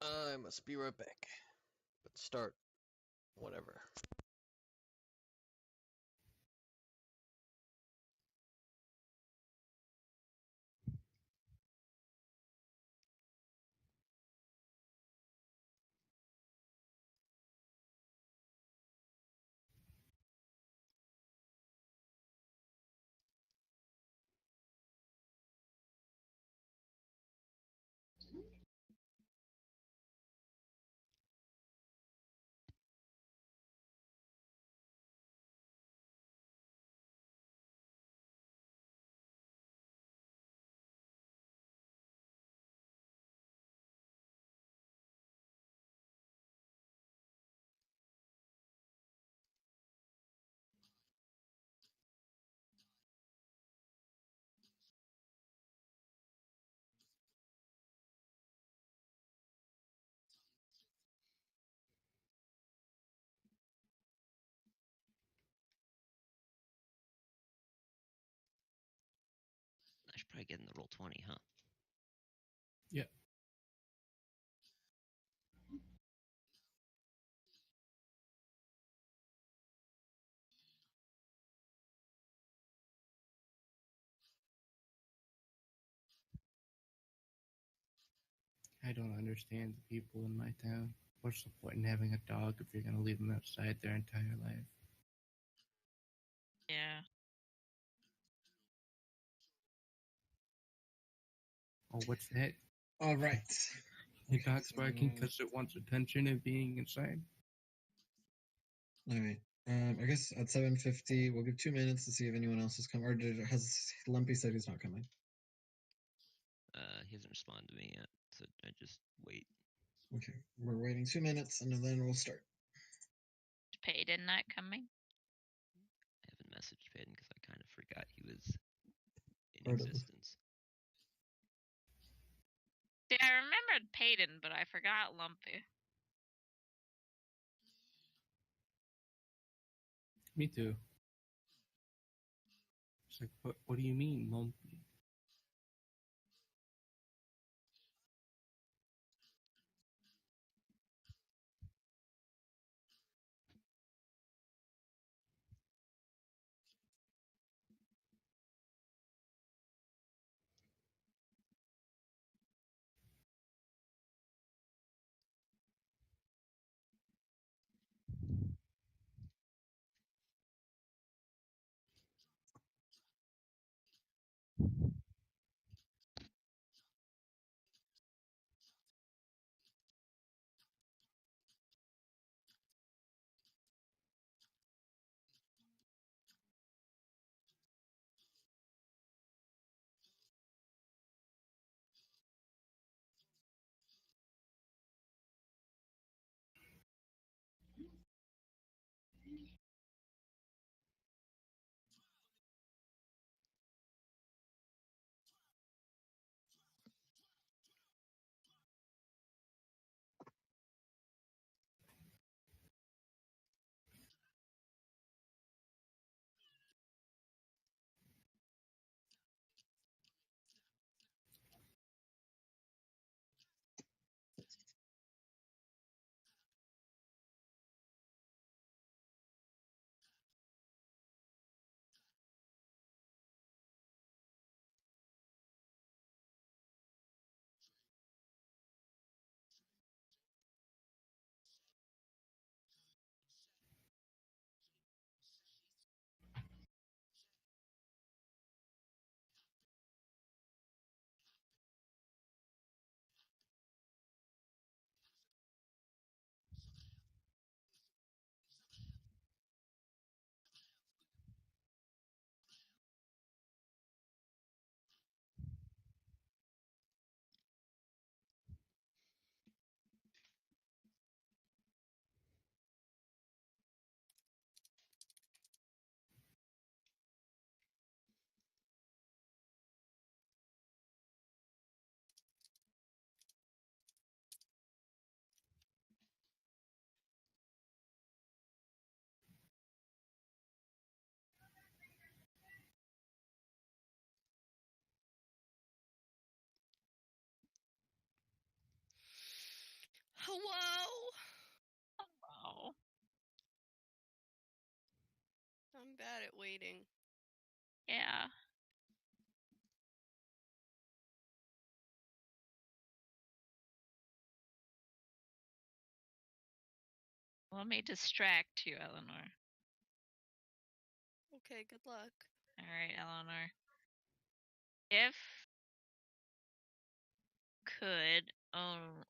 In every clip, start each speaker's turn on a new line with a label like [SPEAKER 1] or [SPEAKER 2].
[SPEAKER 1] I must be right back. But start whatever.
[SPEAKER 2] I should probably get in the roll 20, huh?
[SPEAKER 3] Yep. I don't understand the people in my town. What's the point in having a dog if you're going to leave them outside their entire life?
[SPEAKER 4] Yeah.
[SPEAKER 3] Oh, what's that?
[SPEAKER 5] All right.
[SPEAKER 3] Your dog's barking because it wants attention and being inside?
[SPEAKER 5] All right. I guess at 7:50, we'll give 2 minutes to see if anyone else has come. Or has Lumpy said he's not coming?
[SPEAKER 2] He hasn't responded to me yet, so I just wait.
[SPEAKER 5] Okay. We're waiting 2 minutes, and then we'll start.
[SPEAKER 4] Is Peyton not coming?
[SPEAKER 2] I haven't messaged Peyton because I kind of forgot he was in
[SPEAKER 5] Part of-
[SPEAKER 2] existence.
[SPEAKER 4] See, I remembered Peyton, but I forgot Lumpy.
[SPEAKER 3] Me too. It's like, what do you mean, Lumpy?
[SPEAKER 6] Hello?
[SPEAKER 4] Oh.
[SPEAKER 6] I'm bad at waiting.
[SPEAKER 4] Yeah. Let me distract you, Eleanor.
[SPEAKER 6] Okay, good luck.
[SPEAKER 4] Alright, Eleanor. If could own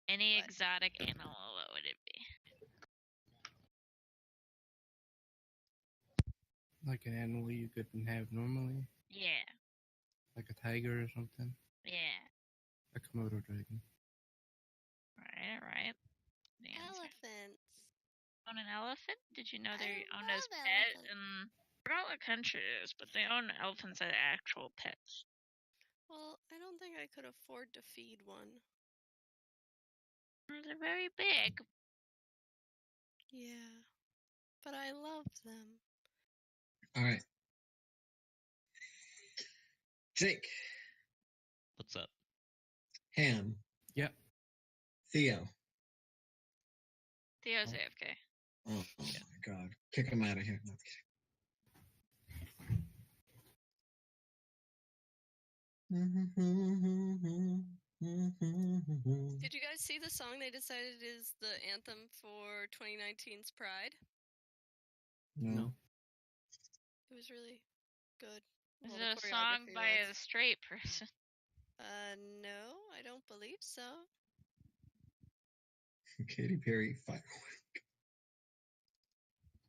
[SPEAKER 4] any
[SPEAKER 6] What?
[SPEAKER 4] exotic animal, what would it be?
[SPEAKER 3] Like an animal you couldn't have normally,
[SPEAKER 4] Yeah.
[SPEAKER 3] like a tiger or something.
[SPEAKER 4] Yeah.
[SPEAKER 3] A Komodo dragon.
[SPEAKER 4] Right. The answer.
[SPEAKER 6] Elephants.
[SPEAKER 4] Own an elephant? Did you know
[SPEAKER 6] I
[SPEAKER 4] they're owned as
[SPEAKER 6] love
[SPEAKER 4] pet?
[SPEAKER 6] elephants.
[SPEAKER 4] And I forgot what country it is, but they own elephants as actual pets.
[SPEAKER 6] Well, I don't think I could afford to feed one.
[SPEAKER 4] They're very big.
[SPEAKER 6] Yeah. But I love them.
[SPEAKER 5] All right. Jake,
[SPEAKER 2] What's up?
[SPEAKER 5] Ham,
[SPEAKER 3] Yep.
[SPEAKER 5] Theo.
[SPEAKER 4] Theo's
[SPEAKER 3] Oh.
[SPEAKER 4] AFK.
[SPEAKER 5] Oh, my God. Kick him out of here. No, I'm kidding.
[SPEAKER 6] Did you guys see the song they decided is the anthem for 2019's Pride?
[SPEAKER 5] No.
[SPEAKER 6] It was really good.
[SPEAKER 4] Is
[SPEAKER 6] Well,
[SPEAKER 4] it
[SPEAKER 6] the
[SPEAKER 4] a song
[SPEAKER 6] choreography
[SPEAKER 4] by
[SPEAKER 6] was.
[SPEAKER 4] a straight person?
[SPEAKER 6] No, I don't believe so.
[SPEAKER 5] Katy Perry, fire.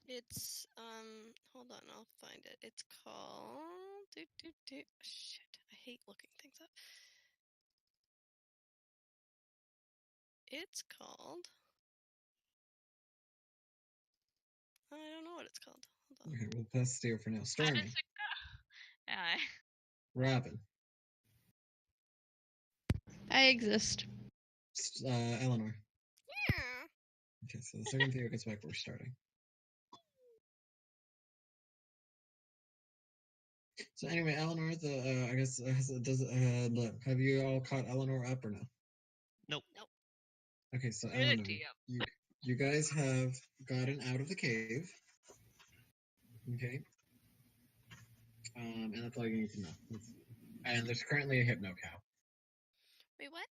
[SPEAKER 6] It's hold on, I'll find it. It's called shit. I hate looking things up. It's called I don't know what it's called. Hold on.
[SPEAKER 5] Okay, we'll pass Theo for now.
[SPEAKER 4] How does
[SPEAKER 5] Stormy,
[SPEAKER 4] it go? Yeah.
[SPEAKER 5] Robin,
[SPEAKER 7] I exist.
[SPEAKER 5] Eleanor.
[SPEAKER 6] Yeah.
[SPEAKER 5] Okay, so the second Theo gets back, we're starting. So anyway, Eleanor, I guess have you all caught Eleanor up or no?
[SPEAKER 2] Nope.
[SPEAKER 5] Okay, so
[SPEAKER 4] You're the
[SPEAKER 5] Eleanor,
[SPEAKER 4] DM.
[SPEAKER 5] you guys have gotten out of the cave. Okay. And that's all you need to know. And there's currently a hypno cow.
[SPEAKER 6] Wait, what?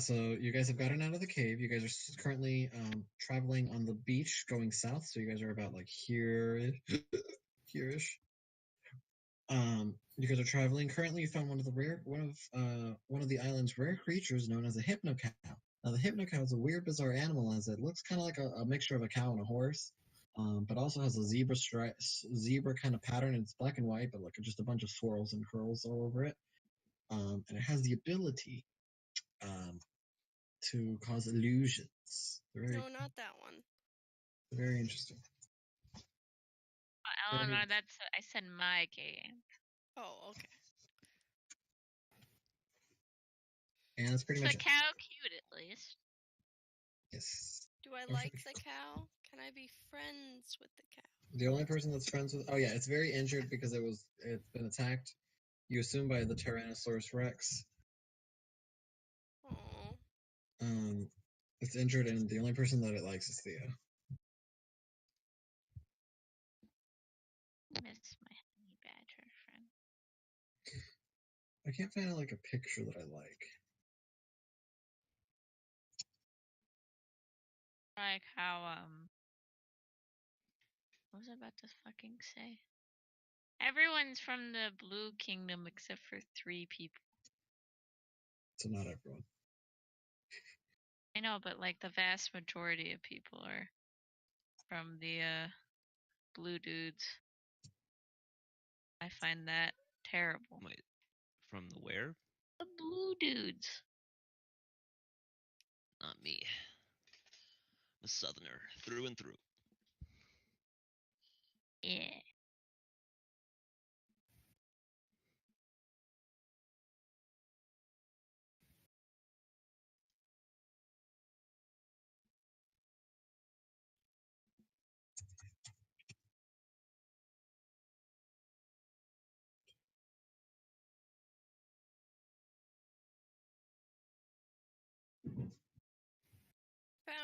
[SPEAKER 5] So you guys have gotten out of the cave. You guys are currently traveling on the beach, going south. So you guys are about like here-ish. You guys are traveling. Currently, you found one of the island's rare creatures, known as a hypno cow. Now, the hypno cow is a weird, bizarre animal, as it looks kind of like a mixture of a cow and a horse, but also has a zebra kind of pattern. It's black and white, but like just a bunch of swirls and curls all over it. And it has the ability to cause illusions.
[SPEAKER 6] No, not that one.
[SPEAKER 5] Very interesting.
[SPEAKER 4] Eleanor, I said my game.
[SPEAKER 6] Oh, okay.
[SPEAKER 5] And that's pretty
[SPEAKER 4] Is
[SPEAKER 5] much
[SPEAKER 4] the
[SPEAKER 5] it.
[SPEAKER 4] cow cute at least?
[SPEAKER 5] Yes.
[SPEAKER 6] Do I like the cow? Can I be friends with the cow?
[SPEAKER 5] The only person that's friends with it's very injured because it's been attacked. You assume by the Tyrannosaurus Rex.
[SPEAKER 6] Oh.
[SPEAKER 5] It's injured, and the only person that it likes is Theo.
[SPEAKER 4] Miss my honey badger friend.
[SPEAKER 5] I can't find like a picture that I like.
[SPEAKER 4] Like how what was I about to fucking say? Everyone's from the Blue Kingdom except for 3 people.
[SPEAKER 5] So not everyone.
[SPEAKER 4] I know, but like the vast majority of people are from the blue dudes. I find that terrible.
[SPEAKER 2] Wait, from the where?
[SPEAKER 4] The blue dudes.
[SPEAKER 2] Not me. I'm a southerner through and through.
[SPEAKER 4] Yeah.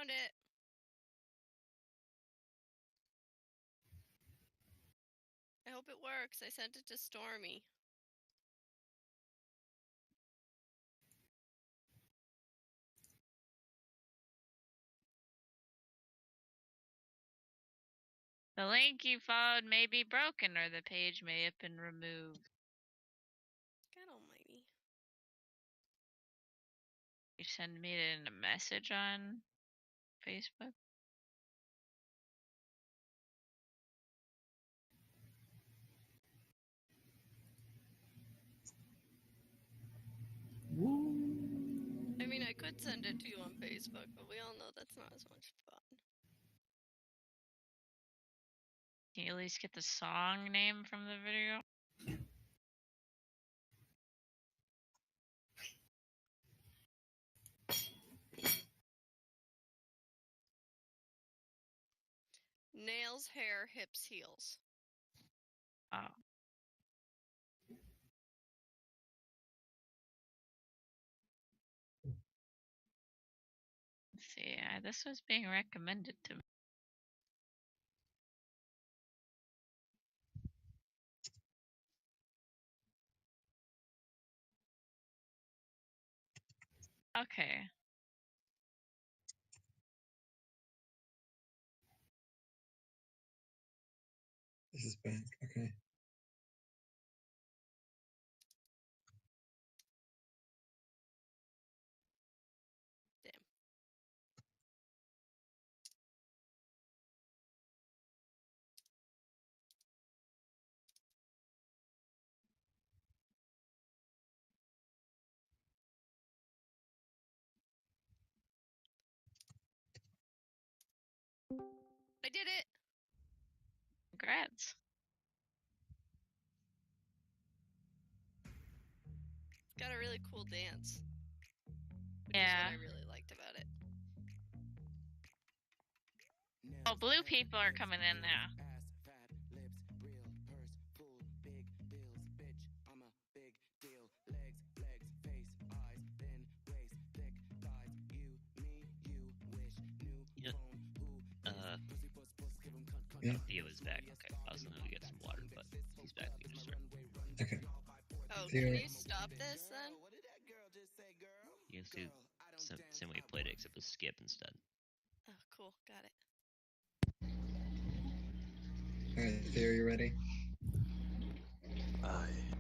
[SPEAKER 6] found it. I hope it works. I sent it to Stormy.
[SPEAKER 4] The link you followed may be broken or the page may have been removed.
[SPEAKER 6] God almighty.
[SPEAKER 4] You send me in a message on Facebook?
[SPEAKER 6] I mean, I could send it to you on Facebook, but we all know that's not as much fun.
[SPEAKER 4] Can you at least get the song name from the video?
[SPEAKER 6] Nails, hair, hips, heels.
[SPEAKER 4] Oh. Let's see, this was being recommended to me. Okay.
[SPEAKER 5] This is back. Okay.
[SPEAKER 6] Damn. I did it!
[SPEAKER 4] Congrats.
[SPEAKER 6] Got a really cool dance. Which
[SPEAKER 4] Yeah.
[SPEAKER 6] is what I really liked about it.
[SPEAKER 4] Oh, blue people are coming in now.
[SPEAKER 5] Yeah.
[SPEAKER 2] Theo is back. Okay, I was gonna go get some water, but he's back. We can just start.
[SPEAKER 5] Okay.
[SPEAKER 6] Oh,
[SPEAKER 5] Theo.
[SPEAKER 6] can you stop this then?
[SPEAKER 2] You can do same way you played it, except with skip instead.
[SPEAKER 6] Oh, cool. Got it.
[SPEAKER 5] Alright, Theo, you ready?
[SPEAKER 1] Aye.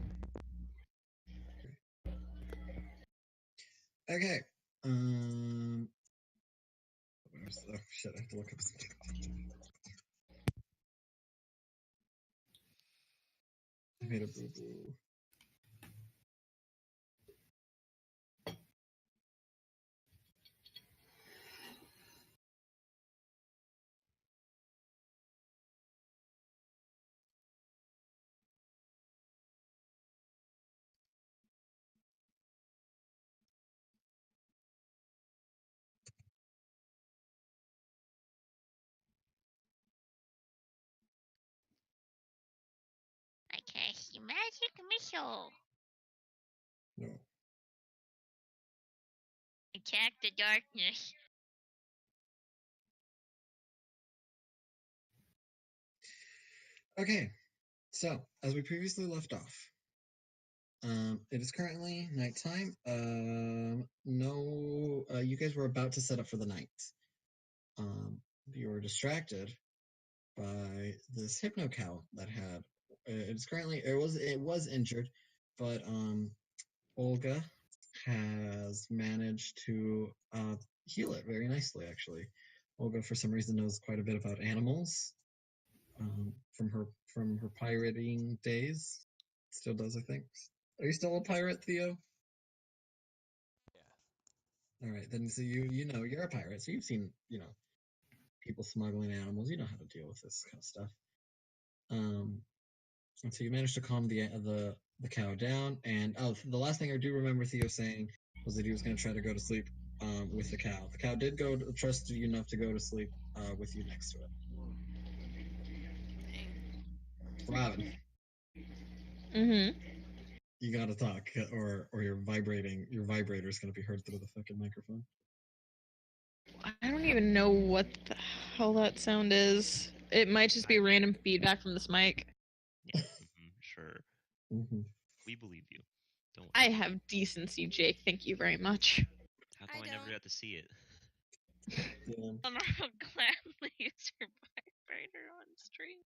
[SPEAKER 5] Okay. Oh shit, I have to look up something. I made a boo boo.
[SPEAKER 4] I cast your magic missile.
[SPEAKER 5] No.
[SPEAKER 4] Attack the darkness.
[SPEAKER 5] Okay. So, as we previously left off, it is currently nighttime. No, you guys were about to set up for the night. You were distracted by this hypno cow that had. It was injured, but Olga has managed to heal it very nicely. Actually, Olga for some reason knows quite a bit about animals from her pirating days. Still does, I think. Are you still a pirate, Theo?
[SPEAKER 1] Yeah.
[SPEAKER 5] All right, then. So you know you're a pirate, so you've seen people smuggling animals. You know how to deal with this kind of stuff. And so you managed to calm the cow down. And the last thing I do remember Theo saying was that he was going to try to go to sleep with the cow. The cow did trust you enough to go to sleep with you next to it.
[SPEAKER 6] Dang.
[SPEAKER 5] Robin,
[SPEAKER 4] Mm-hmm.
[SPEAKER 5] you got to talk, or your vibrator's going to be heard through the fucking microphone.
[SPEAKER 4] I
[SPEAKER 7] don't even know what the hell that sound is. It might just be random feedback from this mic.
[SPEAKER 2] Yeah, sure.
[SPEAKER 5] Mhm.
[SPEAKER 2] We believe you. Don't worry.
[SPEAKER 7] I have decency, Jake. Thank you very much.
[SPEAKER 2] How come I never
[SPEAKER 6] don't.
[SPEAKER 2] got to see it?
[SPEAKER 5] Yeah.
[SPEAKER 4] Summer will gladly use your vibrator on stream.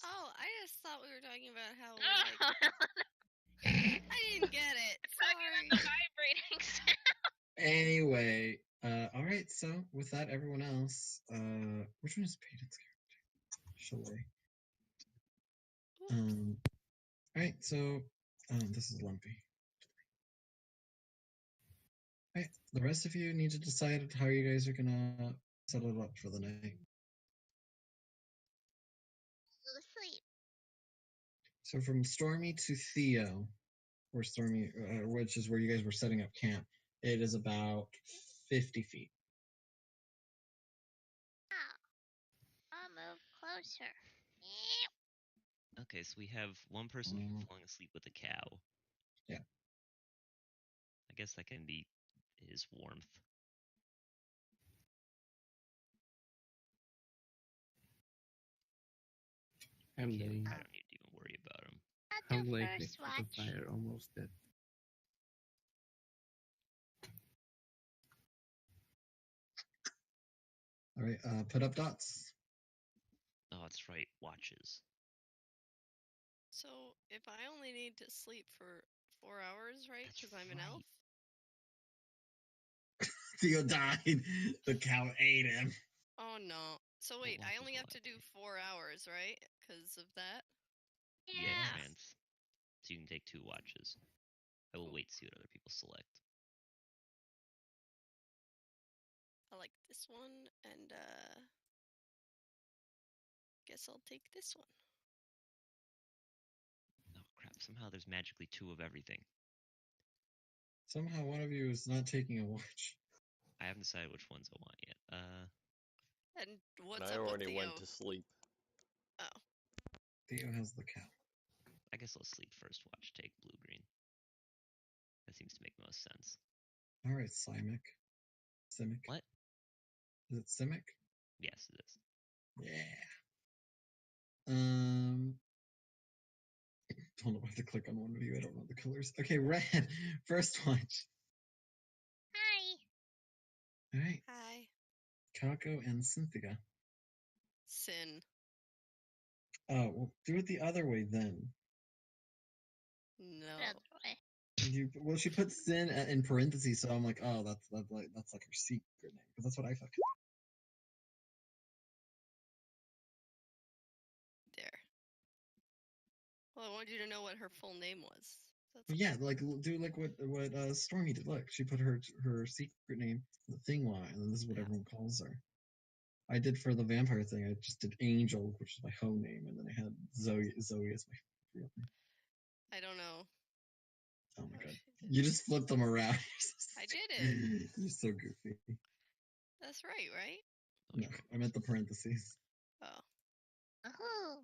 [SPEAKER 6] Oh, I just thought we were talking about how like I didn't get it.
[SPEAKER 4] Talking
[SPEAKER 6] Sorry.
[SPEAKER 4] about the vibrating sound.
[SPEAKER 5] Anyway, all right. So with that, everyone else, which one is Peyton's character? Chalet. All right. So, this is Lumpy. All right. The rest of you need to decide how you guys are gonna settle it up for the night.
[SPEAKER 8] Go to sleep.
[SPEAKER 5] So from Stormy to Theo, where Stormy, which is where you guys were setting up camp, it is about 50 feet.
[SPEAKER 8] I'll move closer.
[SPEAKER 2] Okay, so we have one person falling asleep with a cow.
[SPEAKER 5] Yeah.
[SPEAKER 2] I guess that can be his warmth.
[SPEAKER 3] I'm
[SPEAKER 2] Okay,
[SPEAKER 3] laying.
[SPEAKER 2] I don't need to even worry about him.
[SPEAKER 3] I'm
[SPEAKER 8] I'll do
[SPEAKER 3] like
[SPEAKER 8] first
[SPEAKER 3] next to the
[SPEAKER 8] watch.
[SPEAKER 3] fire, almost dead.
[SPEAKER 5] All right. Put up dots.
[SPEAKER 2] Oh, that's right. Watches.
[SPEAKER 6] So if I only need to sleep for 4 hours, right?
[SPEAKER 2] That's
[SPEAKER 6] Because I'm an elf.
[SPEAKER 5] Theo died. The cow ate him.
[SPEAKER 6] Oh no. So wait, I
[SPEAKER 2] watches
[SPEAKER 6] only
[SPEAKER 2] will
[SPEAKER 6] have to
[SPEAKER 2] I
[SPEAKER 6] do
[SPEAKER 2] take?
[SPEAKER 6] 4 hours, right? Because of that.
[SPEAKER 2] Yeah, trans. So you can take 2 watches. I will wait to see what other people select.
[SPEAKER 6] I like this one, and guess I'll take this one.
[SPEAKER 2] Oh crap! Somehow there's magically 2 of everything.
[SPEAKER 5] Somehow one of you is not taking a watch.
[SPEAKER 2] I haven't decided which ones I want yet.
[SPEAKER 6] And what's
[SPEAKER 1] And I
[SPEAKER 6] up
[SPEAKER 1] already
[SPEAKER 6] with Theo?
[SPEAKER 1] went to sleep.
[SPEAKER 6] Oh,
[SPEAKER 5] Theo has the cow.
[SPEAKER 2] I guess I'll sleep first. Watch take blue green. That seems to make most sense.
[SPEAKER 5] All right, Simic. Simic.
[SPEAKER 2] What?
[SPEAKER 5] Is it Simic?
[SPEAKER 2] Yes, it is.
[SPEAKER 5] Yeah. Don't know why to click on one of you. I don't know the colors. Okay, red. First watch.
[SPEAKER 8] Hi.
[SPEAKER 5] All right.
[SPEAKER 6] hi.
[SPEAKER 5] Kako and Cynthia.
[SPEAKER 6] Sin.
[SPEAKER 5] Oh, well, do it the other way then.
[SPEAKER 6] No.
[SPEAKER 5] Well, she put Sin in parentheses, so I'm like, oh, that's like her secret name, because that's what I fucking.
[SPEAKER 6] There. Well, I wanted you to know what her full name was.
[SPEAKER 5] But yeah, like do like what Stormy did. Look, she put her secret name, the thing Y, and then this is what everyone calls her. I did for the vampire thing. I just did Angel, which is my home name, and then I had Zoe as my real name.
[SPEAKER 6] I don't know.
[SPEAKER 5] Oh my god, you just flipped them around.
[SPEAKER 6] I did it.
[SPEAKER 5] You're so goofy.
[SPEAKER 6] That's right, right?
[SPEAKER 5] No, I meant the parentheses.
[SPEAKER 6] Oh.
[SPEAKER 8] Woohoo!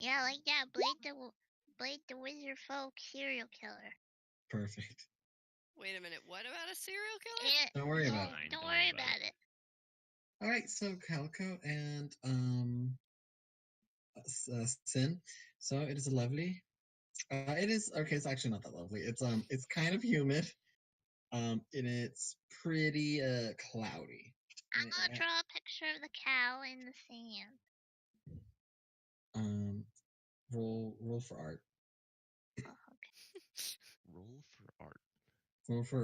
[SPEAKER 8] Yeah, like that. Blade the Wizard Folk serial killer.
[SPEAKER 5] Perfect.
[SPEAKER 6] Wait a minute. What about a serial killer?
[SPEAKER 5] Don't worry about it.
[SPEAKER 8] Don't worry about it.
[SPEAKER 5] All right, so Calico and Sin. So it is lovely. It is okay. It's actually not that lovely. It's kind of humid. And it's pretty cloudy.
[SPEAKER 8] I'm gonna draw a picture of the cow in the sand.
[SPEAKER 5] Roll for art.
[SPEAKER 8] Oh, okay.
[SPEAKER 2] Roll for art.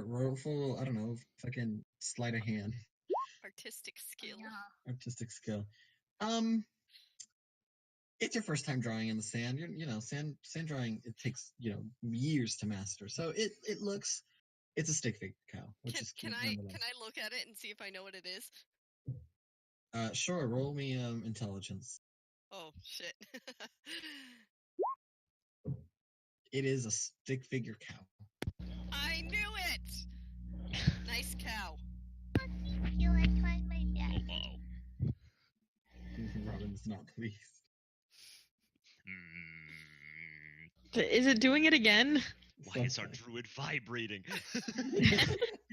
[SPEAKER 5] Roll for I don't know. Fucking sleight of hand.
[SPEAKER 6] Artistic skill.
[SPEAKER 8] Yeah.
[SPEAKER 5] Artistic skill. It's your first time drawing in the sand. Sand drawing. It takes years to master. So it looks. It's a stick figure cow. Which is
[SPEAKER 6] Can I look at it and see if I know what it is?
[SPEAKER 5] Sure. Roll me intelligence.
[SPEAKER 6] Oh shit.
[SPEAKER 5] It is a stick figure cow.
[SPEAKER 6] I knew it. Nice cow.
[SPEAKER 8] Thank you. I tried my best.
[SPEAKER 2] Oh.
[SPEAKER 5] Robin's not pleased.
[SPEAKER 7] Is it doing it again?
[SPEAKER 2] Why is our druid vibrating?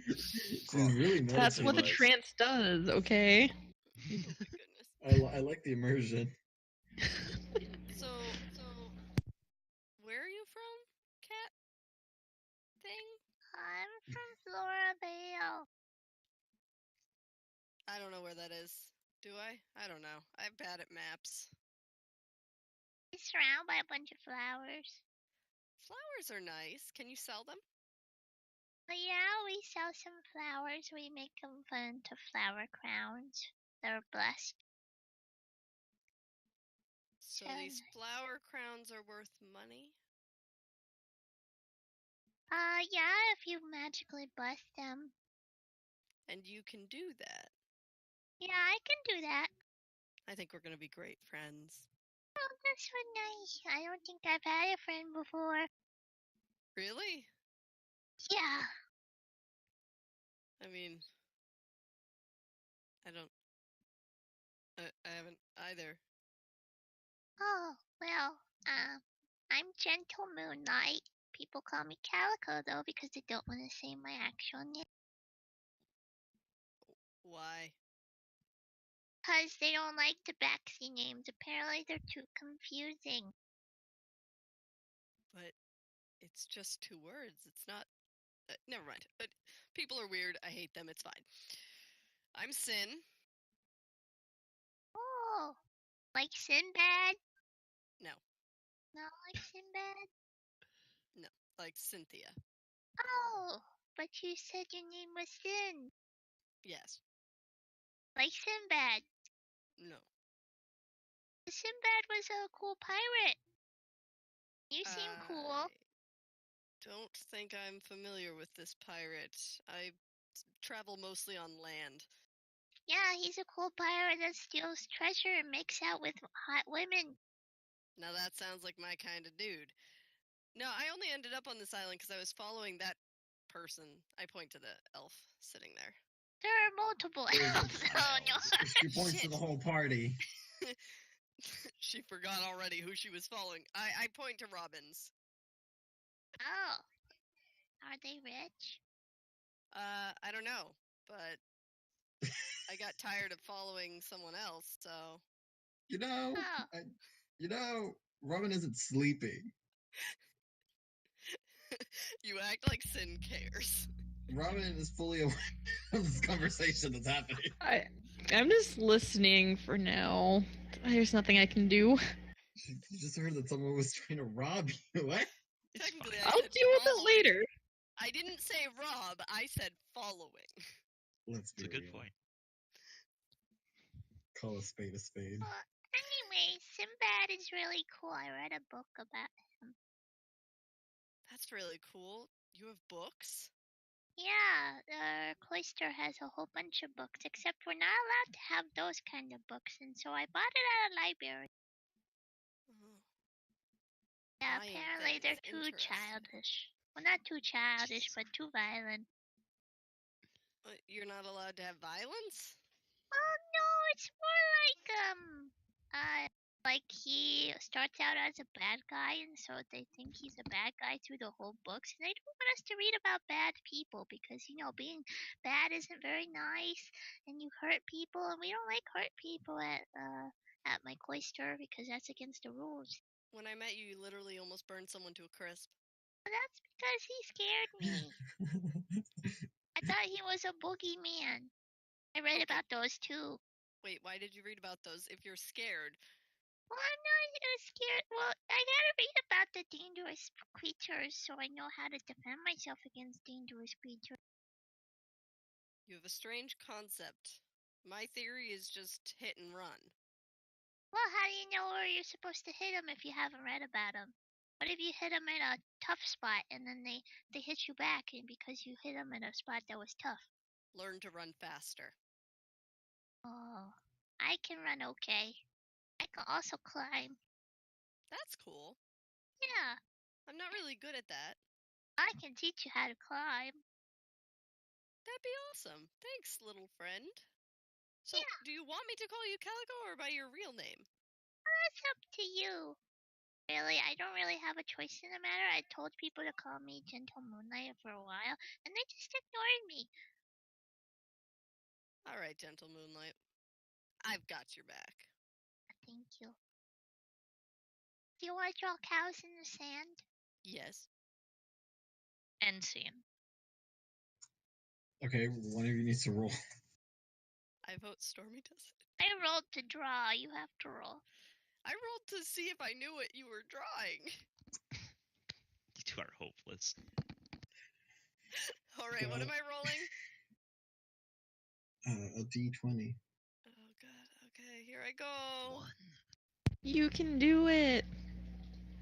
[SPEAKER 5] She's really meditating.
[SPEAKER 7] That's what the
[SPEAKER 1] Device.
[SPEAKER 7] trance does, okay?
[SPEAKER 6] Oh my goodness.
[SPEAKER 5] I like the immersion.
[SPEAKER 6] So, where are you from, cat thing?
[SPEAKER 8] I'm from Flora Vale.
[SPEAKER 6] I don't know where that is. Do I? I don't know. I'm bad at maps.
[SPEAKER 8] It's surrounded by a bunch of flowers.
[SPEAKER 6] Flowers are nice. Can you sell them?
[SPEAKER 8] But yeah, we sell some flowers. We make them into flower crowns. They're blessed.
[SPEAKER 6] So
[SPEAKER 8] So
[SPEAKER 6] these flower crowns are worth money?
[SPEAKER 8] yeah, if you magically bless them.
[SPEAKER 6] And you can do that.
[SPEAKER 8] Yeah, I can do that.
[SPEAKER 6] I think we're going to be great friends.
[SPEAKER 8] Oh, that's so nice. I don't think I've had a friend before.
[SPEAKER 6] Really?
[SPEAKER 8] Yeah.
[SPEAKER 6] I mean, I don't. I haven't either.
[SPEAKER 8] Oh, well, I'm Gentle Moonlight. People call me Calico, though, because they don't want to say my actual name.
[SPEAKER 6] Why?
[SPEAKER 8] Because they don't like the backseat names. Apparently, they're too confusing.
[SPEAKER 6] But it's just 2 words. It's not. Never mind. People are weird. I hate them. It's fine. I'm Sin.
[SPEAKER 8] Oh, like Sinbad?
[SPEAKER 6] No,
[SPEAKER 8] Not like Sinbad?
[SPEAKER 6] like Cynthia.
[SPEAKER 8] Oh, but you said your name was Sin.
[SPEAKER 6] Yes.
[SPEAKER 8] Like Sinbad.
[SPEAKER 6] No.
[SPEAKER 8] Sinbad was a cool pirate. You seem cool.
[SPEAKER 6] I don't think I'm familiar with this pirate. I travel mostly on land.
[SPEAKER 8] Yeah, he's a cool pirate that steals treasure and makes out with hot women.
[SPEAKER 6] Now that sounds like my kind of dude. No, I only ended up on this island because I was following that person. I point to the elf sitting there.
[SPEAKER 8] There are multiple elves. Oh no.
[SPEAKER 5] She points to the whole party.
[SPEAKER 6] She forgot already who she was following. I point to Robins.
[SPEAKER 8] Oh. Are they rich?
[SPEAKER 6] I don't know, but I got tired of following someone else, so.
[SPEAKER 8] Oh.
[SPEAKER 5] Robin isn't sleeping.
[SPEAKER 6] You act like Sin cares.
[SPEAKER 5] Robin is fully aware of this conversation that's happening.
[SPEAKER 7] I'm just listening for now. There's nothing I can do.
[SPEAKER 5] She just heard that someone was trying to rob you. What?
[SPEAKER 6] Technically, I
[SPEAKER 7] I'll
[SPEAKER 6] said
[SPEAKER 7] deal with it
[SPEAKER 6] following.
[SPEAKER 7] later.
[SPEAKER 6] I didn't say rob, I said following.
[SPEAKER 5] Let's be
[SPEAKER 2] It's a good
[SPEAKER 5] real.
[SPEAKER 2] point.
[SPEAKER 5] Call a spade a spade.
[SPEAKER 8] Well, anyway, Sinbad is really cool. I read a book about him.
[SPEAKER 6] That's really cool. You have books?
[SPEAKER 8] Yeah, the cloister has a whole bunch of books, except we're not allowed to have those kind of books, and so I bought it at a library.
[SPEAKER 6] Oh.
[SPEAKER 8] Yeah,
[SPEAKER 6] Buying
[SPEAKER 8] apparently they're
[SPEAKER 6] things,
[SPEAKER 8] too
[SPEAKER 6] interesting.
[SPEAKER 8] childish. Well, not too childish, but too violent.
[SPEAKER 6] You're not allowed to have violence?
[SPEAKER 8] Oh no, it's more like he starts out as a bad guy, and so they think he's a bad guy through the whole books, and they don't want us to read about bad people because being bad isn't very nice, and you hurt people, and we don't like hurt people at my cloister because that's against the rules.
[SPEAKER 6] When I met you, you literally almost burned someone to a crisp.
[SPEAKER 8] That's because he scared me. I thought he was a boogeyman. I read
[SPEAKER 6] Okay.
[SPEAKER 8] about those too.
[SPEAKER 6] Wait, why did you read about those if you're scared?
[SPEAKER 8] Well, I'm not scared. Well, I gotta read about the dangerous creatures so I know how to defend myself against dangerous creatures.
[SPEAKER 6] You have a strange concept. My theory is just hit and run.
[SPEAKER 8] Well, how do you know where you're supposed to hit them if you haven't read about them? What if you hit them in a tough spot and then they hit you back and because you hit them in a spot that was tough?
[SPEAKER 6] Learn to run faster.
[SPEAKER 8] Oh, I can run okay. I can also climb.
[SPEAKER 6] That's cool.
[SPEAKER 8] Yeah,
[SPEAKER 6] I'm not really good at that.
[SPEAKER 8] I can teach you how to climb.
[SPEAKER 6] That'd be awesome. Thanks, little friend. So,
[SPEAKER 8] Yeah.
[SPEAKER 6] do you want me to call you Calico or by your real name?
[SPEAKER 8] That's up to you. Really, I don't really have a choice in the matter. I told people to call me Gentle Moonlight for a while, and they just ignored me.
[SPEAKER 6] All right, Gentle Moonlight. I've got your back.
[SPEAKER 8] Thank you. Do you want to draw cows in the sand?
[SPEAKER 6] Yes.
[SPEAKER 4] End scene.
[SPEAKER 5] Okay, one of you needs to roll.
[SPEAKER 6] I vote Stormy does it.
[SPEAKER 8] I rolled to draw. You have to roll.
[SPEAKER 6] I rolled to see if I knew what you were drawing.
[SPEAKER 2] You two are hopeless.
[SPEAKER 6] All right, what am I rolling?
[SPEAKER 5] A D20.
[SPEAKER 6] Oh god. Okay, here I go.
[SPEAKER 2] One.
[SPEAKER 7] You can do it.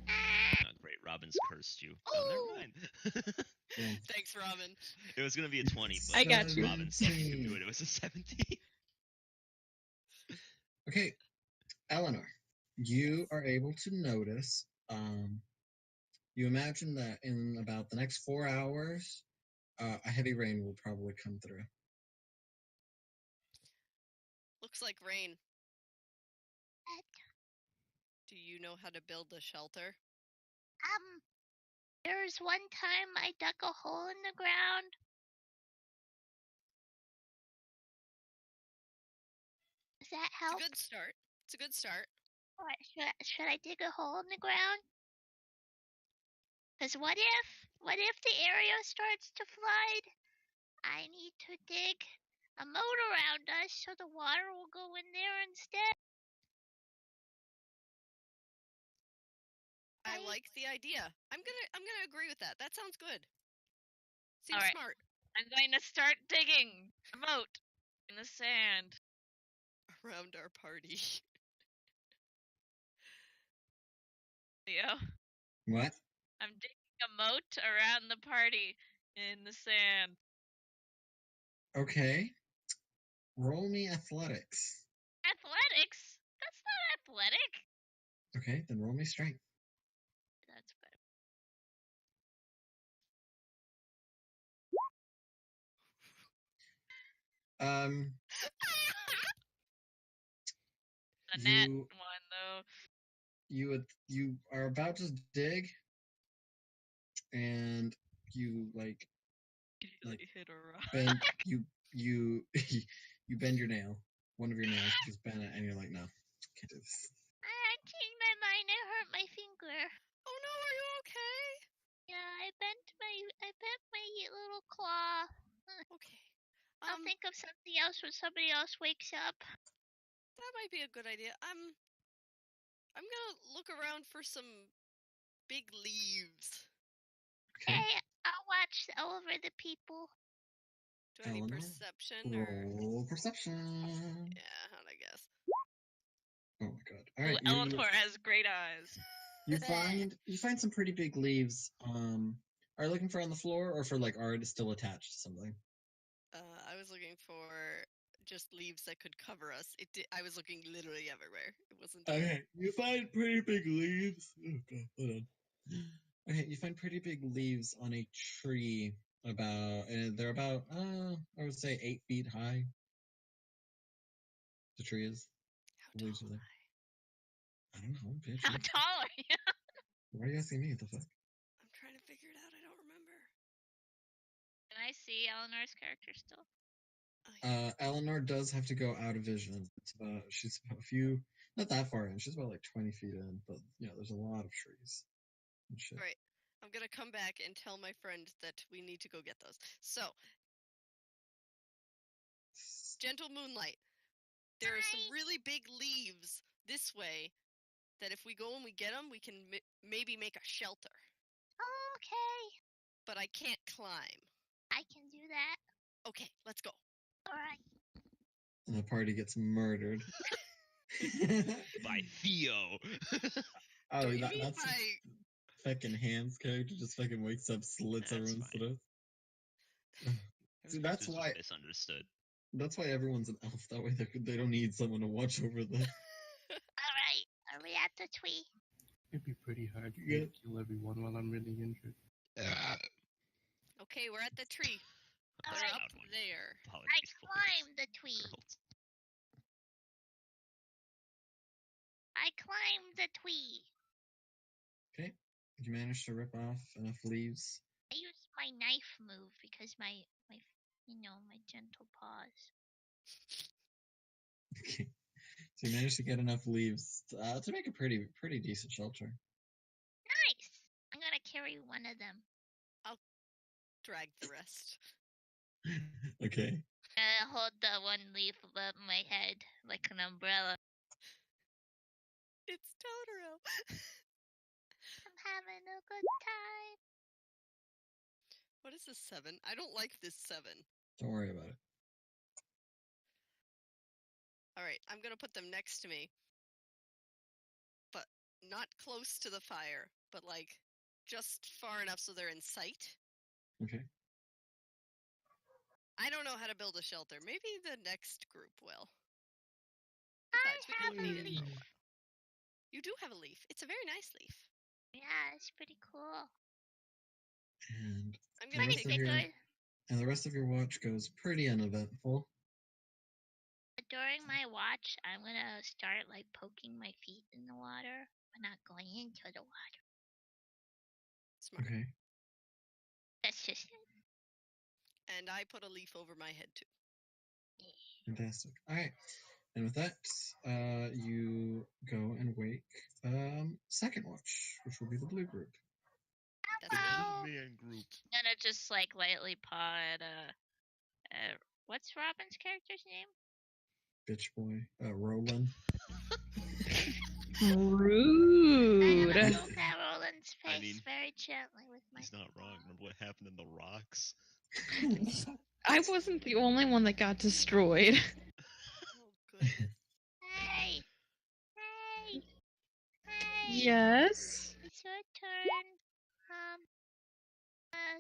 [SPEAKER 2] Oh, great, Robin's cursed you. Oh, never mind.
[SPEAKER 5] Yeah.
[SPEAKER 6] Thanks, Robin.
[SPEAKER 2] It was gonna be a 20, but
[SPEAKER 7] I got you.
[SPEAKER 2] Robin said you could do it. It was a 17.
[SPEAKER 5] Okay, Eleanor, you are able to notice. You imagine that in about the next 4 hours, a heavy rain will probably come through.
[SPEAKER 6] Looks like rain.
[SPEAKER 8] What?
[SPEAKER 6] Do you know how to build a shelter?
[SPEAKER 8] There was one time I dug a hole in the ground. Does that help?
[SPEAKER 6] It's a good start. It's a good start.
[SPEAKER 8] Or should I dig a hole in the ground? Because what if the area starts to flood? I need to dig a moat around us so the water will go in there instead.
[SPEAKER 6] I like the idea. I'm gonna agree with that. That sounds good. Seems
[SPEAKER 4] All right.
[SPEAKER 6] smart.
[SPEAKER 4] I'm going to start digging a moat in the sand.
[SPEAKER 6] Around our party.
[SPEAKER 4] Leo,
[SPEAKER 5] What?
[SPEAKER 4] I'm digging a moat around the party in the sand.
[SPEAKER 5] Okay. Roll me athletics.
[SPEAKER 4] Athletics? That's not athletic.
[SPEAKER 5] Okay, then roll me strength.
[SPEAKER 4] That's better. The net
[SPEAKER 5] You
[SPEAKER 4] one though.
[SPEAKER 5] you are about to dig, and you like
[SPEAKER 4] Immediately hit a rock.
[SPEAKER 5] bend you you bend your nail, one of your nails. You just bend it, and you're like, no, can't do this.
[SPEAKER 8] I changed my mind. I hurt my finger.
[SPEAKER 6] Oh no, are you okay?
[SPEAKER 8] Yeah, I bent my little claw.
[SPEAKER 6] Okay.
[SPEAKER 8] I'll think of something else when somebody else wakes up.
[SPEAKER 6] That might be a good idea. I'm gonna look around for some big leaves.
[SPEAKER 5] Okay.
[SPEAKER 8] Hey, I'll watch over the people.
[SPEAKER 6] Do I need
[SPEAKER 5] Eleanor,
[SPEAKER 6] perception or
[SPEAKER 5] roll perception.
[SPEAKER 6] yeah, how'd I guess?
[SPEAKER 5] Oh my god! All
[SPEAKER 4] Ooh,
[SPEAKER 5] right,
[SPEAKER 4] Eleanor has great eyes.
[SPEAKER 5] you find some pretty big leaves. Are you looking for on the floor or for like already still attached to something?
[SPEAKER 6] I was looking for just leaves that could cover us. I was looking literally everywhere. It wasn't.
[SPEAKER 5] Okay, you find pretty big leaves. Oh god, hold on. Okay, you find pretty big leaves on a tree. They're about I would say 8 feet high. The tree is.
[SPEAKER 6] How
[SPEAKER 5] The leaves
[SPEAKER 6] tall
[SPEAKER 5] are
[SPEAKER 6] am
[SPEAKER 5] there.
[SPEAKER 6] I?
[SPEAKER 5] I don't know, bitch.
[SPEAKER 4] How tall are you?
[SPEAKER 5] Why are you asking me? What the fuck?
[SPEAKER 6] I'm trying to figure it out. I don't remember.
[SPEAKER 4] Can I see Eleanor's character still?
[SPEAKER 5] Eleanor does have to go out of vision. She's about a few, not that far in. She's about like 20 feet in, but there's a lot of trees and shit.
[SPEAKER 6] All right. I'm gonna come back and tell my friend that we need to go get those. So, Gentle Moonlight, there are some really big leaves this way that if we go and we get them, we can maybe make a shelter.
[SPEAKER 8] Okay,
[SPEAKER 6] But I can't climb.
[SPEAKER 8] I can do that.
[SPEAKER 6] Okay, let's go.
[SPEAKER 8] All right.
[SPEAKER 5] And the party gets murdered.
[SPEAKER 2] By Theo.
[SPEAKER 5] Oh,
[SPEAKER 6] Don't you mean
[SPEAKER 5] that's
[SPEAKER 6] by...
[SPEAKER 5] fucking Ham's character just fucking wakes up, slits
[SPEAKER 2] That's
[SPEAKER 5] everyone's
[SPEAKER 2] fine.
[SPEAKER 5] throats. See, that's
[SPEAKER 2] This is
[SPEAKER 5] why
[SPEAKER 2] misunderstood.
[SPEAKER 5] that's why everyone's an elf. That way they don't need someone to watch over them.
[SPEAKER 8] All right. Are we at the tree?
[SPEAKER 3] It'd be pretty hard to
[SPEAKER 5] Yeah.
[SPEAKER 3] kill everyone while I'm really injured.
[SPEAKER 6] Okay, we're at the tree.
[SPEAKER 8] All
[SPEAKER 6] They're
[SPEAKER 8] right.
[SPEAKER 6] up there.
[SPEAKER 8] I
[SPEAKER 2] Apologies, boys.
[SPEAKER 8] climbed the tree.
[SPEAKER 2] Girls.
[SPEAKER 8] I climbed the tree.
[SPEAKER 5] Okay. You managed to rip off enough leaves.
[SPEAKER 8] I used my knife move because my gentle paws.
[SPEAKER 5] Okay. So you managed to get enough leaves to make a pretty decent shelter.
[SPEAKER 8] Nice. I'm gonna carry one of them.
[SPEAKER 6] Drag the rest.
[SPEAKER 5] Okay.
[SPEAKER 8] Hold the one leaf above my head like an umbrella.
[SPEAKER 6] It's Totoro.
[SPEAKER 8] I'm having a good time.
[SPEAKER 6] What is this 7? I don't like this 7.
[SPEAKER 5] Don't worry about it.
[SPEAKER 6] All right, I'm gonna put them next to me, but not close to the fire, but like just far enough so they're in sight.
[SPEAKER 5] Okay.
[SPEAKER 6] I don't know how to build a shelter. Maybe the next group will.
[SPEAKER 8] I
[SPEAKER 6] Besides, we
[SPEAKER 8] have
[SPEAKER 6] haven't
[SPEAKER 8] a
[SPEAKER 6] made it for a
[SPEAKER 8] leaf.
[SPEAKER 6] while. You do have a leaf. It's a very nice leaf.
[SPEAKER 8] Yeah, it's pretty cool.
[SPEAKER 5] And
[SPEAKER 6] I'm
[SPEAKER 5] the
[SPEAKER 6] gonna
[SPEAKER 5] rest
[SPEAKER 6] take
[SPEAKER 5] of
[SPEAKER 6] it.
[SPEAKER 5] the rest of your watch goes pretty uneventful.
[SPEAKER 8] During my watch, I'm gonna start like poking my feet in the water, but not going into the water.
[SPEAKER 6] Smart.
[SPEAKER 5] Okay.
[SPEAKER 8] That's just it.
[SPEAKER 6] And I put a leaf over my head too.
[SPEAKER 5] Fantastic. All right. And with that, you go and wake second watch, which will be the blue group.
[SPEAKER 6] That's
[SPEAKER 8] Hello.
[SPEAKER 2] Man group.
[SPEAKER 4] I'm gonna just like lightly paw at what's Robin's character's name?
[SPEAKER 5] Bitch boy. Roland.
[SPEAKER 7] Rude.
[SPEAKER 8] I'm gonna poke at Roland's face
[SPEAKER 2] I mean,
[SPEAKER 8] very gently with my
[SPEAKER 2] He's not wrong.
[SPEAKER 8] claw.
[SPEAKER 2] Remember what happened in the rocks?
[SPEAKER 7] I wasn't the only one that got destroyed.
[SPEAKER 6] Oh goodness.
[SPEAKER 8] Hey! Hey! Hey!
[SPEAKER 7] Yes.
[SPEAKER 8] It's your turn.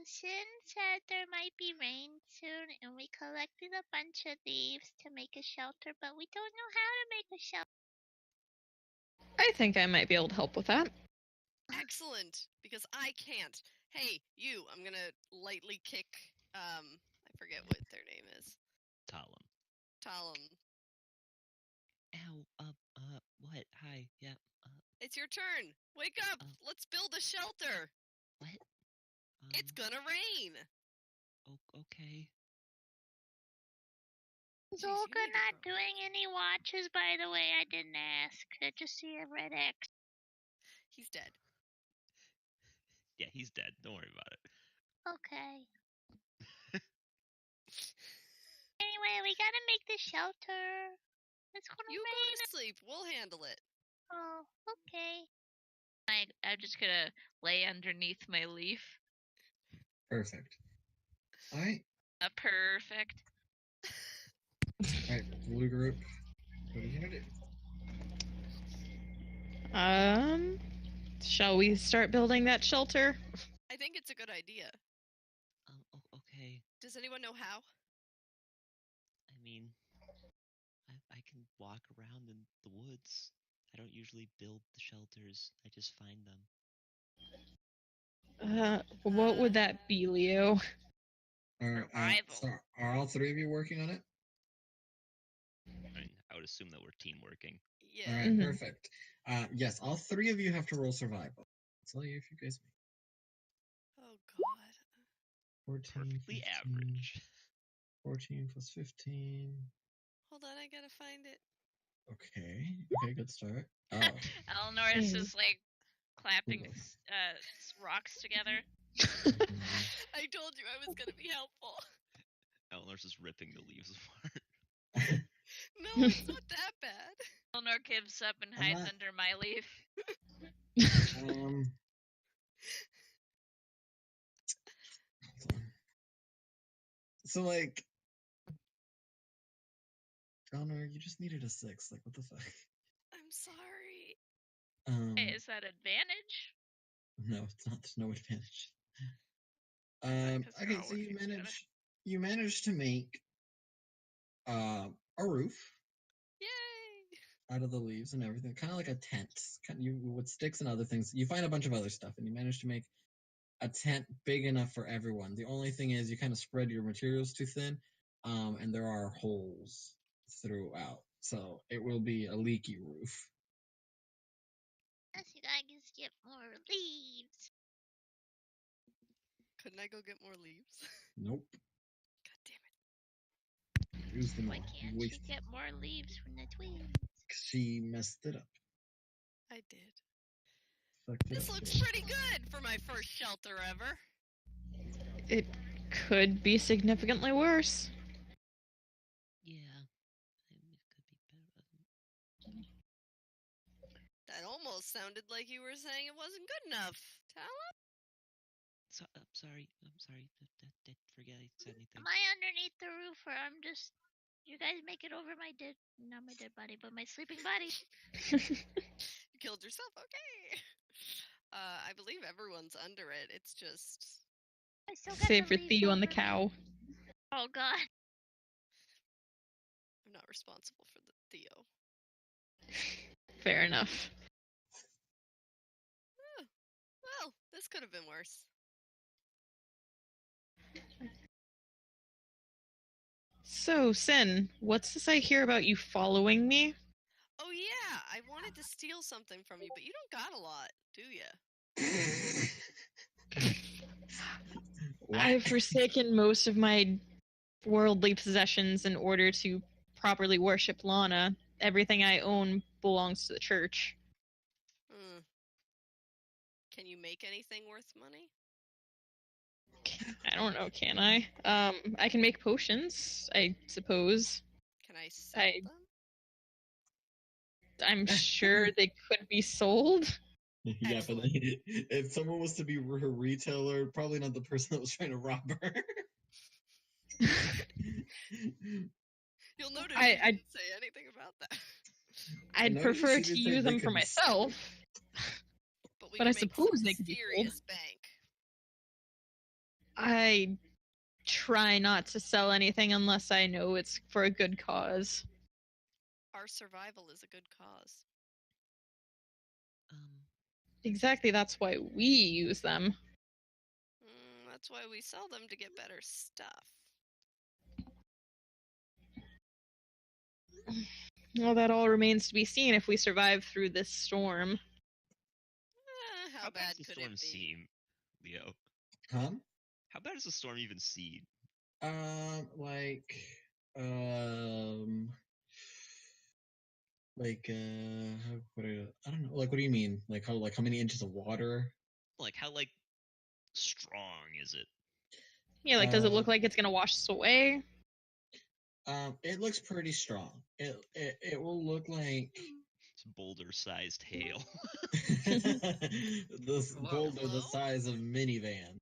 [SPEAKER 8] Sin said there might be rain soon, and we collected a bunch of leaves to make a shelter, but we don't know how to make a shelter.
[SPEAKER 7] I think I might be able to help with that.
[SPEAKER 6] Excellent, because I can't. Hey, you! I'm gonna lightly kick. I forget what their name is.
[SPEAKER 2] Talum.
[SPEAKER 6] Talum.
[SPEAKER 2] Ow. What? Hi. Yeah.
[SPEAKER 6] It's your turn. Wake up. Let's build a shelter.
[SPEAKER 2] What?
[SPEAKER 6] It's gonna rain.
[SPEAKER 2] Okay.
[SPEAKER 8] Is
[SPEAKER 6] Jeez, you
[SPEAKER 8] Olga
[SPEAKER 6] need to
[SPEAKER 8] not
[SPEAKER 6] grow up.
[SPEAKER 8] doing any watches, by the way? I didn't ask. I just see a red X.
[SPEAKER 6] He's dead.
[SPEAKER 2] Yeah, he's dead. Don't worry about it.
[SPEAKER 8] Okay. Anyway, we gotta make the shelter. It's gonna
[SPEAKER 6] You
[SPEAKER 8] rain.
[SPEAKER 6] go to sleep. We'll handle it.
[SPEAKER 8] Oh, okay.
[SPEAKER 4] I'm just gonna lay underneath my leaf.
[SPEAKER 5] Perfect. All right.
[SPEAKER 4] Perfect.
[SPEAKER 5] All right. Blue group. What are you gonna do?
[SPEAKER 7] Shall we start building that shelter?
[SPEAKER 6] I think it's a good idea.
[SPEAKER 2] Okay.
[SPEAKER 6] Does anyone know how?
[SPEAKER 2] I mean, I can walk around in the woods. I don't usually build the shelters. I just find them.
[SPEAKER 7] What would that be, Leo?
[SPEAKER 5] So are all three of you working on it?
[SPEAKER 2] I mean, I would assume that we're team working.
[SPEAKER 6] Yeah.
[SPEAKER 5] All right, perfect. Yes, all three of you have to roll survival. I'll tell you if you guys make.
[SPEAKER 6] Oh God.
[SPEAKER 5] 14,
[SPEAKER 2] Perfectly
[SPEAKER 5] 15,
[SPEAKER 2] average.
[SPEAKER 5] 14 plus 15.
[SPEAKER 6] Hold on, I gotta find it.
[SPEAKER 5] Okay, good start. Oh.
[SPEAKER 4] Eleanor is just like clapping rocks together.
[SPEAKER 6] I told you I was gonna be helpful.
[SPEAKER 2] Eleanor's just ripping the leaves apart.
[SPEAKER 6] No, it's not that bad.
[SPEAKER 4] Eleanor gives up and hides under my leaf.
[SPEAKER 5] Hold on. So like, Eleanor, you just needed a 6. Like, what the fuck?
[SPEAKER 6] I'm sorry.
[SPEAKER 4] Hey, is that advantage?
[SPEAKER 5] No, it's not. There's no advantage.
[SPEAKER 4] 'Cause they're
[SPEAKER 5] Okay,
[SPEAKER 4] all
[SPEAKER 5] so you
[SPEAKER 4] working together.
[SPEAKER 5] managed to make a roof
[SPEAKER 6] Yay!
[SPEAKER 5] out of the leaves and everything, kind of like a tent, with sticks and other things. You find a bunch of other stuff, and you manage to make a tent big enough for everyone. The only thing is you kind of spread your materials too thin, and there are holes throughout, so it will be a leaky roof.
[SPEAKER 8] Yes, you gotta get more leaves.
[SPEAKER 6] Couldn't I go get more leaves?
[SPEAKER 5] Nope.
[SPEAKER 6] God damn it.
[SPEAKER 5] Use them
[SPEAKER 8] Why
[SPEAKER 5] all.
[SPEAKER 8] can't
[SPEAKER 5] Waste
[SPEAKER 8] she get more leaves from the twigs?
[SPEAKER 5] She messed it up.
[SPEAKER 6] I did.
[SPEAKER 5] Fucked it
[SPEAKER 6] This
[SPEAKER 5] up.
[SPEAKER 6] looks pretty good for my first shelter ever.
[SPEAKER 7] It could be significantly worse.
[SPEAKER 2] Yeah. It could be better.
[SPEAKER 6] That almost sounded like you were saying it wasn't good enough. Talon?
[SPEAKER 2] I'm sorry. Did forget I said anything.
[SPEAKER 8] Am I underneath the roof, or I'm just? You guys make it over my dead, not my dead body, but my sleeping body.
[SPEAKER 6] You killed yourself? Okay. I believe everyone's under it. It's just...
[SPEAKER 8] I still got
[SPEAKER 7] Save
[SPEAKER 8] the
[SPEAKER 7] for
[SPEAKER 8] leaves
[SPEAKER 7] Theo and the
[SPEAKER 8] over me.
[SPEAKER 7] cow.
[SPEAKER 8] Oh God.
[SPEAKER 6] I'm not responsible for the Theo.
[SPEAKER 7] Fair enough.
[SPEAKER 6] Oh, well, this could have been worse.
[SPEAKER 7] So, Sin, what's this I hear about you following me?
[SPEAKER 6] Oh yeah, I wanted to steal something from you, but you don't got a lot, do ya?
[SPEAKER 5] What?
[SPEAKER 7] I've forsaken most of my worldly possessions in order to properly worship Lana. Everything I own belongs to the church.
[SPEAKER 6] Can you make anything worth money?
[SPEAKER 7] I don't know, can I? I can make potions, I suppose.
[SPEAKER 6] Can I sell
[SPEAKER 7] I-
[SPEAKER 6] them?
[SPEAKER 7] I'm sure they could be sold.
[SPEAKER 5] Yeah, but if someone was to be her retailer, probably not the person that was trying to rob her.
[SPEAKER 6] You'll notice
[SPEAKER 7] I-
[SPEAKER 6] you didn't say anything about that.
[SPEAKER 7] I'd
[SPEAKER 5] No,
[SPEAKER 7] prefer
[SPEAKER 5] she
[SPEAKER 7] to
[SPEAKER 5] did say
[SPEAKER 7] use
[SPEAKER 5] they
[SPEAKER 7] them for
[SPEAKER 5] could be
[SPEAKER 7] myself.
[SPEAKER 6] But we
[SPEAKER 7] But
[SPEAKER 6] can
[SPEAKER 7] I
[SPEAKER 6] make
[SPEAKER 7] suppose
[SPEAKER 6] some
[SPEAKER 7] they could be sold.
[SPEAKER 6] mysterious bank.
[SPEAKER 7] I try not to sell anything unless I know it's for a good cause.
[SPEAKER 6] Our survival is a good cause.
[SPEAKER 7] Exactly, that's why we use them.
[SPEAKER 6] That's why we sell them, to get better stuff.
[SPEAKER 7] Well, that all remains to be seen if we survive through this storm.
[SPEAKER 6] How bad
[SPEAKER 2] does the
[SPEAKER 6] could
[SPEAKER 2] storm
[SPEAKER 6] it be?
[SPEAKER 2] seem, Leo?
[SPEAKER 5] Huh?
[SPEAKER 2] How bad does the storm even seem?
[SPEAKER 5] Like, how put it? I don't know. Like, what do you mean? Like how many inches of water?
[SPEAKER 2] Like, how, strong is it?
[SPEAKER 7] Yeah, like, does it look like it's gonna wash us away?
[SPEAKER 5] It looks pretty strong. It will look like
[SPEAKER 2] It's boulder-sized hail.
[SPEAKER 5] this boulder the
[SPEAKER 6] Hello?
[SPEAKER 5] size of minivan.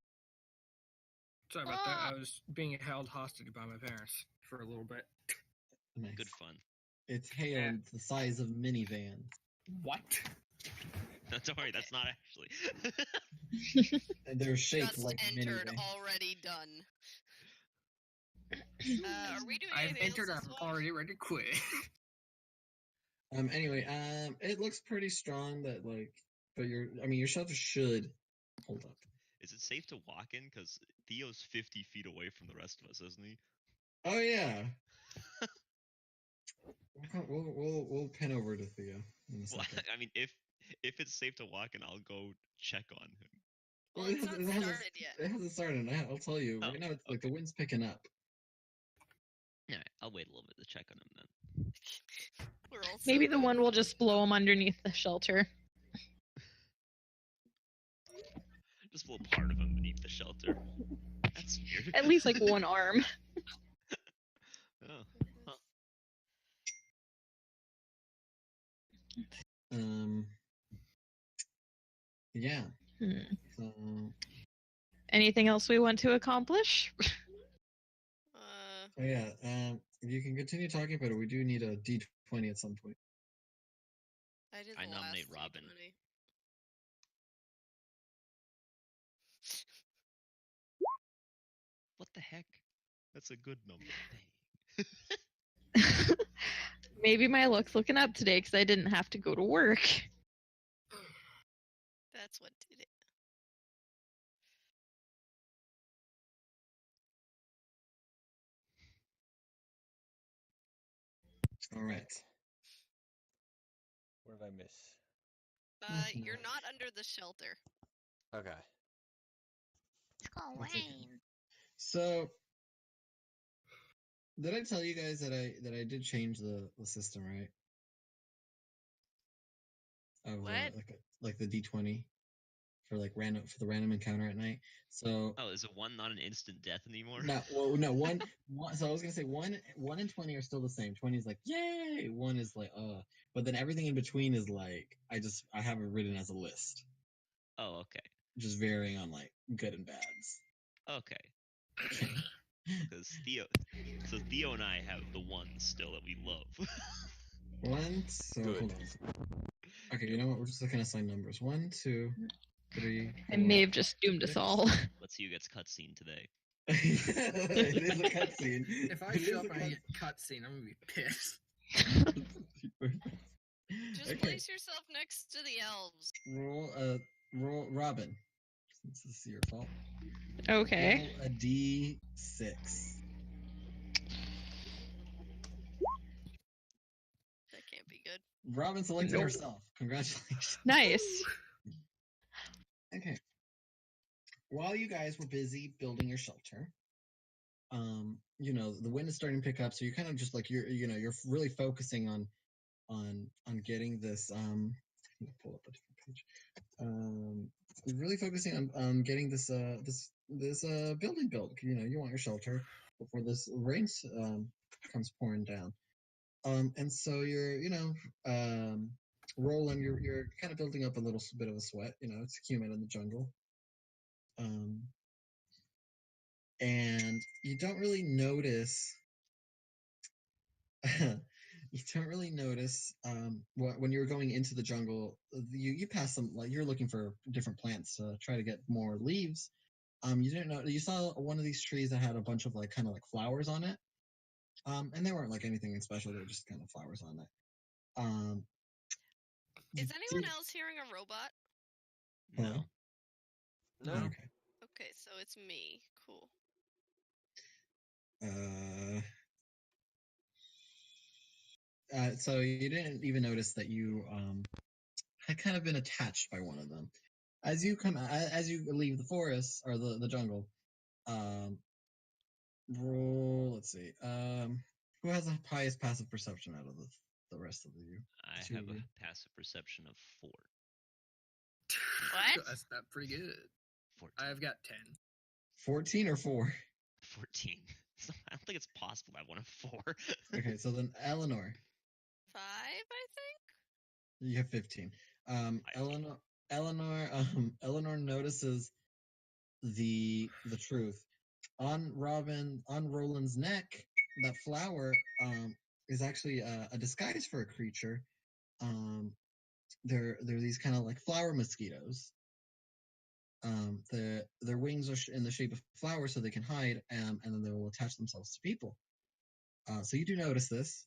[SPEAKER 9] Sorry about that. I was being held hostage by my parents for a little bit.
[SPEAKER 5] Nice.
[SPEAKER 2] Good fun.
[SPEAKER 5] It's hail the size of minivan.
[SPEAKER 9] What?
[SPEAKER 2] Don't worry, that's not actually.
[SPEAKER 5] And they're shaped
[SPEAKER 6] Just
[SPEAKER 5] like
[SPEAKER 6] entered,
[SPEAKER 5] minivan.
[SPEAKER 6] already done. Are we doing
[SPEAKER 9] I've
[SPEAKER 6] anything
[SPEAKER 9] entered.
[SPEAKER 6] else
[SPEAKER 9] I'm
[SPEAKER 6] this watch?
[SPEAKER 9] already ready to quit.
[SPEAKER 5] Anyway, it looks pretty strong. But your shelter should hold up.
[SPEAKER 2] Is it safe to walk in? Because Theo's 50 feet away from the rest of us, isn't he?
[SPEAKER 5] Oh yeah. We'll pin over to Theo in a
[SPEAKER 2] Well,
[SPEAKER 5] second.
[SPEAKER 2] I mean, if it's safe to walk in, I'll go check on him.
[SPEAKER 6] Well, it's not started yet.
[SPEAKER 5] It hasn't started. I'll tell you.
[SPEAKER 2] Oh,
[SPEAKER 5] Right now, it's like the
[SPEAKER 2] okay.
[SPEAKER 5] wind's picking up.
[SPEAKER 2] Alright, I'll wait a little bit to check on him then.
[SPEAKER 6] We're all
[SPEAKER 7] Maybe
[SPEAKER 6] so
[SPEAKER 7] the
[SPEAKER 6] good.
[SPEAKER 7] one will just blow them underneath the shelter.
[SPEAKER 2] Just a little part of him beneath the shelter. That's weird.
[SPEAKER 7] At least, like, one arm.
[SPEAKER 2] Oh, huh.
[SPEAKER 5] Yeah. So,
[SPEAKER 7] Anything else we want to accomplish?
[SPEAKER 5] oh yeah. You can continue talking about it. We do need a D20 at some point.
[SPEAKER 6] I did
[SPEAKER 2] I
[SPEAKER 6] the
[SPEAKER 2] nominate
[SPEAKER 6] last
[SPEAKER 2] Robin.
[SPEAKER 6] D20.
[SPEAKER 2] What the heck? That's a good number.
[SPEAKER 7] Maybe my luck's looking up today because I didn't have to go to work.
[SPEAKER 6] That's what did it.
[SPEAKER 5] All right.
[SPEAKER 1] What did I miss?
[SPEAKER 6] You're not under the shelter.
[SPEAKER 1] Okay.
[SPEAKER 8] Let's go,
[SPEAKER 5] That's okay.
[SPEAKER 8] Wayne.
[SPEAKER 5] So, did I tell you guys that I did change the system, right? Of
[SPEAKER 4] What?
[SPEAKER 5] like the D20 for the random encounter at night. So
[SPEAKER 2] Oh, is a 1 not an instant death anymore?
[SPEAKER 5] no one. So I was gonna say 1 and 20 are still the same. 20 is like yay. 1 is like but then everything in between is like I have it written as a list,
[SPEAKER 2] Oh, okay.
[SPEAKER 5] just varying on like good and bads.
[SPEAKER 2] Okay. Because Theo and I have the 1 still that we love.
[SPEAKER 5] 1. So
[SPEAKER 1] Good.
[SPEAKER 5] hold on. Okay, you know what? We're just looking at assign numbers. 1, 2, 3.
[SPEAKER 7] I may have just doomed us all.
[SPEAKER 2] Let's see who gets cutscene today.
[SPEAKER 5] It is a cutscene.
[SPEAKER 9] If I
[SPEAKER 5] It
[SPEAKER 9] show
[SPEAKER 5] is
[SPEAKER 9] up
[SPEAKER 5] a
[SPEAKER 9] and I get cutscene, I'm gonna be pissed.
[SPEAKER 6] Just
[SPEAKER 5] Okay.
[SPEAKER 6] place yourself next to the elves.
[SPEAKER 5] Roll Robin. Since this is your fault.
[SPEAKER 7] Okay.
[SPEAKER 5] Roll a D6.
[SPEAKER 6] That can't be good.
[SPEAKER 5] Robin selected
[SPEAKER 3] Nope.
[SPEAKER 5] herself. Congratulations.
[SPEAKER 7] Nice.
[SPEAKER 5] Okay. While you guys were busy building your shelter, the wind is starting to pick up, so you're kind of just like you're really focusing on getting this. Let me pull up a different page. You're really focusing on getting this building built. You want your shelter before this rain comes pouring down. And so you're rolling. You're kind of building up a little bit of a sweat. It's humid in the jungle. And you don't really notice. You don't really notice when you're going into the jungle. You pass some, like you're looking for different plants to try to get more leaves. You didn't know you saw one of these trees that had a bunch of like kind of like flowers on it. And they weren't like anything special. They were just kind of flowers on it.
[SPEAKER 6] Is anyone else hearing a robot?
[SPEAKER 2] No.
[SPEAKER 1] No.
[SPEAKER 5] Okay.
[SPEAKER 6] Okay, so it's me. Cool.
[SPEAKER 5] So you didn't even notice that you had kind of been attached by one of them. As you leave the forest or the jungle, roll. Let's see. Who has the highest passive perception out of the rest of you?
[SPEAKER 2] I
[SPEAKER 5] Two
[SPEAKER 2] have
[SPEAKER 5] of you.
[SPEAKER 2] a passive perception of 4.
[SPEAKER 4] What?
[SPEAKER 9] That's not pretty good.
[SPEAKER 2] 14.
[SPEAKER 9] I've got 10.
[SPEAKER 5] 14 or 4?
[SPEAKER 2] 14. I don't think it's possible I won a 4.
[SPEAKER 5] Okay, so then Eleanor,
[SPEAKER 6] 5, I think.
[SPEAKER 5] you have 15. Eleanor notices the truth on Roland's neck. That flower is actually a disguise for a creature. They're these kind of like flower mosquitoes. Their wings are in the shape of flowers, so they can hide, and then they will attach themselves to people. So you do notice this,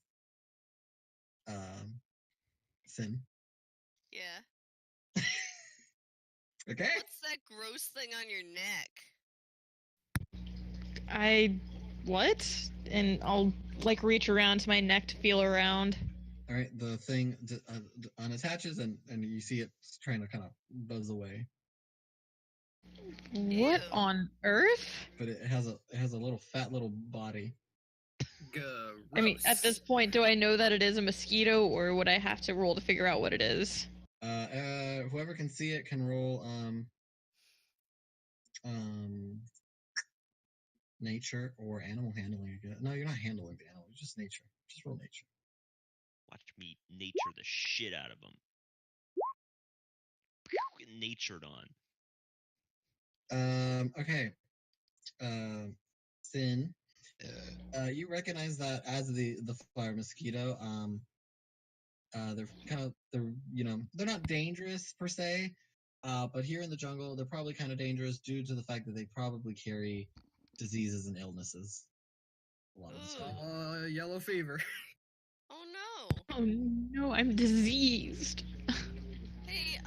[SPEAKER 5] Sin.
[SPEAKER 6] Yeah.
[SPEAKER 5] Okay.
[SPEAKER 6] What's that gross thing on your neck?
[SPEAKER 7] What? And I'll like reach around to my neck to feel around.
[SPEAKER 5] All right. The thing unattaches, and you see it trying to kind of buzz away.
[SPEAKER 7] What
[SPEAKER 6] Ew.
[SPEAKER 7] on earth?
[SPEAKER 5] But it has a little fat little body.
[SPEAKER 7] I mean, at this point, do I know that it is a mosquito, or would I have to roll to figure out what it is?
[SPEAKER 5] Whoever can see it can roll nature or animal handling again. No, you're not handling the animal. It's just nature. Just roll nature.
[SPEAKER 2] Watch me nature the shit out of them. Natured on.
[SPEAKER 5] Okay. Sin. You recognize that as the flower mosquito. They're not dangerous per se, but here in the jungle, they're probably kind of dangerous due to the fact that they probably carry diseases and illnesses. A lot of mosquitoes.
[SPEAKER 9] Yellow fever.
[SPEAKER 6] Oh no.
[SPEAKER 7] Oh no, I'm diseased.
[SPEAKER 6] Hey,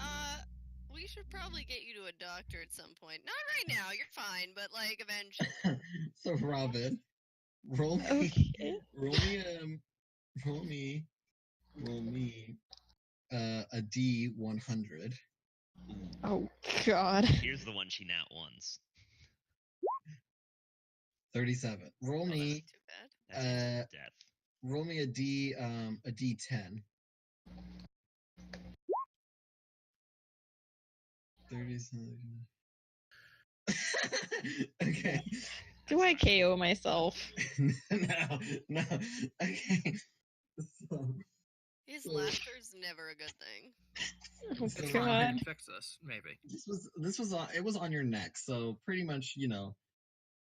[SPEAKER 6] we should probably get you to a doctor at some point. Not right now, you're fine, but like eventually.
[SPEAKER 5] So Robin, roll me,
[SPEAKER 7] Okay.
[SPEAKER 5] roll me a D100.
[SPEAKER 7] Oh God.
[SPEAKER 2] Here's the one she nat ones.
[SPEAKER 5] 37. Roll
[SPEAKER 6] Oh, that's
[SPEAKER 5] me
[SPEAKER 6] not too bad.
[SPEAKER 2] That's instant death.
[SPEAKER 5] roll me a D10. 37. Okay.
[SPEAKER 7] Do I KO myself?
[SPEAKER 5] No. Okay. So,
[SPEAKER 6] His
[SPEAKER 5] So-
[SPEAKER 6] laughter's never a good thing.
[SPEAKER 7] Oh
[SPEAKER 5] So-
[SPEAKER 9] It's fine. I can
[SPEAKER 7] God.
[SPEAKER 9] fix this. Maybe.
[SPEAKER 5] this was it was on your neck, so pretty much,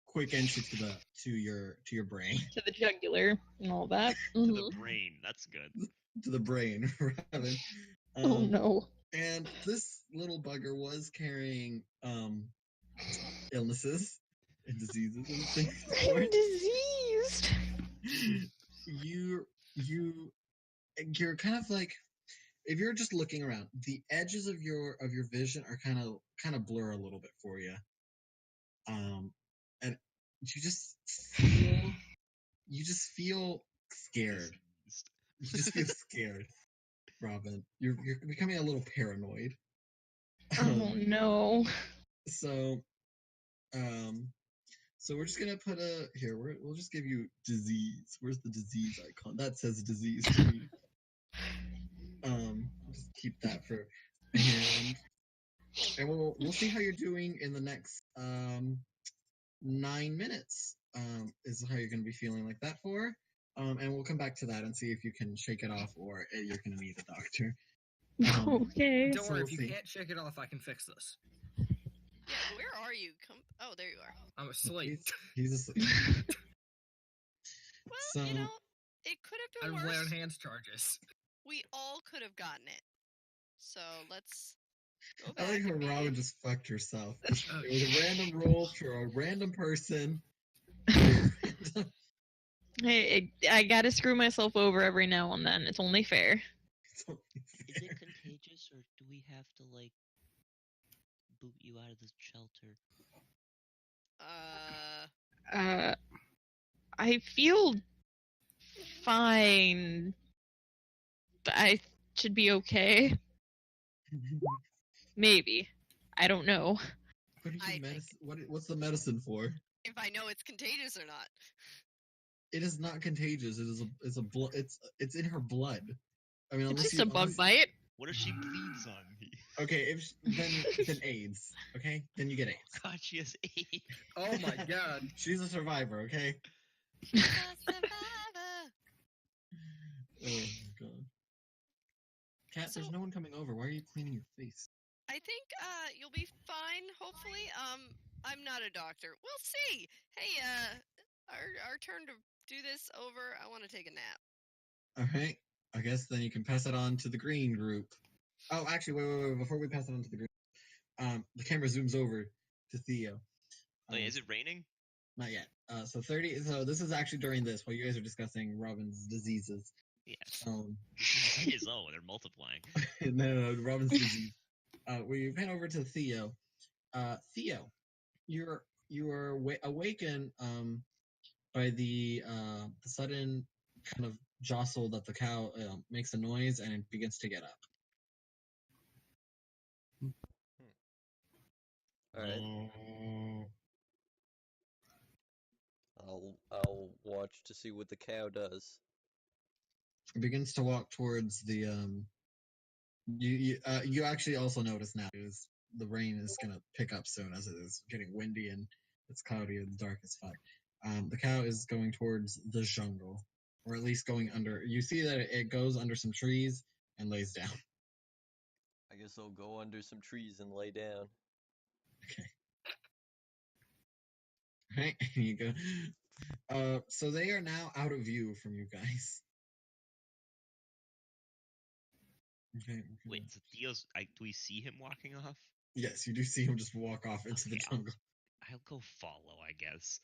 [SPEAKER 5] quick entry to your brain.
[SPEAKER 7] To the jugular and all that.
[SPEAKER 2] To
[SPEAKER 7] Mhm.
[SPEAKER 2] the brain. That's good.
[SPEAKER 5] To the brain, rather.
[SPEAKER 7] Oh no.
[SPEAKER 5] And this little bugger was carrying illnesses and diseases and things. for
[SPEAKER 7] I'm
[SPEAKER 5] it.
[SPEAKER 7] diseased.
[SPEAKER 5] You're kind of like, if you're just looking around, the edges of your vision are kind of blur a little bit for you. And you just feel scared.
[SPEAKER 2] Diseased.
[SPEAKER 5] You just feel scared, Robin. You're becoming a little paranoid.
[SPEAKER 7] Oh no.
[SPEAKER 5] So we're just gonna put we'll just give you disease. Where's the disease icon? That says disease to me. Just keep that for and we'll see how you're doing in the next 9 minutes. Is how you're gonna be feeling like that for. And we'll come back to that and see if you can shake it off or you're gonna need a doctor.
[SPEAKER 7] Okay.
[SPEAKER 9] Don't worry.
[SPEAKER 5] we'll
[SPEAKER 9] If you
[SPEAKER 5] see.
[SPEAKER 9] can't shake it off, I can fix this.
[SPEAKER 6] Yeah, where are you? Oh, there you are.
[SPEAKER 9] I'm asleep.
[SPEAKER 5] He's asleep.
[SPEAKER 6] Well,
[SPEAKER 5] So-
[SPEAKER 6] it could have
[SPEAKER 9] I
[SPEAKER 6] been
[SPEAKER 9] don't lay on
[SPEAKER 6] worse.
[SPEAKER 9] hands charges.
[SPEAKER 6] We all could have gotten it. So let's go
[SPEAKER 5] I
[SPEAKER 6] back.
[SPEAKER 5] like how
[SPEAKER 6] and beat
[SPEAKER 5] Robin
[SPEAKER 6] it.
[SPEAKER 5] just fucked herself.
[SPEAKER 9] Oh,
[SPEAKER 5] It was a random roll for a random person.
[SPEAKER 7] Hey, I gotta screw myself over every now and then. It's only fair.
[SPEAKER 2] Is it contagious, or do we have to boot you out of the shelter?
[SPEAKER 7] I feel fine. I should be okay. Maybe. I don't know.
[SPEAKER 5] What is
[SPEAKER 6] I
[SPEAKER 5] the
[SPEAKER 6] think-
[SPEAKER 5] medicine? What's the medicine for?
[SPEAKER 6] if I know it's contagious or not.
[SPEAKER 5] It is not contagious. It's a blood. It's in her blood. I mean,
[SPEAKER 7] It's
[SPEAKER 5] unless
[SPEAKER 7] just a bug bite.
[SPEAKER 2] What if she bleeds on me?
[SPEAKER 5] Okay, then AIDS. Okay, then you get AIDS.
[SPEAKER 2] God, she has AIDS.
[SPEAKER 9] Oh my god.
[SPEAKER 5] She's a survivor. Okay.
[SPEAKER 6] A survivor.
[SPEAKER 5] Oh my god. Cat, there's
[SPEAKER 6] So-
[SPEAKER 5] no one coming over. Why are you cleaning your face?
[SPEAKER 6] I think you'll be fine. Hopefully. I'm not a doctor. We'll see. Hey, our turn to do this over. I want to take a nap.
[SPEAKER 5] All right. I guess then you can pass it on to the green group. Oh, actually, wait. Before we pass it on to the group, the camera zooms over to Theo.
[SPEAKER 2] Wait, is it raining?
[SPEAKER 5] Not yet. So 30. So this is actually during this while you guys are discussing Robin's diseases.
[SPEAKER 2] Yes. Oh, they're multiplying.
[SPEAKER 5] No, Robin's disease. We pan over to Theo. Theo, you are awakened by the sudden kind of jostle that the cow makes a noise and it begins to get up.
[SPEAKER 1] All right. I'll watch to see what the cow does.
[SPEAKER 5] It begins to walk towards the you actually also notice now is the rain is gonna pick up soon as it is getting windy and it's cloudy and dark as fuck. The cow is going towards the jungle, or at least going under. You see that it goes under some trees and lays down.
[SPEAKER 1] I guess I'll go under some trees and lay down.
[SPEAKER 5] Right, here you go. So they are now out of view from you guys. Okay.
[SPEAKER 2] Wait, so Theo's. Do we see him walking off?
[SPEAKER 5] Yes, you do see him just walk off into the
[SPEAKER 2] Okay,
[SPEAKER 5] jungle.
[SPEAKER 2] I'll go follow, I guess.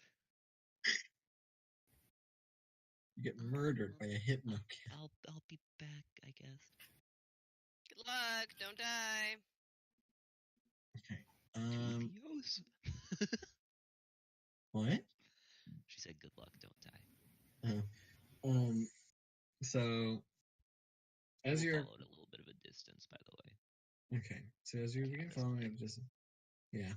[SPEAKER 5] You get murdered by a hypno.
[SPEAKER 2] I'll be back, I guess.
[SPEAKER 6] Good luck. Don't die.
[SPEAKER 5] Okay.
[SPEAKER 2] Adios.
[SPEAKER 5] What?
[SPEAKER 2] She said, "Good luck, don't die."
[SPEAKER 5] So as
[SPEAKER 2] We'll
[SPEAKER 5] you're
[SPEAKER 2] follow at a little bit of a distance.
[SPEAKER 5] Okay, so as you begin following it, just yeah.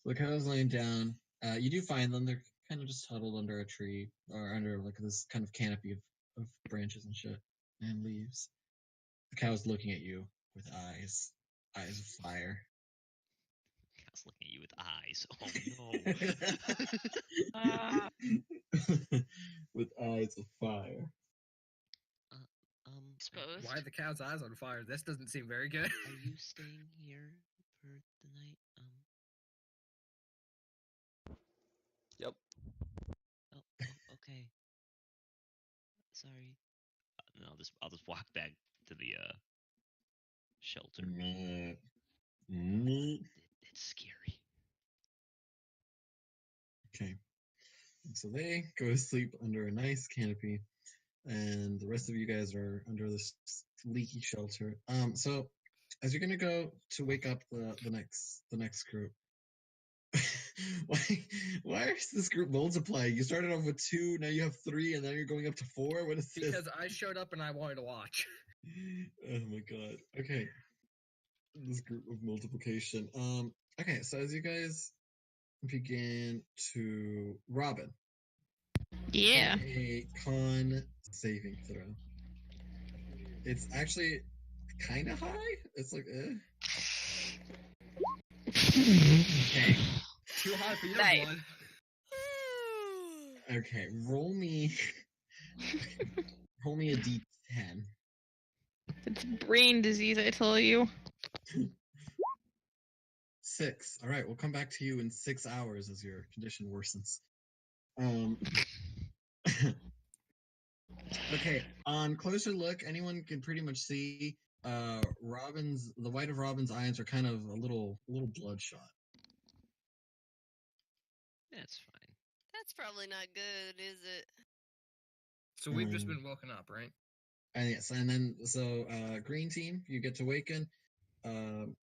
[SPEAKER 5] So the cow's laying down. You do find them. They're kind of just huddled under a tree or under like this kind of canopy of branches and shit and leaves. The cow's looking at you with eyes of fire.
[SPEAKER 2] Cow's looking at you with eyes. Oh no.
[SPEAKER 5] With eyes of fire.
[SPEAKER 4] Exposed.
[SPEAKER 9] Why are the cow's eyes on fire? This doesn't seem very good.
[SPEAKER 2] Are you staying here for the night?
[SPEAKER 1] Yep.
[SPEAKER 2] Oh, okay. Sorry. No, I'll just walk back to the shelter. It's scary.
[SPEAKER 5] Okay. So they go to sleep under a nice canopy, and the rest of you guys are under this leaky shelter. So as you're gonna go to wake up the next group, why is this group multiplying? You started off with 2, now you have 3, and now you're going up to 4. What is this?
[SPEAKER 9] Because I showed up and I wanted to watch.
[SPEAKER 5] Oh my god. Okay. This group of multiplication. Okay, so as you guys begin to Robin.
[SPEAKER 7] Yeah.
[SPEAKER 5] A con saving throw. It's actually kind of high. It's like, Okay.
[SPEAKER 9] Too high for your
[SPEAKER 7] Nice.
[SPEAKER 9] blood.
[SPEAKER 5] Okay, roll me a d10.
[SPEAKER 7] It's brain disease, I tell you.
[SPEAKER 5] 6. All right, we'll come back to you in 6 hours as your condition worsens. Okay, on closer look, anyone can pretty much see the white of Robin's eyes are kind of a little bloodshot.
[SPEAKER 2] That's fine.
[SPEAKER 6] That's probably not good, is it?
[SPEAKER 9] So we've just been woken up, right?
[SPEAKER 5] And yes, and then so green team, you get to waken.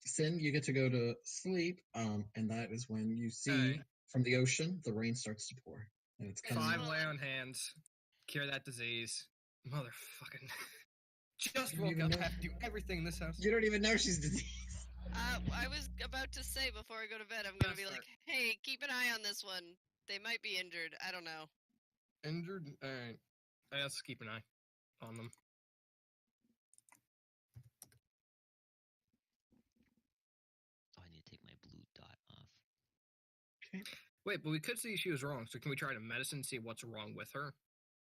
[SPEAKER 5] Sin, you get to go to sleep. And that is when you see from the ocean the rain starts to pour, and it's coming.
[SPEAKER 9] 5 lay on hands, cure that disease. Motherfucking. Just woke up, have to do everything in this house.
[SPEAKER 5] You don't even know she's diseased.
[SPEAKER 6] I was about to say before I go to bed, I'm gonna be like, hey, keep an eye on this one. They might be injured. I don't know.
[SPEAKER 9] Injured? Alright. Let's keep an eye on them.
[SPEAKER 2] Oh, I need to take my blue dot off.
[SPEAKER 5] Okay.
[SPEAKER 9] Wait, but we could see she was wrong, so can we try to medicine, see what's wrong with her?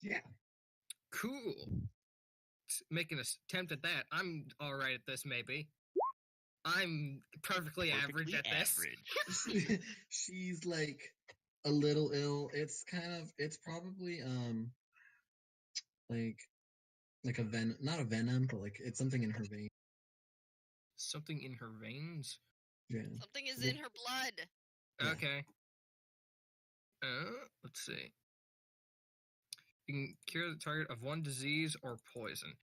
[SPEAKER 5] Yeah.
[SPEAKER 9] Cool. Make an attempt at that. I'm alright at this, maybe. I'm perfectly average at this.
[SPEAKER 5] She's like a little ill. It's probably like a venom, not a venom, but like it's something in her vein.
[SPEAKER 9] Something in her veins?
[SPEAKER 5] Yeah.
[SPEAKER 6] Something is in her blood.
[SPEAKER 5] Yeah.
[SPEAKER 9] Okay. Let's see. You can cure the target of one disease or poison.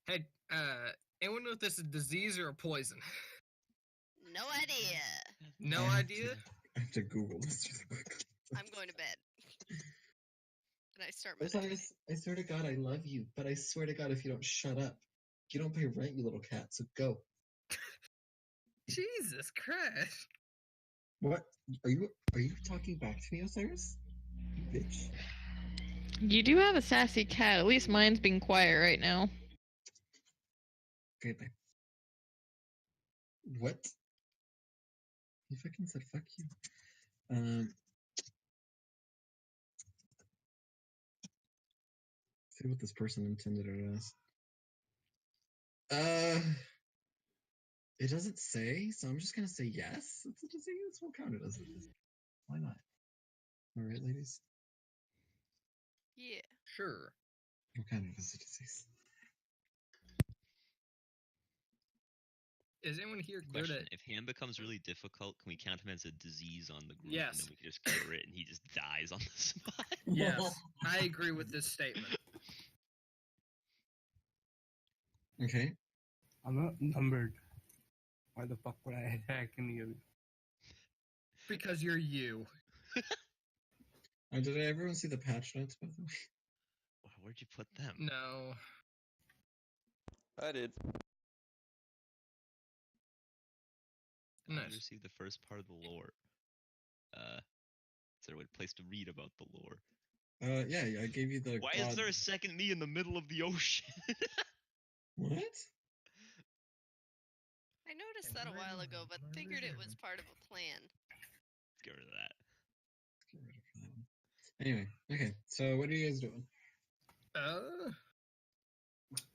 [SPEAKER 9] Hey, anyone know if this is a disease or a poison?
[SPEAKER 6] No idea.
[SPEAKER 9] No idea?
[SPEAKER 5] I have to Google this really quickly.
[SPEAKER 6] I'm going to bed. And I start
[SPEAKER 5] Osiris,
[SPEAKER 6] meditating.
[SPEAKER 5] I swear to God I love you, but I swear to God if you don't shut up, you don't pay rent, you little cat, so go.
[SPEAKER 9] Jesus Christ.
[SPEAKER 5] What? Are you talking back to me, Osiris? You bitch.
[SPEAKER 7] You do have a sassy cat. At least mine's being quiet right now.
[SPEAKER 5] Okay, bye. What? He fucking said fuck you. See what this person intended it as. It doesn't say, so I'm just gonna say yes. It's a disease. We'll count it as a disease. Why not? All right, ladies.
[SPEAKER 6] Yeah.
[SPEAKER 9] Sure.
[SPEAKER 5] We'll count it as a disease.
[SPEAKER 9] Is anyone here good
[SPEAKER 2] Question:
[SPEAKER 9] at...
[SPEAKER 2] If ham becomes really difficult, can we count him as a disease on the group?
[SPEAKER 9] Yes.
[SPEAKER 2] And then we can just cure it, and he just dies on the spot.
[SPEAKER 9] Yes, I agree with this statement.
[SPEAKER 5] Okay.
[SPEAKER 3] I'm not numbered. Why the fuck would I attack any of you?
[SPEAKER 9] Because you're you.
[SPEAKER 5] Did everyone see the patch notes, by the way?
[SPEAKER 2] Where'd you put them?
[SPEAKER 9] No.
[SPEAKER 1] I did.
[SPEAKER 2] You
[SPEAKER 9] Nice.
[SPEAKER 2] received the first part of the lore. Is there a place to read about the lore?
[SPEAKER 5] Yeah, I gave you the.
[SPEAKER 2] Why
[SPEAKER 5] god...
[SPEAKER 2] is there a second me in the middle of the ocean?
[SPEAKER 5] What?
[SPEAKER 6] I noticed that a while ago, but figured it was part of a plan.
[SPEAKER 2] Let's get rid of that.
[SPEAKER 5] Get rid of that one. Anyway, okay. So what are you guys doing?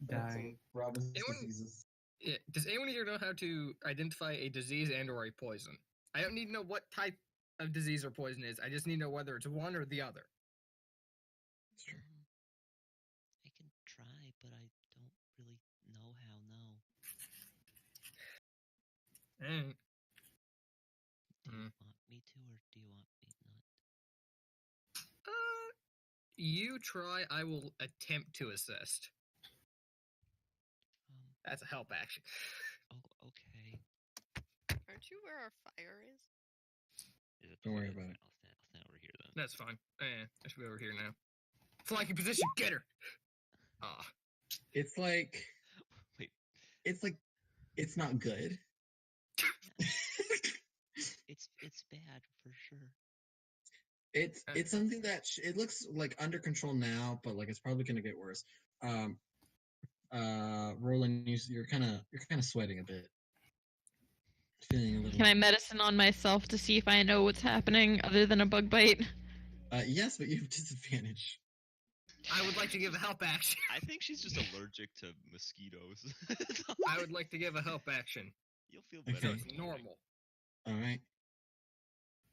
[SPEAKER 3] Dying.
[SPEAKER 5] Robin's
[SPEAKER 9] Anyone-
[SPEAKER 5] diseases.
[SPEAKER 9] Yeah. Does anyone here know how to identify a disease and/or a poison? I don't need to know what type of disease or poison is. I just need to know whether it's one or the other.
[SPEAKER 5] It's true.
[SPEAKER 2] I can try, but I don't really know how. No.
[SPEAKER 9] Mm.
[SPEAKER 2] Do you
[SPEAKER 9] Mm.
[SPEAKER 2] want me to, or do you want me not?
[SPEAKER 9] You try. I will attempt to assist. That's a help action.
[SPEAKER 2] Oh, okay.
[SPEAKER 6] Aren't you where our fire is?
[SPEAKER 2] Is it
[SPEAKER 5] Don't worry
[SPEAKER 2] okay?
[SPEAKER 5] about it.
[SPEAKER 2] I'll stand over here then.
[SPEAKER 9] That's fine. I should be over here now. Flanking position. Get her. Ah.
[SPEAKER 5] It's like.
[SPEAKER 2] Wait.
[SPEAKER 5] It's like. It's not good.
[SPEAKER 2] It's bad for sure.
[SPEAKER 5] It's something that it looks like under control now, but like it's probably gonna get worse. Roland, you're kind of sweating a bit. Feeling a little.
[SPEAKER 7] Can I medicine on myself to see if I know what's happening other than a bug bite?
[SPEAKER 5] Yes, but you have disadvantage.
[SPEAKER 9] I would like to give a help action.
[SPEAKER 2] I think she's just allergic to mosquitoes.
[SPEAKER 9] I would like to give a help action.
[SPEAKER 2] You'll feel better.
[SPEAKER 5] Okay.
[SPEAKER 9] So it's normal.
[SPEAKER 5] All right.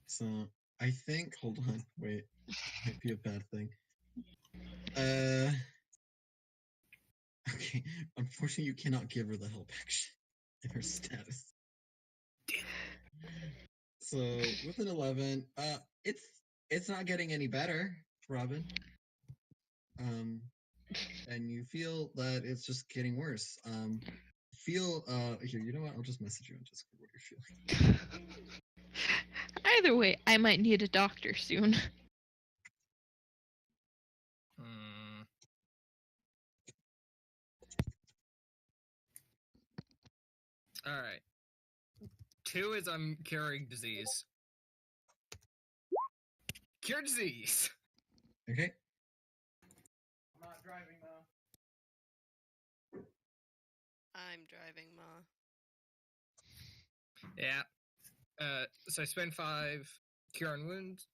[SPEAKER 5] So I think. Hold on. Wait. Might be a bad thing. Okay. Unfortunately, you cannot give her the help action in her status. So with an 11, it's not getting any better, Robin. And you feel that it's just getting worse. Here, you know what? I'll just message you on Discord what you're feeling.
[SPEAKER 7] Either way, I might need a doctor soon.
[SPEAKER 9] All right. 2 is I'm curing disease. Cure disease.
[SPEAKER 5] Okay.
[SPEAKER 3] I'm not driving though.
[SPEAKER 6] I'm driving, Ma.
[SPEAKER 9] Yeah. So I spend 5 cure on wounds.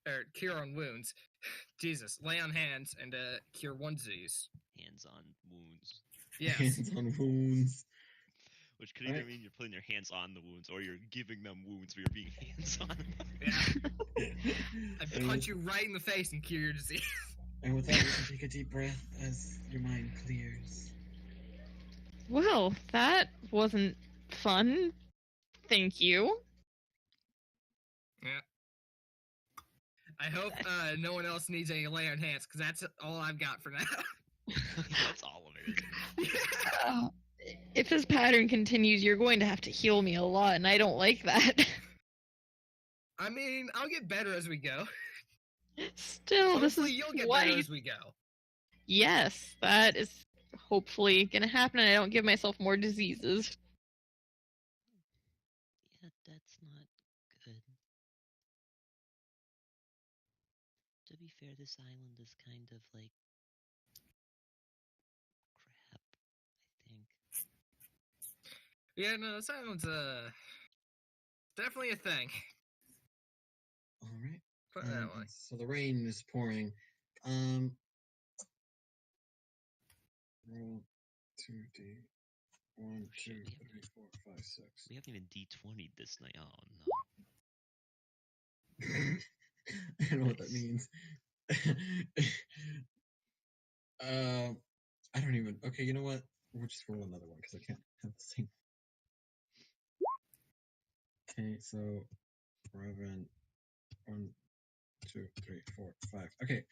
[SPEAKER 9] Jesus, lay on hands and cure 1 disease.
[SPEAKER 2] Hands on wounds.
[SPEAKER 9] Yes.
[SPEAKER 5] Hands on wounds.
[SPEAKER 2] Which could either
[SPEAKER 5] Right.
[SPEAKER 2] mean you're putting your hands on the wounds or you're giving them wounds where you're being hands on them.
[SPEAKER 9] Yeah. I punch you right in the face and cure your disease.
[SPEAKER 5] And with that, you can take a deep breath as your mind clears.
[SPEAKER 7] Well, that wasn't fun. Thank you.
[SPEAKER 9] Yeah. I hope no one else needs any lay on hands, because that's all I've got for now.
[SPEAKER 2] That's all of it.
[SPEAKER 7] If this pattern continues, you're going to have to heal me a lot, and I don't like that.
[SPEAKER 9] I mean, I'll get better as we go.
[SPEAKER 7] Still, this
[SPEAKER 9] Hopefully
[SPEAKER 7] is
[SPEAKER 9] you'll get
[SPEAKER 7] twice.
[SPEAKER 9] better as we go.
[SPEAKER 7] Yes, that is hopefully going to happen, and I don't give myself more diseases.
[SPEAKER 2] Yeah, that's not good. To be fair, this island is kind of like crap, I think.
[SPEAKER 9] Yeah, no, this island's definitely a thing.
[SPEAKER 5] All right.
[SPEAKER 9] Put it that way.
[SPEAKER 5] So the rain is pouring. Roll 2d. 1, 2, 3, 4, 5, 6.
[SPEAKER 2] We haven't even D20'd this night. Oh no.
[SPEAKER 5] I don't know what that means. I don't even. Okay, you know what? We'll just roll another one because I can't have the same. Okay, so Robin, 1, 2, 3, 4, 5. Okay,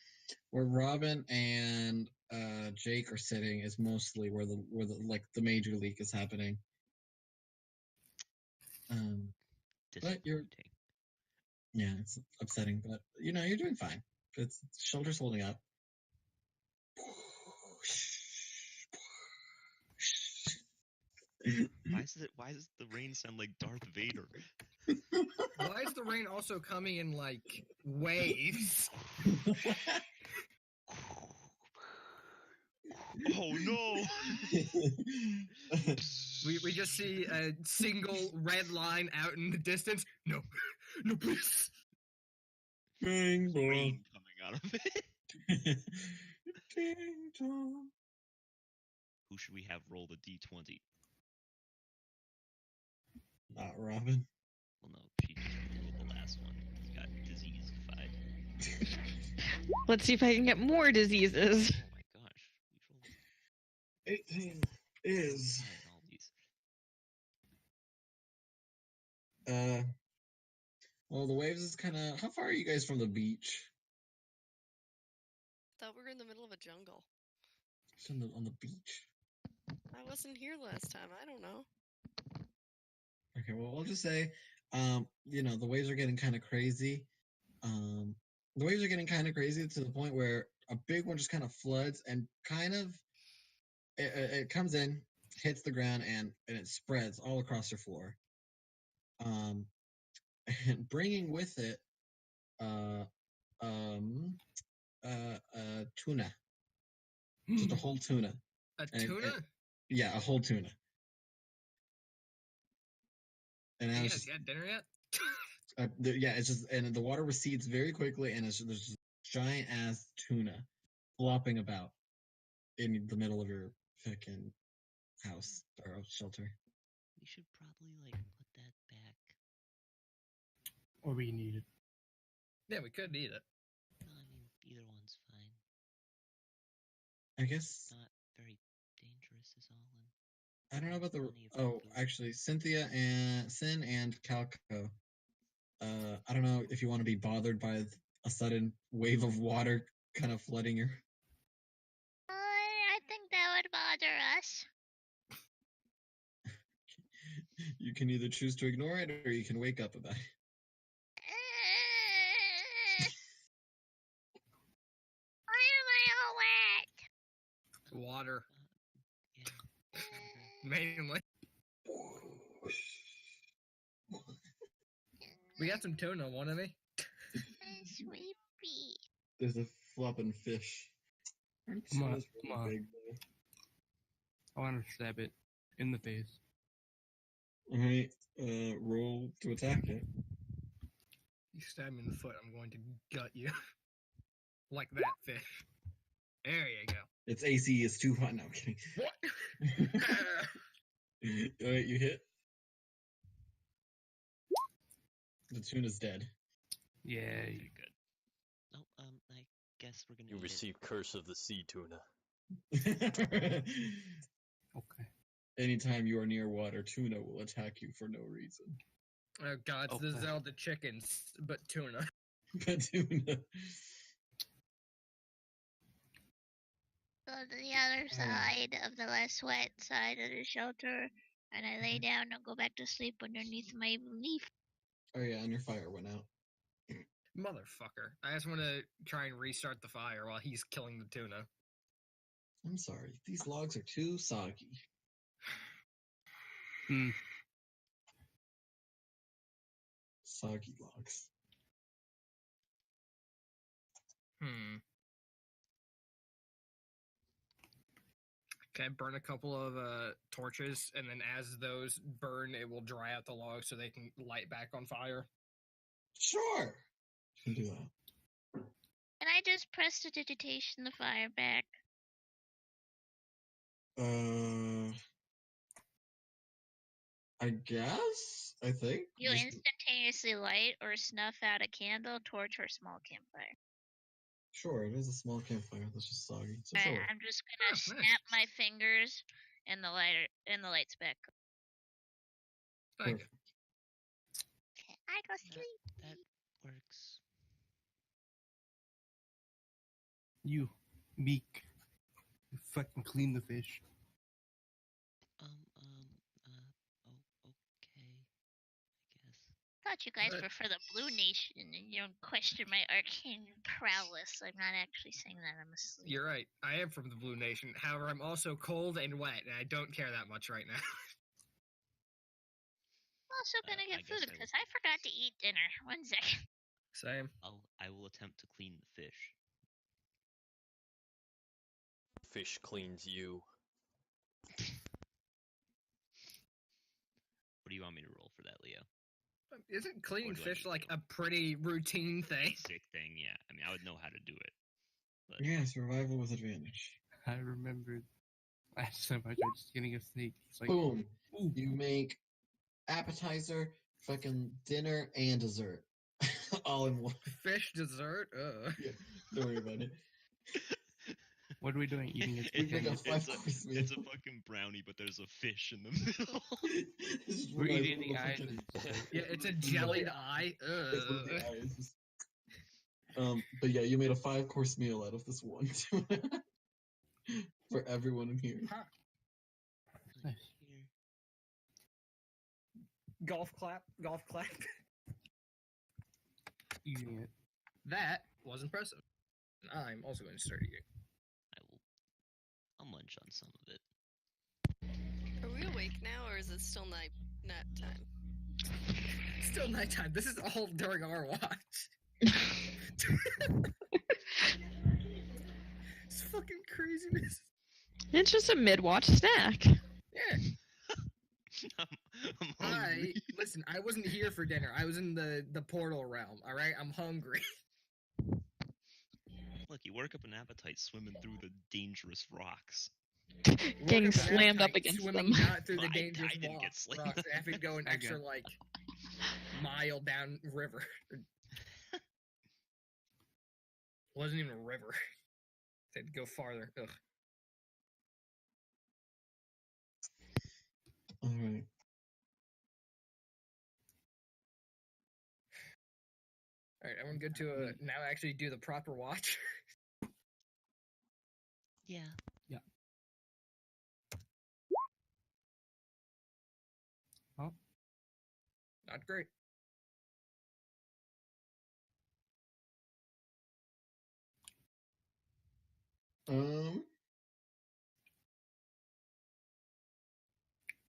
[SPEAKER 5] where Robin and Jake are sitting is mostly where the the major leak is happening. But you're
[SPEAKER 2] Disappointing.
[SPEAKER 5] yeah, it's upsetting, but you're doing fine. It's shoulders holding up.
[SPEAKER 2] Why does the rain sound like Darth Vader?
[SPEAKER 9] Why is the rain also coming in like waves?
[SPEAKER 2] Oh no!
[SPEAKER 9] We just see a single red line out in the distance. No, no, please.
[SPEAKER 5] Bing bong.
[SPEAKER 2] Rain coming out of it.
[SPEAKER 5] Ding dong.
[SPEAKER 2] Who should we have roll the d20?
[SPEAKER 5] Not Robin.
[SPEAKER 2] Well, no, she just rolled the last one. He got diseaseified.
[SPEAKER 7] Let's see if I can get more diseases.
[SPEAKER 2] Oh my gosh, we rolled
[SPEAKER 5] 18 is
[SPEAKER 2] high in all these.
[SPEAKER 5] well, the waves is kind of. How far are you guys from the beach?
[SPEAKER 6] Thought we were in the middle of a jungle.
[SPEAKER 5] It's on the beach.
[SPEAKER 6] I wasn't here last time. I don't know.
[SPEAKER 5] Okay, well, we'll just say, the waves are getting kind of crazy. The waves are getting kind of crazy to the point where a big one just kind of floods and kind of it comes in, hits the ground, and it spreads all across your floor. And bringing with it, tuna, just a whole tuna.
[SPEAKER 9] A
[SPEAKER 5] And-
[SPEAKER 9] tuna?
[SPEAKER 5] Yeah, a whole tuna. And I
[SPEAKER 9] You
[SPEAKER 5] was
[SPEAKER 9] guys
[SPEAKER 5] just,
[SPEAKER 9] got dinner yet?
[SPEAKER 5] it's just, and the water recedes very quickly, and there's just giant ass tuna flopping about in the middle of your fucking house or shelter.
[SPEAKER 2] We should probably put that back.
[SPEAKER 3] Or we can eat it.
[SPEAKER 9] Yeah, we could eat it.
[SPEAKER 2] No, I mean either one's fine.
[SPEAKER 5] I guess
[SPEAKER 2] Not very dangerous is all. And
[SPEAKER 5] I don't know about the.
[SPEAKER 2] plenty of
[SPEAKER 5] Oh,
[SPEAKER 2] food.
[SPEAKER 5] actually, Cynthia and Sin and Calco. I don't know if you want to be bothered by a sudden wave of water kind of flooding your.
[SPEAKER 8] I think that would bother us.
[SPEAKER 5] You can either choose to ignore it or you can wake up about it.
[SPEAKER 8] Why am I all wet?
[SPEAKER 9] Water,
[SPEAKER 2] Yeah.
[SPEAKER 9] mainly. We got some tuna, want me?
[SPEAKER 8] I'm sleepy.
[SPEAKER 5] There's a flopping fish.
[SPEAKER 3] Come on,
[SPEAKER 5] Smells pretty
[SPEAKER 3] come on.
[SPEAKER 5] big, though.
[SPEAKER 3] I want to stab it in the face.
[SPEAKER 5] All right, roll to attack it.
[SPEAKER 9] You stab me in the foot, I'm going to gut you. Like that fish. There you go.
[SPEAKER 5] Its AC is too hot. No, I'm kidding.
[SPEAKER 9] What?
[SPEAKER 5] All right, you hit. The tuna's dead.
[SPEAKER 3] Yeah.
[SPEAKER 2] Very good. Oh, I guess we're gonna
[SPEAKER 1] You
[SPEAKER 2] eat it.
[SPEAKER 1] receive Curse of the Sea Tuna.
[SPEAKER 3] Okay.
[SPEAKER 5] Anytime you are near water, tuna will attack you for no reason.
[SPEAKER 9] Oh god, it's the
[SPEAKER 3] Okay.
[SPEAKER 9] Zelda chickens, but tuna.
[SPEAKER 5] But tuna.
[SPEAKER 8] Go to the other side of the less wet side of the shelter, and I lay down and go back to sleep underneath my leaf.
[SPEAKER 5] Oh yeah, and your fire went out.
[SPEAKER 9] Motherfucker. I just want to try and restart the fire while he's killing the tuna.
[SPEAKER 5] I'm sorry, these logs are too soggy.
[SPEAKER 3] Hmm.
[SPEAKER 5] Soggy logs.
[SPEAKER 9] Okay, burn a couple of torches, and then as those burn, it will dry out the logs so they can light back on fire.
[SPEAKER 5] Sure. You can do that.
[SPEAKER 8] And I just prestidigitation the fire back.
[SPEAKER 5] I guess. I think.
[SPEAKER 8] You
[SPEAKER 5] Just-
[SPEAKER 8] instantaneously light or snuff out a candle, torch, or small campfire.
[SPEAKER 5] Sure, it is a small campfire that's just soggy. So
[SPEAKER 8] Alright,
[SPEAKER 5] sure.
[SPEAKER 8] I'm just gonna
[SPEAKER 9] Oh, nice.
[SPEAKER 8] snap my fingers and the lights back.
[SPEAKER 9] Thank you.
[SPEAKER 8] Okay, I go sleep.
[SPEAKER 2] That works.
[SPEAKER 3] You, Meek. You fucking clean the fish.
[SPEAKER 2] Oh, okay. I guess.
[SPEAKER 8] Thought you guys
[SPEAKER 9] Right.
[SPEAKER 8] were for the Blue Nation and you don't question my arcane prowess. I'm not actually saying that. I'm asleep.
[SPEAKER 9] You're right. I am from the Blue Nation. However, I'm also cold and wet, and I don't care that much right now.
[SPEAKER 8] also gonna
[SPEAKER 2] I
[SPEAKER 8] get
[SPEAKER 2] guess
[SPEAKER 8] food
[SPEAKER 2] I
[SPEAKER 8] because
[SPEAKER 2] will.
[SPEAKER 8] I forgot to eat dinner. 1 second.
[SPEAKER 9] Same.
[SPEAKER 2] I will attempt to clean the fish.
[SPEAKER 1] Fish cleans you.
[SPEAKER 2] What do you want me to roll for that, Leo?
[SPEAKER 9] Isn't cleaning
[SPEAKER 2] Or do I
[SPEAKER 9] fish
[SPEAKER 2] need to
[SPEAKER 9] like
[SPEAKER 2] go?
[SPEAKER 9] a pretty routine thing?
[SPEAKER 2] Basic thing, yeah. I mean, I would know how to do it. But
[SPEAKER 5] Yeah, survival with advantage.
[SPEAKER 3] I remembered last time I tried skinning a snake. He's like,
[SPEAKER 5] Boom.
[SPEAKER 3] ooh,
[SPEAKER 5] You make appetizer, fucking dinner, and dessert. All in one.
[SPEAKER 9] Fish dessert?
[SPEAKER 5] Yeah, don't worry about it.
[SPEAKER 3] what are we doing? Eating its
[SPEAKER 5] We make
[SPEAKER 3] skin?
[SPEAKER 5] a five-course meal.
[SPEAKER 2] it's a fucking brownie, but there's a fish in the middle.
[SPEAKER 3] We're
[SPEAKER 5] Reminds
[SPEAKER 3] eating
[SPEAKER 5] me
[SPEAKER 3] the
[SPEAKER 5] of
[SPEAKER 3] eyes.
[SPEAKER 5] fucking-
[SPEAKER 9] Yeah, it's a jellied eye.
[SPEAKER 5] It's one of the eyes. But yeah, you made a 5-course meal out of this one for everyone in here.
[SPEAKER 9] Huh.
[SPEAKER 3] Nice.
[SPEAKER 2] Here.
[SPEAKER 9] Golf clap. Golf clap.
[SPEAKER 3] Eating it.
[SPEAKER 9] That was impressive. And I'm also going to start eating.
[SPEAKER 2] I'll munch on some of it.
[SPEAKER 6] Are we awake now, or is it still night time?
[SPEAKER 9] Still nighttime. This is all during our watch. It's fucking craziness.
[SPEAKER 7] It's just a mid-watch snack.
[SPEAKER 9] Yeah.
[SPEAKER 2] I'm hungry.
[SPEAKER 9] Listen, I wasn't here for dinner. I was in the portal realm, alright? I'm hungry.
[SPEAKER 2] Look, you work up an appetite swimming through the dangerous rocks.
[SPEAKER 7] Getting
[SPEAKER 9] Work up an
[SPEAKER 7] slammed up
[SPEAKER 9] appetite,
[SPEAKER 7] against
[SPEAKER 9] swimming
[SPEAKER 7] them.
[SPEAKER 9] not through the
[SPEAKER 2] I
[SPEAKER 9] dangerous
[SPEAKER 2] didn't get slammed.
[SPEAKER 9] rocks. I have to go an
[SPEAKER 3] I
[SPEAKER 9] extra,
[SPEAKER 3] got-
[SPEAKER 9] like, mile down river. Wasn't even a river. I had to go farther. Ugh.
[SPEAKER 5] Alright.
[SPEAKER 9] Alright, everyone good to now actually do the proper watch?
[SPEAKER 2] Yeah.
[SPEAKER 3] Oh,
[SPEAKER 9] Not great.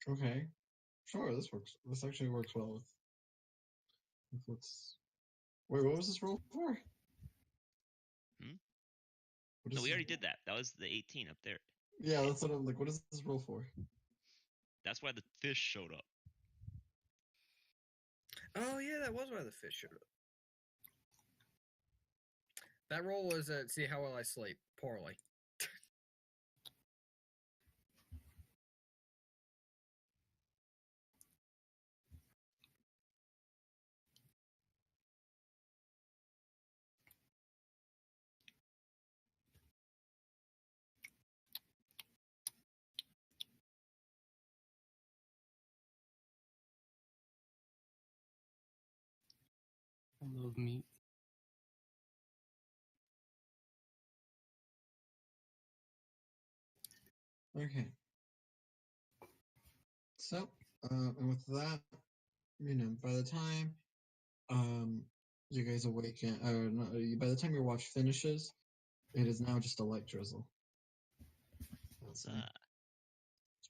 [SPEAKER 5] Okay. Sure, this works. This actually works well with what's. Wait, what was this roll for?
[SPEAKER 2] Hmm?
[SPEAKER 5] What
[SPEAKER 2] No,
[SPEAKER 5] is
[SPEAKER 2] we
[SPEAKER 5] this-
[SPEAKER 2] already did that. That was the 18 up there.
[SPEAKER 5] Yeah, that's what I'm like. What is this roll for?
[SPEAKER 2] That's why the fish showed up.
[SPEAKER 9] Oh yeah, that was why the fish showed up. That roll was see how well I sleep. Poorly.
[SPEAKER 3] I love meat.
[SPEAKER 5] Okay. So, and with that, by the time, you guys awaken, no, by the time your watch finishes, it is now just a light drizzle. outside.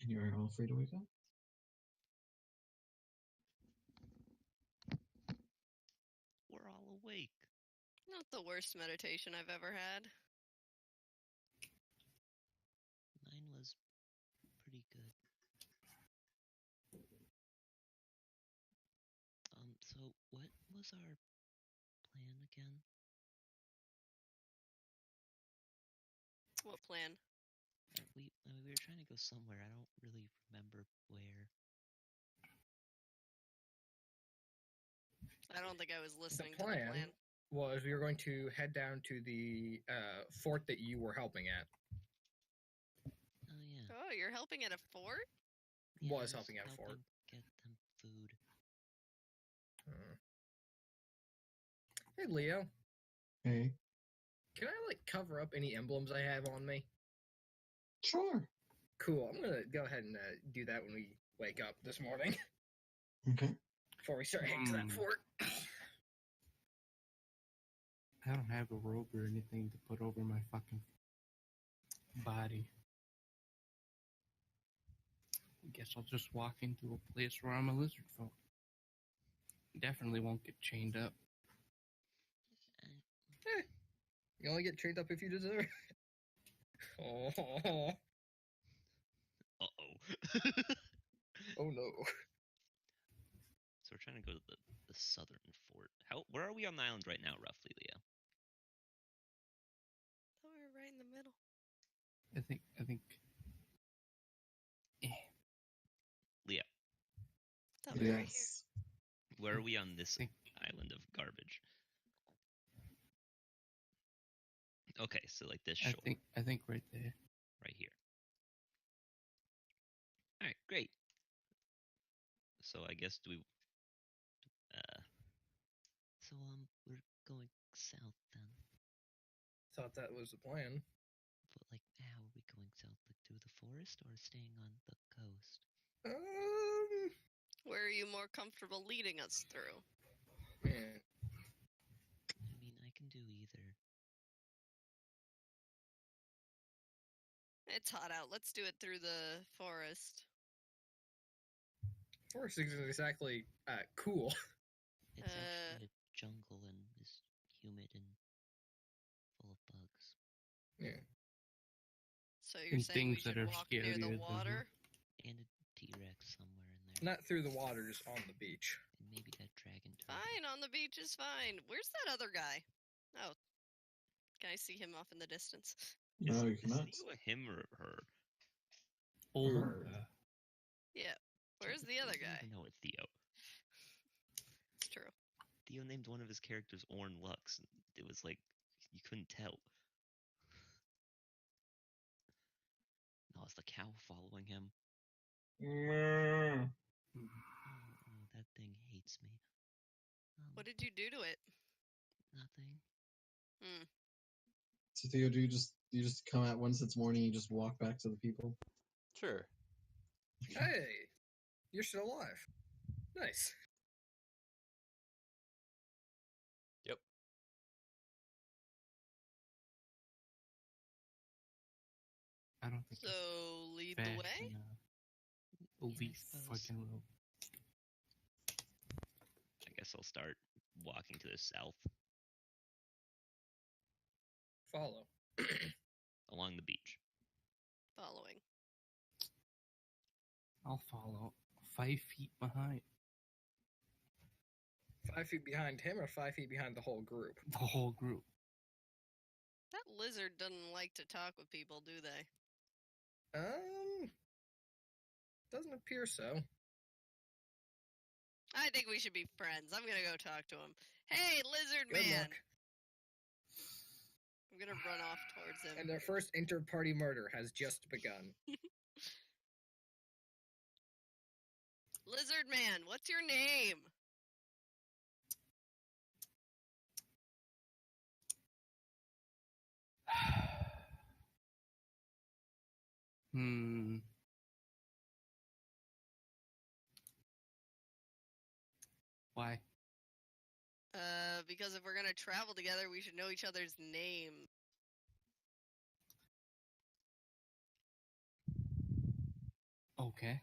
[SPEAKER 5] And you're all free to wake up.
[SPEAKER 2] We're all awake.
[SPEAKER 6] Not the worst meditation I've ever had.
[SPEAKER 2] Mine was pretty good. So what was our plan again?
[SPEAKER 6] What plan?
[SPEAKER 2] We were trying to go somewhere. I don't really remember where.
[SPEAKER 6] I don't think I was listening
[SPEAKER 9] The
[SPEAKER 6] to the
[SPEAKER 9] plan
[SPEAKER 6] plan.
[SPEAKER 9] was we were going to head down to the fort that you were helping at.
[SPEAKER 2] Oh yeah.
[SPEAKER 6] Oh, you're helping at a fort?
[SPEAKER 2] Yeah, I
[SPEAKER 9] Was helping at a fort.
[SPEAKER 2] Get them food.
[SPEAKER 9] Hey Leo,
[SPEAKER 5] Hey.
[SPEAKER 9] can I like cover up any emblems I have on me?
[SPEAKER 5] Sure.
[SPEAKER 9] Cool. I'm gonna go ahead and do that when we wake up this morning
[SPEAKER 5] Okay.
[SPEAKER 9] before we start heading to that fort.
[SPEAKER 3] I don't have a robe or anything to put over my fucking body. I guess I'll just walk into a place where I'm a lizard folk. Definitely won't get chained up.
[SPEAKER 9] You only get chained up if you deserve it. Oh,
[SPEAKER 2] Uh-oh.
[SPEAKER 9] oh no.
[SPEAKER 2] So we're trying to go to the southern fort. Where are we on the island right now, roughly, Leah?
[SPEAKER 6] Oh, we're right in the middle.
[SPEAKER 3] I think.
[SPEAKER 2] Leah,
[SPEAKER 6] Thought we were here.
[SPEAKER 5] Yes.
[SPEAKER 2] where are we on this
[SPEAKER 3] think
[SPEAKER 2] island of garbage? Okay, so like this
[SPEAKER 3] I
[SPEAKER 2] shore,
[SPEAKER 3] think right there.
[SPEAKER 2] right here. All right, great. So I guess we're going south then.
[SPEAKER 9] Thought that was the plan.
[SPEAKER 2] But like, how are we going south? Like through the forest or staying on the coast?
[SPEAKER 6] Where are you more comfortable leading us through?
[SPEAKER 9] Man.
[SPEAKER 2] I mean, I can do either.
[SPEAKER 6] It's hot out. Let's do it through the forest.
[SPEAKER 9] Forest isn't exactly cool.
[SPEAKER 2] It's actually a jungle and is humid and full of bugs.
[SPEAKER 9] Yeah.
[SPEAKER 6] So you're
[SPEAKER 3] And
[SPEAKER 6] saying we
[SPEAKER 3] things that
[SPEAKER 6] should
[SPEAKER 3] are
[SPEAKER 6] walk near
[SPEAKER 3] scarier
[SPEAKER 6] the
[SPEAKER 3] than
[SPEAKER 6] water?
[SPEAKER 2] And a T-Rex somewhere in there.
[SPEAKER 9] Not through the water, just on the beach.
[SPEAKER 2] And maybe that dragon turtle.
[SPEAKER 6] Fine, on the beach is fine. Where's that other guy? Oh. Can I see him off in the distance?
[SPEAKER 5] No, you
[SPEAKER 2] Is
[SPEAKER 5] cannot.
[SPEAKER 2] Theo a him or her?
[SPEAKER 3] Oh,
[SPEAKER 6] Yeah. Where's the other
[SPEAKER 2] I don't
[SPEAKER 6] guy?
[SPEAKER 2] even know it's Theo.
[SPEAKER 6] It's true.
[SPEAKER 2] Theo named one of his characters Orn Lux. And it was like, you couldn't tell. No, it's the cow following him.
[SPEAKER 5] Mm.
[SPEAKER 2] Oh, that thing hates me.
[SPEAKER 6] What did you do to it?
[SPEAKER 2] Nothing.
[SPEAKER 6] Hmm.
[SPEAKER 5] So Theo, do you just come out once it's morning, you just walk back to the people?
[SPEAKER 1] Sure.
[SPEAKER 9] Hey, you're still alive. Nice.
[SPEAKER 1] Yep.
[SPEAKER 3] I don't think
[SPEAKER 6] So lead
[SPEAKER 3] it's
[SPEAKER 6] the
[SPEAKER 3] fast
[SPEAKER 6] way?
[SPEAKER 3] enough.
[SPEAKER 2] Yeah, I
[SPEAKER 3] Elite
[SPEAKER 2] suppose.
[SPEAKER 3] fucking road.
[SPEAKER 2] I guess I'll start walking to the south
[SPEAKER 9] Follow.
[SPEAKER 2] along the beach.
[SPEAKER 6] Following.
[SPEAKER 3] I'll follow 5 feet behind
[SPEAKER 9] 5 feet behind him or 5 feet behind the whole group?
[SPEAKER 3] the whole group.
[SPEAKER 6] That lizard doesn't like to talk with people, do they?
[SPEAKER 9] Doesn't appear so.
[SPEAKER 6] I think we should be friends. I'm gonna go talk to him. Hey, lizard
[SPEAKER 9] Good
[SPEAKER 6] man!
[SPEAKER 9] luck.
[SPEAKER 6] I'm gonna run off towards him.
[SPEAKER 9] And their first inter-party murder has just begun.
[SPEAKER 6] Lizard man, what's your name?
[SPEAKER 3] Why?
[SPEAKER 6] Because if we're gonna travel together, we should know each other's name.
[SPEAKER 3] Okay.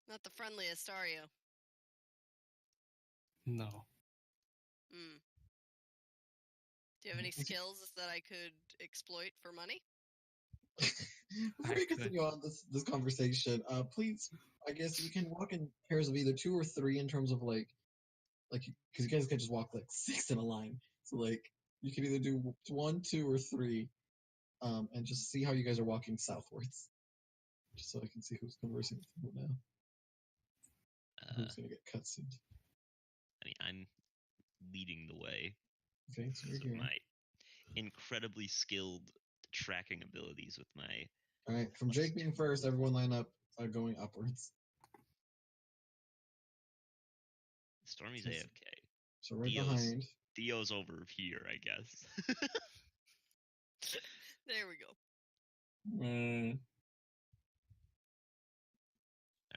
[SPEAKER 6] Not the friendliest, are you?
[SPEAKER 3] No.
[SPEAKER 6] Hmm. Do you have any skills that I could exploit for money?
[SPEAKER 5] Before we continue on this conversation, please, I guess you can walk in pairs of either 2 or 3 in terms of like, because you guys can just walk like 6 in a line. So like, you can either do 1, 2, or 3, and just see how you guys are walking southwards, just so I can see who's conversing with who now. Who's gonna get cutscened?
[SPEAKER 2] I mean, I'm leading the way.
[SPEAKER 5] Okay, so you're
[SPEAKER 2] Because of
[SPEAKER 5] here.
[SPEAKER 2] my incredibly skilled tracking abilities with my.
[SPEAKER 5] All right, from Jake being first, everyone line up, going upwards.
[SPEAKER 2] Stormy's
[SPEAKER 5] So-
[SPEAKER 2] AFK.
[SPEAKER 5] So right
[SPEAKER 2] Theo's-
[SPEAKER 5] behind.
[SPEAKER 2] Theo's over here, I guess.
[SPEAKER 6] There we go.
[SPEAKER 2] Alright,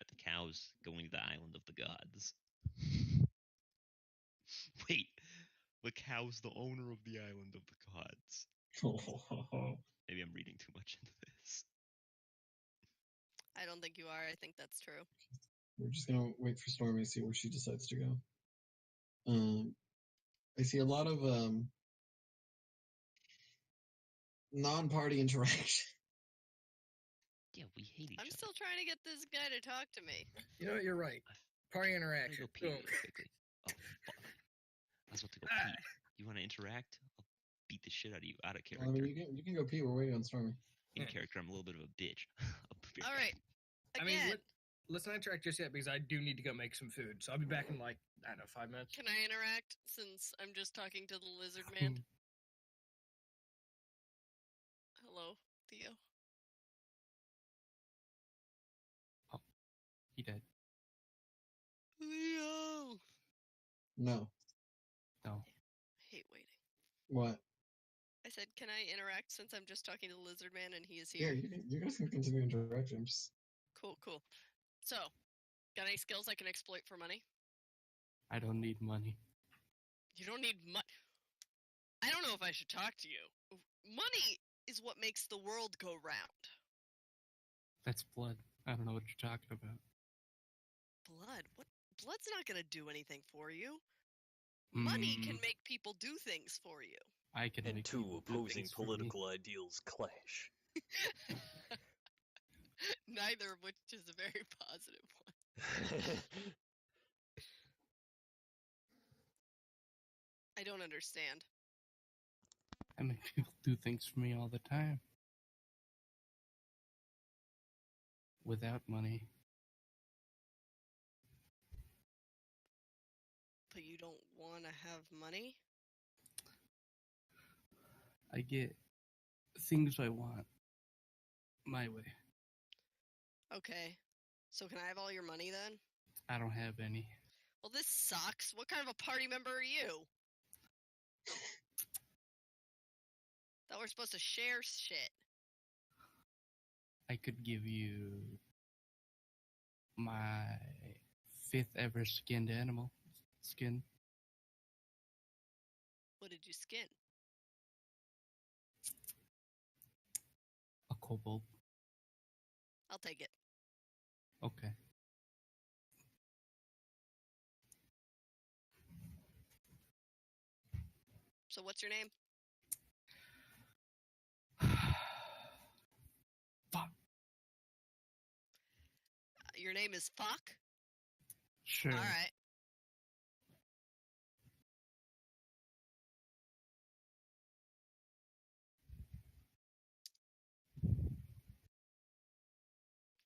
[SPEAKER 2] the cow's going to the island of the gods. Wait, the cow's the owner of the island of the gods. Maybe I'm reading too much into this.
[SPEAKER 6] I don't think you are. I think that's true.
[SPEAKER 5] We're just gonna wait for Stormy to see where she decides to go. I see a lot of non-party interaction.
[SPEAKER 2] Yeah, we hate each
[SPEAKER 6] I'm
[SPEAKER 2] other.
[SPEAKER 6] still trying to get this guy to talk to me.
[SPEAKER 9] You know what? You're right. Party
[SPEAKER 2] I'm gonna
[SPEAKER 9] interaction.
[SPEAKER 2] go pee
[SPEAKER 9] Boom.
[SPEAKER 2] really quickly. Oh, fuck. I was about to go pee. You want to interact? I'll beat the shit out of you out of
[SPEAKER 5] Well, I
[SPEAKER 2] character.
[SPEAKER 5] mean, you can go pee. We're waiting on Stormy.
[SPEAKER 2] In
[SPEAKER 9] Yeah.
[SPEAKER 2] character, I'm a little bit of a bitch. I'll be
[SPEAKER 6] All
[SPEAKER 2] back.
[SPEAKER 6] right.
[SPEAKER 9] I
[SPEAKER 6] Again,
[SPEAKER 9] mean, let's not interact just yet because I do need to go make some food. So I'll be back in like, I don't know, 5 minutes.
[SPEAKER 6] can I interact since I'm just talking to the lizard man? Hello, Theo.
[SPEAKER 3] He did.
[SPEAKER 6] Theo.
[SPEAKER 5] No.
[SPEAKER 3] No.
[SPEAKER 6] I hate waiting.
[SPEAKER 5] What?
[SPEAKER 6] I said, can I interact since I'm just talking to the lizard man and he is
[SPEAKER 5] Yeah,
[SPEAKER 6] here?
[SPEAKER 5] you guys can continue interacting. Just
[SPEAKER 6] Cool. So, got any skills I can exploit for money?
[SPEAKER 3] I don't need money.
[SPEAKER 6] You don't need money. I don't know if I should talk to you. Money is what makes the world go round.
[SPEAKER 3] That's blood. I don't know what you're talking about.
[SPEAKER 6] Blood? What? Blood's not gonna do anything for you. Money can make people do things for you.
[SPEAKER 3] I can
[SPEAKER 1] And
[SPEAKER 3] make
[SPEAKER 1] two
[SPEAKER 3] people do
[SPEAKER 1] opposing
[SPEAKER 3] things for me.
[SPEAKER 1] political ideals clash.
[SPEAKER 6] Neither of which is a very positive one. I don't understand.
[SPEAKER 3] I make people do things for me all the time. Without money.
[SPEAKER 6] But you don't want to have money?
[SPEAKER 3] I get things I want my way.
[SPEAKER 6] Okay. So can I have all your money then?
[SPEAKER 3] I don't have any.
[SPEAKER 6] Well, this sucks. What kind of a party member are you? Thought we're supposed to share shit.
[SPEAKER 3] I could give you my 5th ever skinned animal skin.
[SPEAKER 6] What did you skin?
[SPEAKER 3] A kobold.
[SPEAKER 6] I'll take it.
[SPEAKER 3] Okay.
[SPEAKER 6] So what's your name?
[SPEAKER 3] Fuck.
[SPEAKER 6] Your name is Fuck?
[SPEAKER 3] Sure.
[SPEAKER 6] Alright.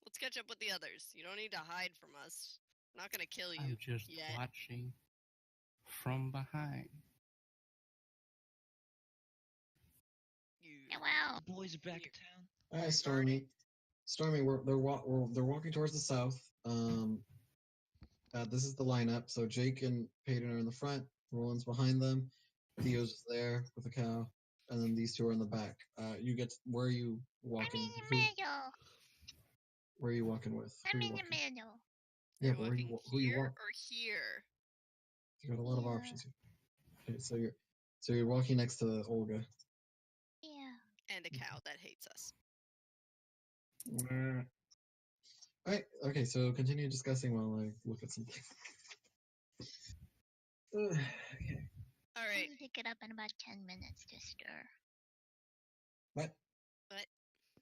[SPEAKER 6] Let's catch up with the others. You don't need to hide from us. I'm not gonna kill you
[SPEAKER 3] I'm just
[SPEAKER 6] yet.
[SPEAKER 3] watching from behind.
[SPEAKER 6] You...
[SPEAKER 8] Wow.
[SPEAKER 2] The boys are back in town.
[SPEAKER 5] Hi, Stormy. Stormy, they're walking towards the south. This is the lineup. So Jake and Peyton are in the front. Roland's behind them. Theo's there with a cow, and then these two are in the back. Where are you
[SPEAKER 8] I'm
[SPEAKER 5] walking?
[SPEAKER 8] in the middle.
[SPEAKER 5] Where are you walking with?
[SPEAKER 8] I'm
[SPEAKER 5] Who are you
[SPEAKER 8] in the
[SPEAKER 5] walking?
[SPEAKER 8] middle.
[SPEAKER 5] Yeah,
[SPEAKER 6] You're
[SPEAKER 5] but
[SPEAKER 6] walking
[SPEAKER 5] who you
[SPEAKER 6] here
[SPEAKER 5] walk?
[SPEAKER 6] or here?
[SPEAKER 5] You got a lot of
[SPEAKER 8] Yeah.
[SPEAKER 5] options here. Okay, so you're walking next to Olga.
[SPEAKER 8] Yeah.
[SPEAKER 6] And a cow that hates us.
[SPEAKER 5] Alright, okay, so continue discussing while I look at something. Okay.
[SPEAKER 6] Alright.
[SPEAKER 8] I'll pick it up in about 10 minutes to stir.
[SPEAKER 5] What?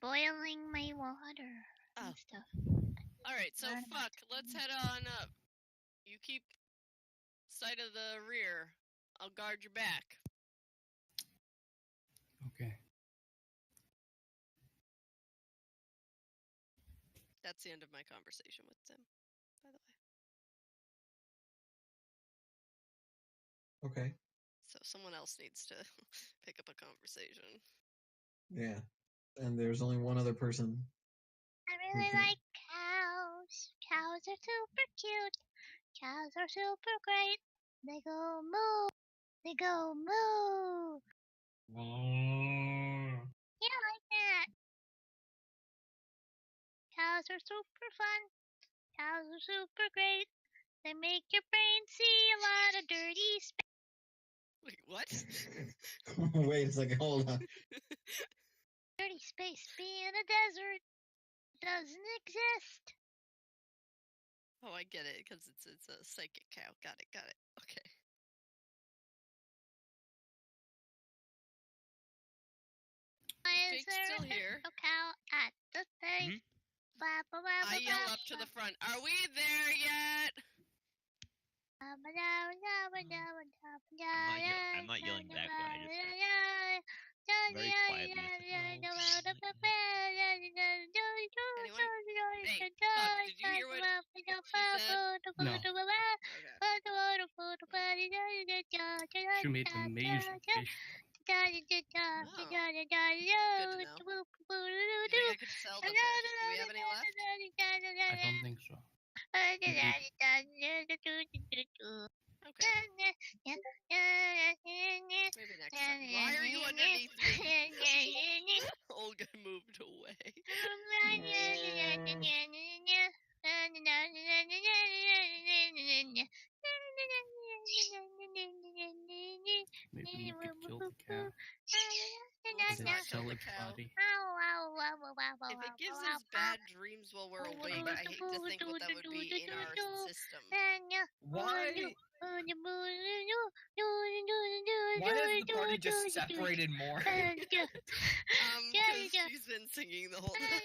[SPEAKER 8] Boiling my water
[SPEAKER 6] Oh.
[SPEAKER 8] and stuff.
[SPEAKER 6] Alright, so
[SPEAKER 8] Learn about
[SPEAKER 6] Fuck, let's head on up. You keep sight of the rear. I'll guard your back.
[SPEAKER 3] Okay.
[SPEAKER 6] That's the end of my conversation with Tim, by the way.
[SPEAKER 5] Okay.
[SPEAKER 6] So someone else needs to pick up a conversation.
[SPEAKER 5] Yeah. And there's only one other person.
[SPEAKER 8] I really
[SPEAKER 5] Okay.
[SPEAKER 8] like cows. Cows are super cute. Cows are super great. They go moo. They go moo. Yeah, like that. Cows are super fun. Cows are super great. They make your brain see a lot of dirty space.
[SPEAKER 6] Wait, what?
[SPEAKER 5] Wait a second, hold on.
[SPEAKER 8] Dirty space being a desert doesn't exist.
[SPEAKER 6] Oh, I get it, because it's a psychic cow. Got it. Okay.
[SPEAKER 8] Is
[SPEAKER 6] Jake's
[SPEAKER 8] there
[SPEAKER 6] still
[SPEAKER 8] a
[SPEAKER 6] here.
[SPEAKER 8] cow at the thing?
[SPEAKER 2] Mhm.
[SPEAKER 6] I yell up to the front. Are we there yet?
[SPEAKER 2] I'm not yelling back, but I just very quietly.
[SPEAKER 6] Anyone? Hey, Buck, did you hear what she said?
[SPEAKER 3] No.
[SPEAKER 6] Okay.
[SPEAKER 3] She made amazing fish.
[SPEAKER 6] Oh, good to know. You think I could sell the fish? Do we have any left?
[SPEAKER 3] I don't think so.
[SPEAKER 6] Okay. Maybe next time. Why are you underneath me? Olga moved away.
[SPEAKER 3] Maybe we could kill the cow.
[SPEAKER 6] Let's
[SPEAKER 3] And
[SPEAKER 6] not
[SPEAKER 3] then
[SPEAKER 6] kill
[SPEAKER 3] sell
[SPEAKER 6] the
[SPEAKER 3] its
[SPEAKER 6] cow.
[SPEAKER 3] body.
[SPEAKER 6] If it gives us bad dreams while we're awake, I hate to think what that would be in our system.
[SPEAKER 9] Why? Why has the party just separated more?
[SPEAKER 6] Because she's been singing the whole time.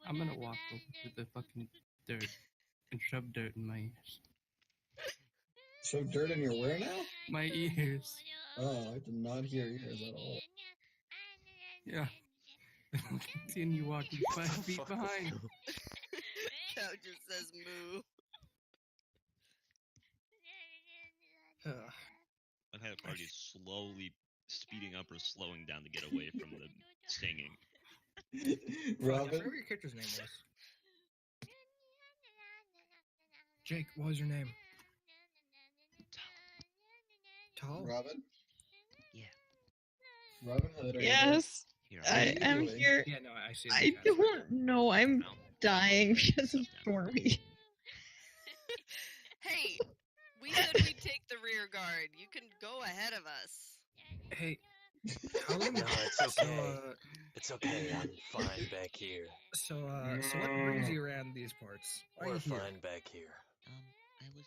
[SPEAKER 3] I'm gonna walk over to the fucking dirt and shove dirt in my ears.
[SPEAKER 5] Shove dirt in your where now?
[SPEAKER 3] My ears.
[SPEAKER 5] Oh, I did not hear yours at all.
[SPEAKER 3] Yeah. Continue walking 5 feet behind.
[SPEAKER 6] Cow just says moo.
[SPEAKER 2] I've had a party slowly speeding up or slowing down to get away from the singing.
[SPEAKER 9] I
[SPEAKER 5] Robin?
[SPEAKER 9] forgot what your character's name was. Jake, what was your name? Tall?
[SPEAKER 5] Robin?
[SPEAKER 2] Yeah.
[SPEAKER 5] Robin Hood, are you
[SPEAKER 7] Yes,
[SPEAKER 2] Here,
[SPEAKER 5] What are
[SPEAKER 7] I
[SPEAKER 5] you
[SPEAKER 7] am
[SPEAKER 5] doing?
[SPEAKER 7] here.
[SPEAKER 9] Yeah, no, I see.
[SPEAKER 7] I don't know. I'm
[SPEAKER 2] No.
[SPEAKER 7] dying because of
[SPEAKER 2] Sit down.
[SPEAKER 7] Stormy.
[SPEAKER 6] Hey, we said we'd take the rear guard. You can go ahead of us.
[SPEAKER 9] Hey, Colin?
[SPEAKER 1] No, it's
[SPEAKER 9] So,
[SPEAKER 1] okay. It's okay. I'm fine back here.
[SPEAKER 9] so what brings you around these parts? Why are
[SPEAKER 1] We're
[SPEAKER 9] you here?
[SPEAKER 1] fine back here.
[SPEAKER 2] I was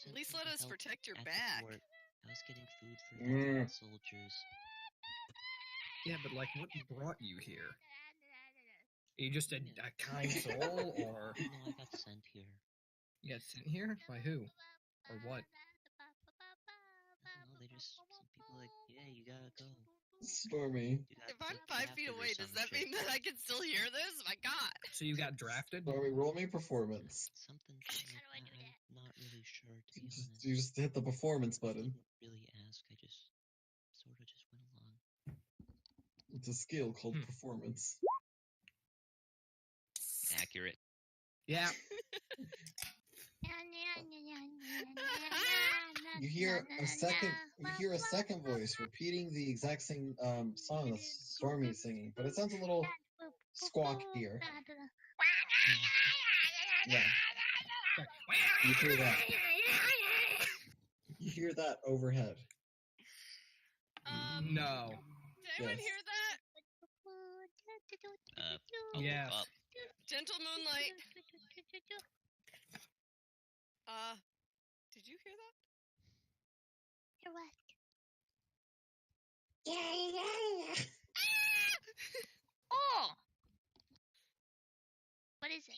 [SPEAKER 6] At least
[SPEAKER 2] sent
[SPEAKER 6] let
[SPEAKER 2] to
[SPEAKER 6] us
[SPEAKER 2] help
[SPEAKER 6] protect your
[SPEAKER 2] at the
[SPEAKER 6] back.
[SPEAKER 2] fort. I was getting food for
[SPEAKER 5] Mm.
[SPEAKER 2] the soldiers.
[SPEAKER 9] Yeah, but like, what brought you here? Are you just a kind soul, or
[SPEAKER 2] No, I got sent here.
[SPEAKER 9] you got sent here by who, or what?
[SPEAKER 2] I don't know, they just some people like, yeah, you gotta go.
[SPEAKER 5] Stormy.
[SPEAKER 2] You got
[SPEAKER 6] If I'm
[SPEAKER 2] drafted
[SPEAKER 6] 5 feet
[SPEAKER 2] or
[SPEAKER 6] away, does
[SPEAKER 2] some
[SPEAKER 6] that
[SPEAKER 2] shit.
[SPEAKER 6] mean that I can still hear this? My God.
[SPEAKER 9] So you got drafted?
[SPEAKER 5] Stormy, roll me performance.
[SPEAKER 2] Something like that. I'm not really sure, to be honest.
[SPEAKER 5] You just hit the performance
[SPEAKER 2] I
[SPEAKER 5] button.
[SPEAKER 2] didn't really ask. I just sort of just went along.
[SPEAKER 5] It's a skill called performance.
[SPEAKER 2] Accurate.
[SPEAKER 9] Yeah.
[SPEAKER 5] You hear a second voice repeating the exact same song that Stormy is singing, but it sounds a little squawkier. Yeah. You hear that. You hear that overhead.
[SPEAKER 9] No.
[SPEAKER 6] Did anyone
[SPEAKER 5] Yes.
[SPEAKER 6] hear that?
[SPEAKER 2] I'll
[SPEAKER 9] Yes.
[SPEAKER 2] look up.
[SPEAKER 6] Gentle moonlight. Did you hear that?
[SPEAKER 8] You're what? Oh! What is it?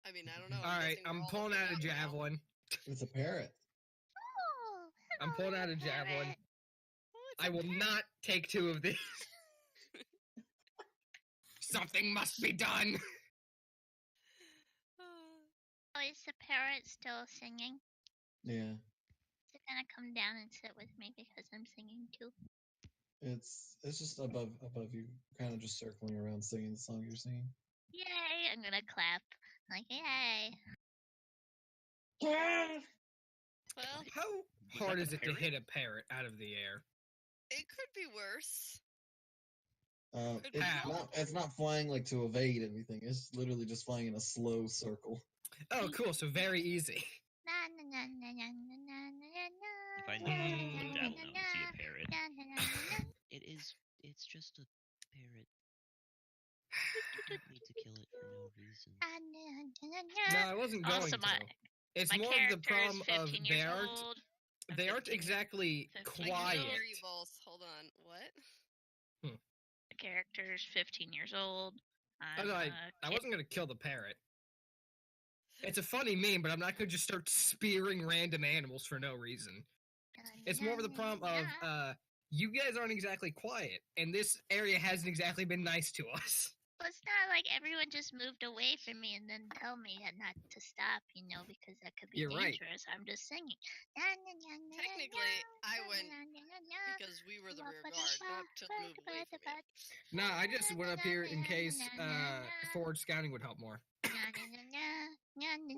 [SPEAKER 6] I mean, I don't know.
[SPEAKER 9] All right,
[SPEAKER 6] guessing we're
[SPEAKER 9] I'm
[SPEAKER 6] all
[SPEAKER 9] pulling
[SPEAKER 6] looking
[SPEAKER 9] out a
[SPEAKER 6] up now.
[SPEAKER 9] javelin.
[SPEAKER 5] It's a parrot.
[SPEAKER 8] Oh!
[SPEAKER 9] I'm pulling out a javelin.
[SPEAKER 8] parrot.
[SPEAKER 6] Oh, it's
[SPEAKER 9] I
[SPEAKER 6] a
[SPEAKER 9] will
[SPEAKER 6] parrot.
[SPEAKER 9] not take 2 of these. Something must be done.
[SPEAKER 8] Oh, is the parrot still singing?
[SPEAKER 5] Yeah.
[SPEAKER 8] Is it gonna come down and sit with me because I'm singing too?
[SPEAKER 5] It's just above you, kind of just circling around singing the song you're singing.
[SPEAKER 8] Yay! I'm gonna clap. Like, yay!
[SPEAKER 6] Well,
[SPEAKER 9] How
[SPEAKER 2] Was
[SPEAKER 9] hard
[SPEAKER 2] that
[SPEAKER 9] is
[SPEAKER 2] the
[SPEAKER 9] it to
[SPEAKER 2] parrot?
[SPEAKER 9] hit a parrot out of the air?
[SPEAKER 6] it could be worse.
[SPEAKER 5] It's not flying like to evade anything. It's literally just flying in a slow circle.
[SPEAKER 9] Oh, cool. So very easy.
[SPEAKER 8] Na na na na na na na na na.
[SPEAKER 2] If I look down now and see a parrot, it's just a parrot. You don't need to kill it for no reason.
[SPEAKER 9] No, I wasn't going
[SPEAKER 4] Also,
[SPEAKER 9] to.
[SPEAKER 4] my
[SPEAKER 9] It's
[SPEAKER 4] my
[SPEAKER 9] more of the
[SPEAKER 4] character is
[SPEAKER 9] problem of
[SPEAKER 4] 15 years
[SPEAKER 9] they aren't
[SPEAKER 4] old. I'm
[SPEAKER 9] they aren't
[SPEAKER 4] 15 years-
[SPEAKER 9] exactly
[SPEAKER 4] 15
[SPEAKER 6] I can
[SPEAKER 9] quiet.
[SPEAKER 6] hear you both. Hold on. What?
[SPEAKER 4] The character's 15 years old.
[SPEAKER 9] I
[SPEAKER 4] I'm
[SPEAKER 9] I wasn't gonna kill the parrot. It's a funny meme, but I'm not gonna just start spearing random animals for no reason. It's more of the problem of you guys aren't exactly quiet, and this area hasn't exactly been nice to us.
[SPEAKER 8] Well, it's not like everyone just moved away from me and then tell me not to stop, because that could be
[SPEAKER 9] You're right.
[SPEAKER 8] dangerous. I'm just singing.
[SPEAKER 6] Technically, I went because we were the rear guard, not to move away from you.
[SPEAKER 9] Nah, I just went up here in case forward scouting would help more.
[SPEAKER 6] We're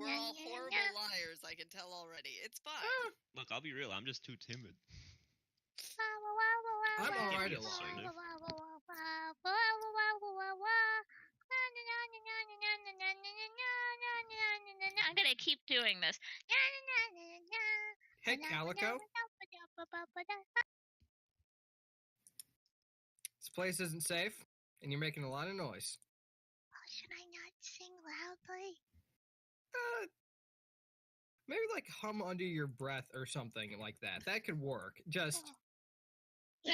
[SPEAKER 6] all horrible liars, I can tell already. It's fine.
[SPEAKER 2] Look, I'll be real. I'm just too timid.
[SPEAKER 9] I'm alright
[SPEAKER 2] Give me
[SPEAKER 9] alone.
[SPEAKER 2] assertive.
[SPEAKER 4] I'm gonna keep doing this.
[SPEAKER 9] Hey, Calico. This place isn't safe, and you're making a lot of noise.
[SPEAKER 8] Should I not sing loudly?
[SPEAKER 9] Maybe like hum under your breath or something like that. That could work. Just a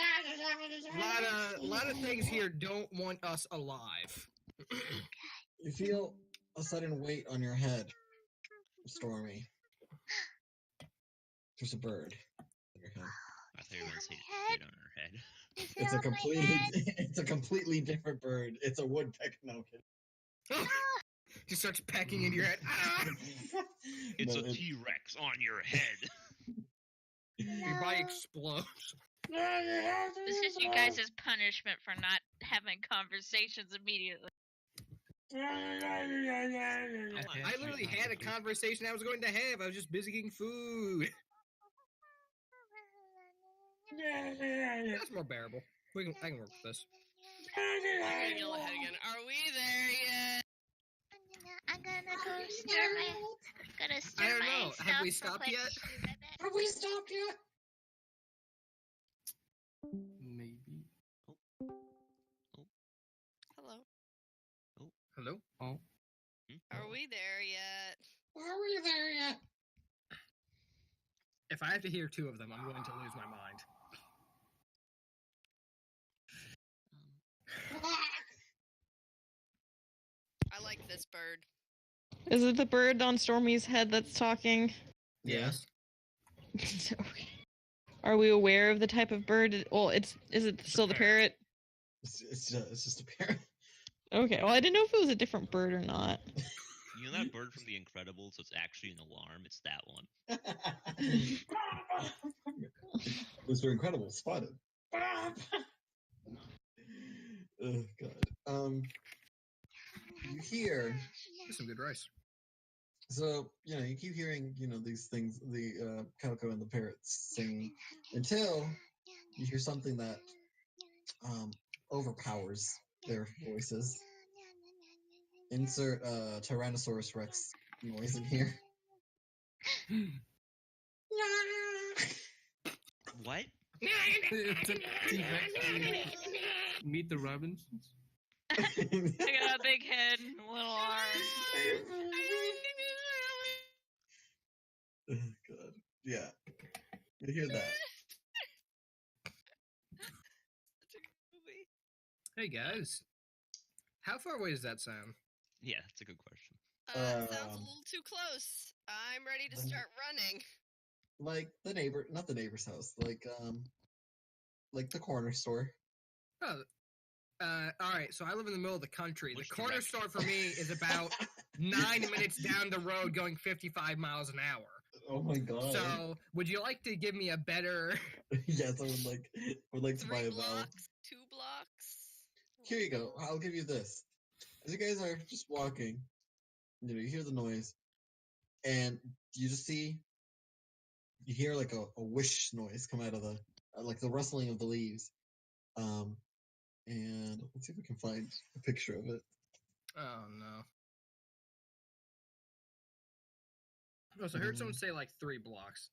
[SPEAKER 9] lot of things here don't want us alive.
[SPEAKER 5] You feel a sudden weight on your head, Stormy. There's a bird on your head.
[SPEAKER 2] I thought you were gonna say
[SPEAKER 8] Head?
[SPEAKER 2] shit on her head.
[SPEAKER 8] Is it
[SPEAKER 5] It's a
[SPEAKER 8] on my
[SPEAKER 5] completely,
[SPEAKER 8] head?
[SPEAKER 5] it's a completely different bird. It's a woodpecker. No, I'm kidding.
[SPEAKER 9] Just starts pecking into your head. Ah!
[SPEAKER 2] It's
[SPEAKER 5] No,
[SPEAKER 2] a T-Rex on your head.
[SPEAKER 9] Your body explodes.
[SPEAKER 4] This is you guys' punishment for not having conversations immediately.
[SPEAKER 9] I literally had a conversation I was going to have. I was just busy getting food. That's more bearable. I can work with this.
[SPEAKER 6] I'm gonna yell ahead again. Are we there yet?
[SPEAKER 8] I'm gonna go stir
[SPEAKER 9] I don't know.
[SPEAKER 8] myself
[SPEAKER 9] Have we
[SPEAKER 8] real
[SPEAKER 9] stopped
[SPEAKER 8] quick.
[SPEAKER 9] yet?
[SPEAKER 8] Be right back.
[SPEAKER 5] Have we stopped yet?
[SPEAKER 3] Maybe.
[SPEAKER 6] Hello.
[SPEAKER 9] Hello?
[SPEAKER 3] Oh.
[SPEAKER 6] Are we there yet?
[SPEAKER 5] Are we there yet?
[SPEAKER 9] If I have to hear two of them, I'm going to lose my mind.
[SPEAKER 6] I like this bird.
[SPEAKER 7] Is it the bird on Stormy's head that's talking?
[SPEAKER 9] Yes.
[SPEAKER 7] Okay. Are we aware of the type of bird? Well, is it still the parrot?
[SPEAKER 5] It's just a parrot.
[SPEAKER 7] Okay, well, I didn't know if it was a different bird or not.
[SPEAKER 2] You know that bird from The Incredibles? It's actually an alarm. It's that one.
[SPEAKER 5] Mr. Incredible spotted. Oh God. You hear.
[SPEAKER 9] That's some good rice.
[SPEAKER 5] So you keep hearing these things, the calico and the parrots singing, until you hear something that overpowers their voices. Insert Tyrannosaurus Rex noise in here.
[SPEAKER 2] What?
[SPEAKER 3] Meet the Robinsons.
[SPEAKER 4] I got a big head and little arms.
[SPEAKER 5] Oh God. Yeah. You hear that.
[SPEAKER 9] Hey guys. How far away does that sound?
[SPEAKER 2] Yeah, that's a good question.
[SPEAKER 6] Sounds a little too close. I'm ready to start running.
[SPEAKER 5] Like the neighbor, not the neighbor's house, like the corner store.
[SPEAKER 9] Oh, alright, so I live in the middle of the country.
[SPEAKER 2] Which
[SPEAKER 9] the corner
[SPEAKER 2] direction?
[SPEAKER 9] store for me is about 9 minutes down the road going 55 miles an hour.
[SPEAKER 5] Oh my God.
[SPEAKER 9] So, would you like to give me a better...
[SPEAKER 5] Yes, I would like to buy
[SPEAKER 6] 3
[SPEAKER 5] a vowel.
[SPEAKER 6] blocks? 2 blocks?
[SPEAKER 5] Here you go. I'll give you this. As you guys are just walking, you hear the noise, and you just you hear like a whoosh noise come out of the, like the rustling of the leaves. And let's see if we can find a picture of it.
[SPEAKER 9] Oh, no. Oh, so I heard someone say like 3 blocks.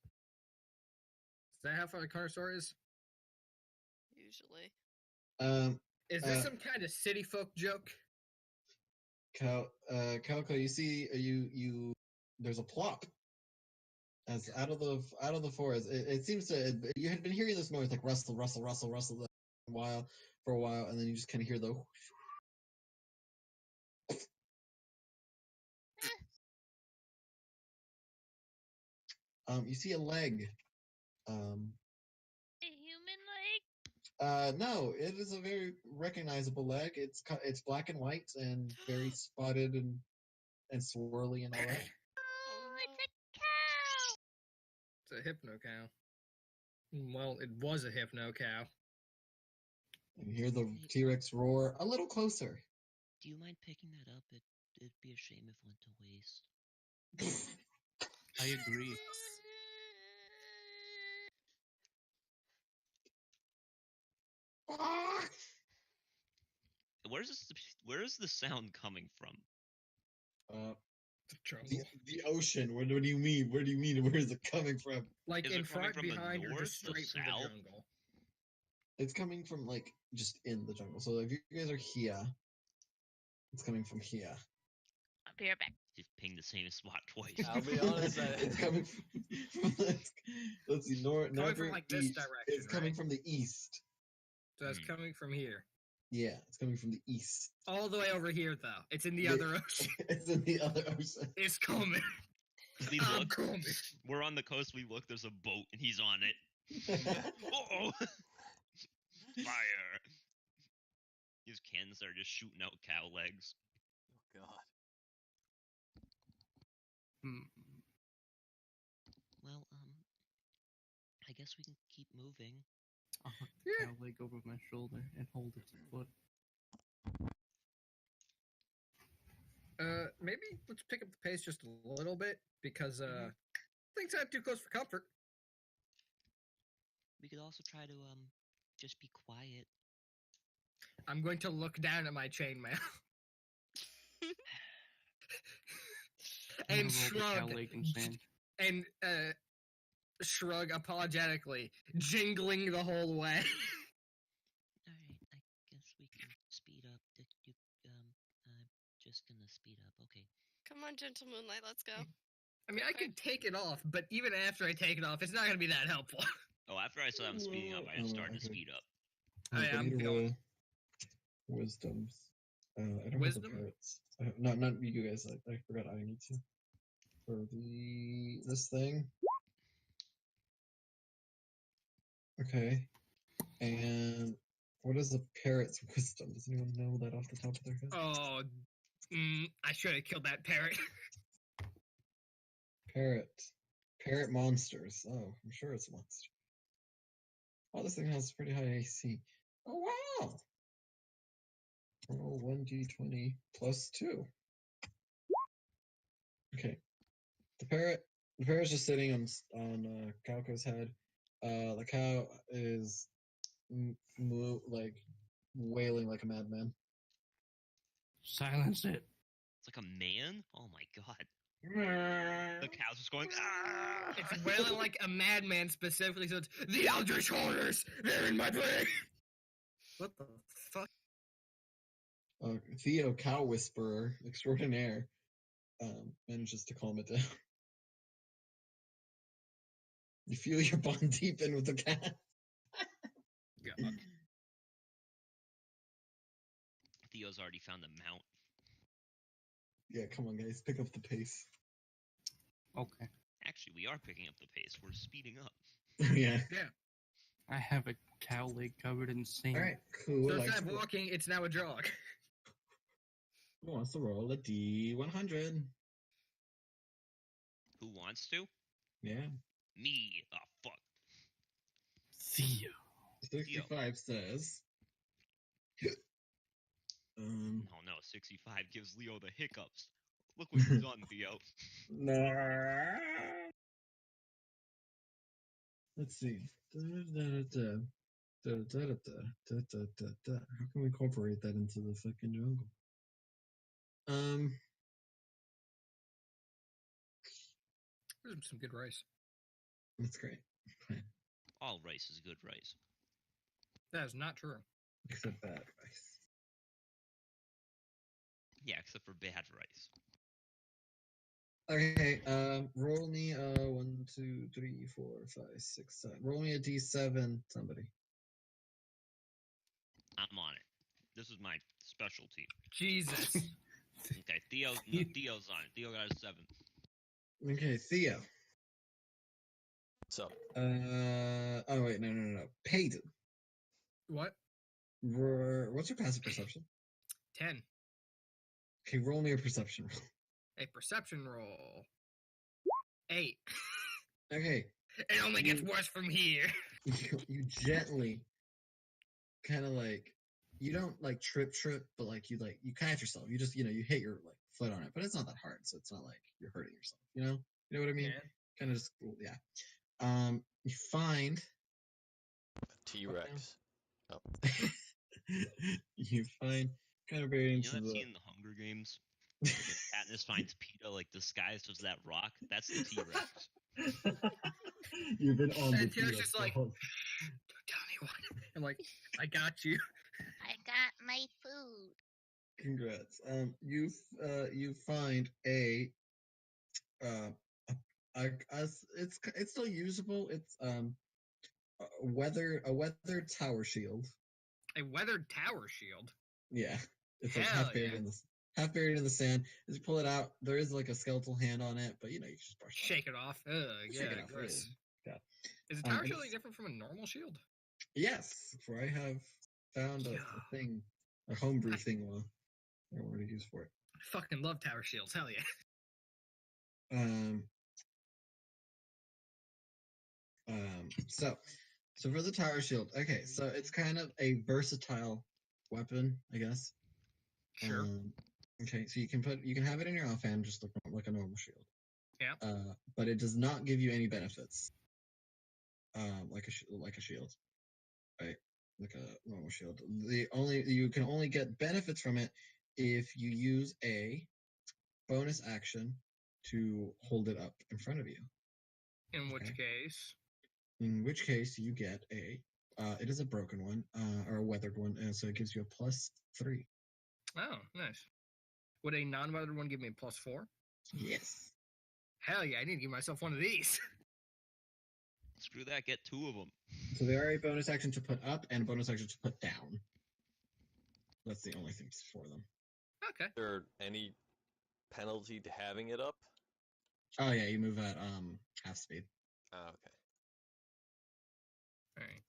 [SPEAKER 9] that how far the corner store is?
[SPEAKER 6] Usually.
[SPEAKER 9] Is this some kind of city folk joke?
[SPEAKER 5] Calico, you see, there's a plop as out of the forest. It seems to you had been hearing this noise like rustle for a while, and then you just kind of hear the. You see a leg.
[SPEAKER 8] A human leg?
[SPEAKER 5] No, it is a very recognizable leg. It's black and white and very spotted and swirly and all that.
[SPEAKER 8] Oh, it's a cow!
[SPEAKER 9] It's a hypno cow. Well, it was a hypno cow.
[SPEAKER 5] And you hear the T-Rex roar a little closer.
[SPEAKER 2] Do you mind picking that up? It'd be a shame if it went to waste.
[SPEAKER 3] I agree.
[SPEAKER 2] Where is the sound coming from?
[SPEAKER 9] The jungle.
[SPEAKER 5] The ocean. What do you mean? Where do you mean? Where is it coming from?
[SPEAKER 9] Like
[SPEAKER 2] Is
[SPEAKER 9] in
[SPEAKER 2] it coming
[SPEAKER 9] front,
[SPEAKER 2] from the
[SPEAKER 9] behind, or
[SPEAKER 2] north,
[SPEAKER 9] just
[SPEAKER 2] the
[SPEAKER 9] straight from the
[SPEAKER 2] south?
[SPEAKER 9] jungle?
[SPEAKER 5] It's coming from like just in the jungle. So if you guys are here, it's coming from here.
[SPEAKER 8] I'll be right back.
[SPEAKER 2] You've pinged the same spot twice.
[SPEAKER 1] I'll be honest.
[SPEAKER 5] It's coming from let's see, north
[SPEAKER 9] from, like, this
[SPEAKER 5] east.
[SPEAKER 9] direction,
[SPEAKER 5] It's coming
[SPEAKER 9] right?
[SPEAKER 5] from the east.
[SPEAKER 9] So it's coming from here.
[SPEAKER 5] Yeah, it's coming from the east.
[SPEAKER 9] All the way over here, though. It's in the other ocean.
[SPEAKER 5] It's in the other ocean.
[SPEAKER 9] It's coming.
[SPEAKER 2] We
[SPEAKER 9] I'm
[SPEAKER 2] look.
[SPEAKER 9] coming.
[SPEAKER 2] We're on the coast. We look. There's a boat, and he's on it. Uh-oh! Fire! These cannons are just shooting out cow legs.
[SPEAKER 1] Oh God.
[SPEAKER 2] Well, I guess we can keep moving.
[SPEAKER 3] I'll hook the cow leg over my shoulder and hold its foot.
[SPEAKER 9] Maybe let's pick up the pace just a little bit because things aren't too close for comfort.
[SPEAKER 2] We could also try to just be quiet.
[SPEAKER 9] I'm going to look down at my chainmail
[SPEAKER 3] I'm
[SPEAKER 9] and
[SPEAKER 3] gonna roll the cow
[SPEAKER 9] shrug
[SPEAKER 3] leg in sand.
[SPEAKER 9] and shrug apologetically, jingling the whole way.
[SPEAKER 2] All right, I guess we can speed up. I'm just gonna speed up. Okay.
[SPEAKER 6] Come on, gentle moonlight, let's go.
[SPEAKER 9] I mean, I
[SPEAKER 6] Okay.
[SPEAKER 9] can take it off, but even after I take it off, it's not going to be that helpful.
[SPEAKER 2] Oh, after I saw him speeding up, I just started to speed up.
[SPEAKER 9] Oh, yeah, I'm going.
[SPEAKER 5] Wisdoms. I don't
[SPEAKER 9] Wisdom?
[SPEAKER 5] have the parrots. Not you guys. I forgot I need to. For this thing. Okay. And what is the parrot's wisdom? Does anyone know that off the top of their head?
[SPEAKER 9] Oh, I should have killed that parrot.
[SPEAKER 5] Parrot monsters. Oh, I'm sure it's a monster. Oh, this thing has pretty high AC. Oh, wow! Roll 1d20 plus 2. Okay. The parrot's just sitting on Calco's head. The cow is like wailing like a madman.
[SPEAKER 3] Silence it.
[SPEAKER 2] It's like a man? Oh my god. The cow's just going, ah!
[SPEAKER 9] It's wailing like a madman specifically, so it's the Eldritch Horrors! They're in my brain! What the fuck?
[SPEAKER 5] Theo, cow whisperer extraordinaire, manages to calm it down. You feel your bond deepen with the cat.
[SPEAKER 9] God.
[SPEAKER 2] Theo's already found the mount.
[SPEAKER 5] Yeah, come on, guys, pick up the pace.
[SPEAKER 3] Okay.
[SPEAKER 2] Actually, we are picking up the pace. We're speeding up.
[SPEAKER 5] Yeah.
[SPEAKER 3] I have a cow leg covered in sand.
[SPEAKER 5] All right, cool.
[SPEAKER 9] So
[SPEAKER 5] Like,
[SPEAKER 9] instead of walking, it's now a jog.
[SPEAKER 5] who wants to roll a D100?
[SPEAKER 2] Who wants to?
[SPEAKER 5] Yeah.
[SPEAKER 2] Me. Oh, fuck.
[SPEAKER 3] Theo.
[SPEAKER 5] 65 says.
[SPEAKER 2] Oh no, 65 gives Leo the hiccups. Look what you've done, Theo.
[SPEAKER 5] No. Let's see. How can we incorporate that into the fucking jungle?
[SPEAKER 9] There's some good rice.
[SPEAKER 5] That's great.
[SPEAKER 2] All rice is good rice.
[SPEAKER 9] That is not true.
[SPEAKER 5] Except bad rice.
[SPEAKER 2] Yeah, except for bad rice.
[SPEAKER 5] Okay, roll me 1, 2, 3, 4, 5, 6, 7. Roll me a D7, somebody.
[SPEAKER 2] I'm on it. This is my specialty.
[SPEAKER 9] Jesus.
[SPEAKER 2] Okay, Theo's on it. Theo got a 7.
[SPEAKER 5] Okay, Theo.
[SPEAKER 1] So,
[SPEAKER 5] Oh wait, no. Peyton.
[SPEAKER 9] What?
[SPEAKER 5] What's your passive perception?
[SPEAKER 9] 10.
[SPEAKER 5] Okay, roll me a perception roll.
[SPEAKER 9] A perception roll. 8.
[SPEAKER 5] Okay,
[SPEAKER 9] It only gets worse from here.
[SPEAKER 5] you gently, kind of like, you don't like trip, but like you catch yourself. You just you hit your like foot on it, but it's not that hard, so it's not like you're hurting yourself. You know what I mean?
[SPEAKER 9] Yeah.
[SPEAKER 5] Kind of just yeah. You find
[SPEAKER 1] a T-Rex. Oh.
[SPEAKER 5] you find kind of very
[SPEAKER 2] You
[SPEAKER 5] into
[SPEAKER 2] know that
[SPEAKER 5] the.
[SPEAKER 2] scene in the Hunger Games? When Katniss finds PETA like disguised as that rock? That's the T-Rex.
[SPEAKER 5] You've been on the
[SPEAKER 9] And Tio's
[SPEAKER 5] T-Rex
[SPEAKER 9] just
[SPEAKER 5] the
[SPEAKER 9] like,
[SPEAKER 5] whole-
[SPEAKER 9] don't tell anyone. I'm like, I got you.
[SPEAKER 8] I got my food.
[SPEAKER 5] Congrats. You find a it's still usable. It's a weathered tower shield.
[SPEAKER 9] A weathered tower shield.
[SPEAKER 5] Yeah, it's like
[SPEAKER 9] Hell
[SPEAKER 5] half buried
[SPEAKER 9] yeah.
[SPEAKER 5] half buried in the sand. As you pull it out, there is like a skeletal hand on it, but you can just brush it off.
[SPEAKER 9] Shake it off. Yeah,
[SPEAKER 5] Shake it off,
[SPEAKER 9] gross.
[SPEAKER 5] yeah.
[SPEAKER 9] Is a tower
[SPEAKER 5] it's-
[SPEAKER 9] shield any different from a normal shield?
[SPEAKER 5] Yes, for I have found a
[SPEAKER 9] Yeah.
[SPEAKER 5] thing, a homebrew thing. I wanted to use for it.
[SPEAKER 9] I fucking love tower shields. Hell yeah.
[SPEAKER 5] So for the tower shield, okay, so it's kind of a versatile weapon, I guess.
[SPEAKER 9] Sure.
[SPEAKER 5] Okay, so you can have it in your offhand, just like a normal shield.
[SPEAKER 9] Yeah.
[SPEAKER 5] But it does not give you any benefits. Like a shield, right? Like a normal shield. You can only get benefits from it if you use a bonus action to hold it up in front of you.
[SPEAKER 9] In which
[SPEAKER 5] Okay.
[SPEAKER 9] case,
[SPEAKER 5] In which case, you get it is a broken one, or a weathered one, and so it gives you a +3.
[SPEAKER 9] oh, nice. Would a non-weathered one give me a +4?
[SPEAKER 5] Yes.
[SPEAKER 9] Hell yeah, I need to give myself one of these.
[SPEAKER 2] Screw that, get 2 of them.
[SPEAKER 5] So they are a bonus action to put up and a bonus action to put down. That's the only things for them.
[SPEAKER 9] Okay.
[SPEAKER 1] Is there any penalty to having it up?
[SPEAKER 5] Oh yeah, you move at half speed.
[SPEAKER 1] Oh, okay.
[SPEAKER 9] All right.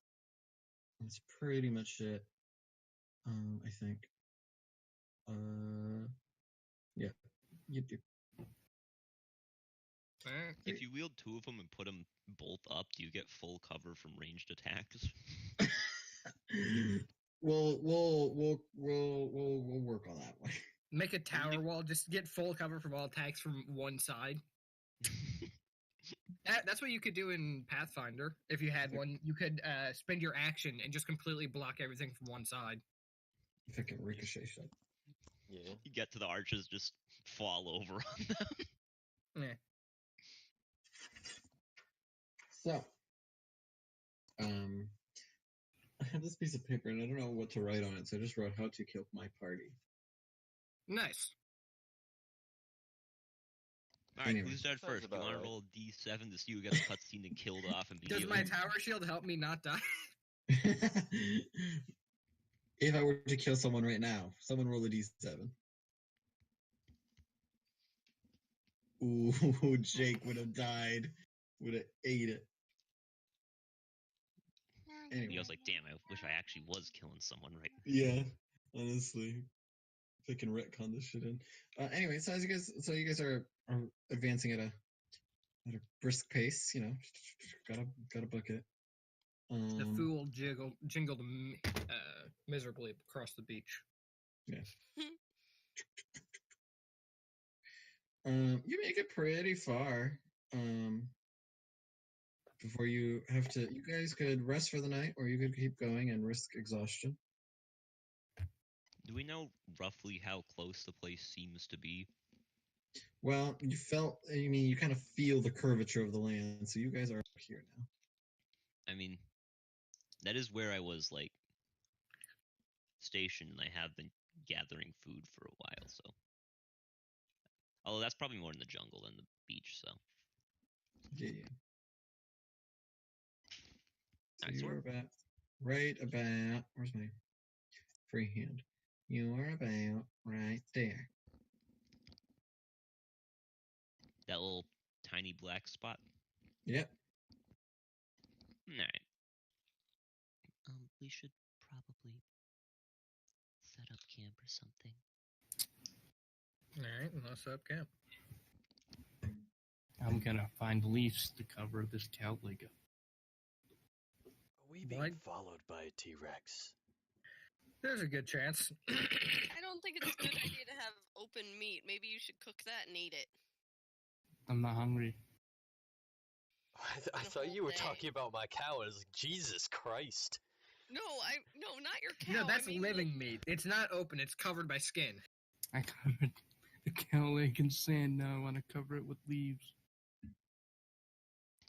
[SPEAKER 5] That's pretty much it. I think. Yeah. You do.
[SPEAKER 9] All right.
[SPEAKER 2] If you wield 2 of them and put them both up, do you get full cover from ranged attacks?
[SPEAKER 5] We'll work on that one.
[SPEAKER 9] Make a tower wall. Just get full cover from all attacks from one side. That's what you could do in Pathfinder. If you had one, you could spend your action and just completely block everything from one side.
[SPEAKER 5] If it can ricochet shit.
[SPEAKER 1] Yeah.
[SPEAKER 2] You get to the arches, just fall over on them.
[SPEAKER 9] Yeah.
[SPEAKER 5] So, I have this piece of paper and I don't know what to write on it, so I just wrote how to kill my party.
[SPEAKER 9] Nice.
[SPEAKER 2] Alright,
[SPEAKER 5] Anyway.
[SPEAKER 2] who's dead
[SPEAKER 1] Sounds
[SPEAKER 2] first? You
[SPEAKER 1] about
[SPEAKER 2] want to
[SPEAKER 1] right.
[SPEAKER 2] roll a d7 to see who gets cutscene and killed off
[SPEAKER 9] Does
[SPEAKER 2] immediately?
[SPEAKER 9] my tower shield help me not die?
[SPEAKER 5] If I were to kill someone right now, someone roll a d7. Ooh, Jake would have died. Would have ate it. Anyway.
[SPEAKER 2] He was like, damn, I wish I actually was killing someone right now.
[SPEAKER 5] Yeah, honestly. If I can retcon this shit in. Anyway, so you guys are advancing at a brisk pace, gotta book it.
[SPEAKER 9] The fool jingled miserably across the beach.
[SPEAKER 5] You make it pretty far. Before you have to, you guys could rest for the night, or you could keep going and risk exhaustion.
[SPEAKER 2] Do we know roughly how close the place seems to be?
[SPEAKER 5] Well, you kind of feel the curvature of the land, so you guys are here now.
[SPEAKER 2] I mean, that is where I was like stationed, and I have been gathering food for a while. So, although that's probably more in the jungle than the beach. So,
[SPEAKER 5] Yeah. So
[SPEAKER 2] Alright,
[SPEAKER 5] you
[SPEAKER 2] so
[SPEAKER 5] are about right about. Where's my free hand? You are about right there.
[SPEAKER 2] that little tiny black spot.
[SPEAKER 5] Yep.
[SPEAKER 2] All right. We should probably set up camp or something.
[SPEAKER 9] Alright, let's set up camp.
[SPEAKER 3] I'm gonna find leaves to cover this cow leg up.
[SPEAKER 1] Are we being
[SPEAKER 9] What?
[SPEAKER 1] followed by a T-Rex?
[SPEAKER 9] There's a good chance.
[SPEAKER 6] I don't think it's a good idea to have open meat. Maybe you should cook that and eat it.
[SPEAKER 3] I'm not hungry.
[SPEAKER 1] I
[SPEAKER 6] The
[SPEAKER 1] thought
[SPEAKER 6] whole
[SPEAKER 1] you were
[SPEAKER 6] day.
[SPEAKER 1] talking about my cow. I was like, Jesus Christ.
[SPEAKER 6] No, not your cow.
[SPEAKER 9] No, that's
[SPEAKER 6] I mean,
[SPEAKER 9] living meat. It's not open. It's covered by skin.
[SPEAKER 3] I covered the cow leg in sand. Now I want to cover it with leaves.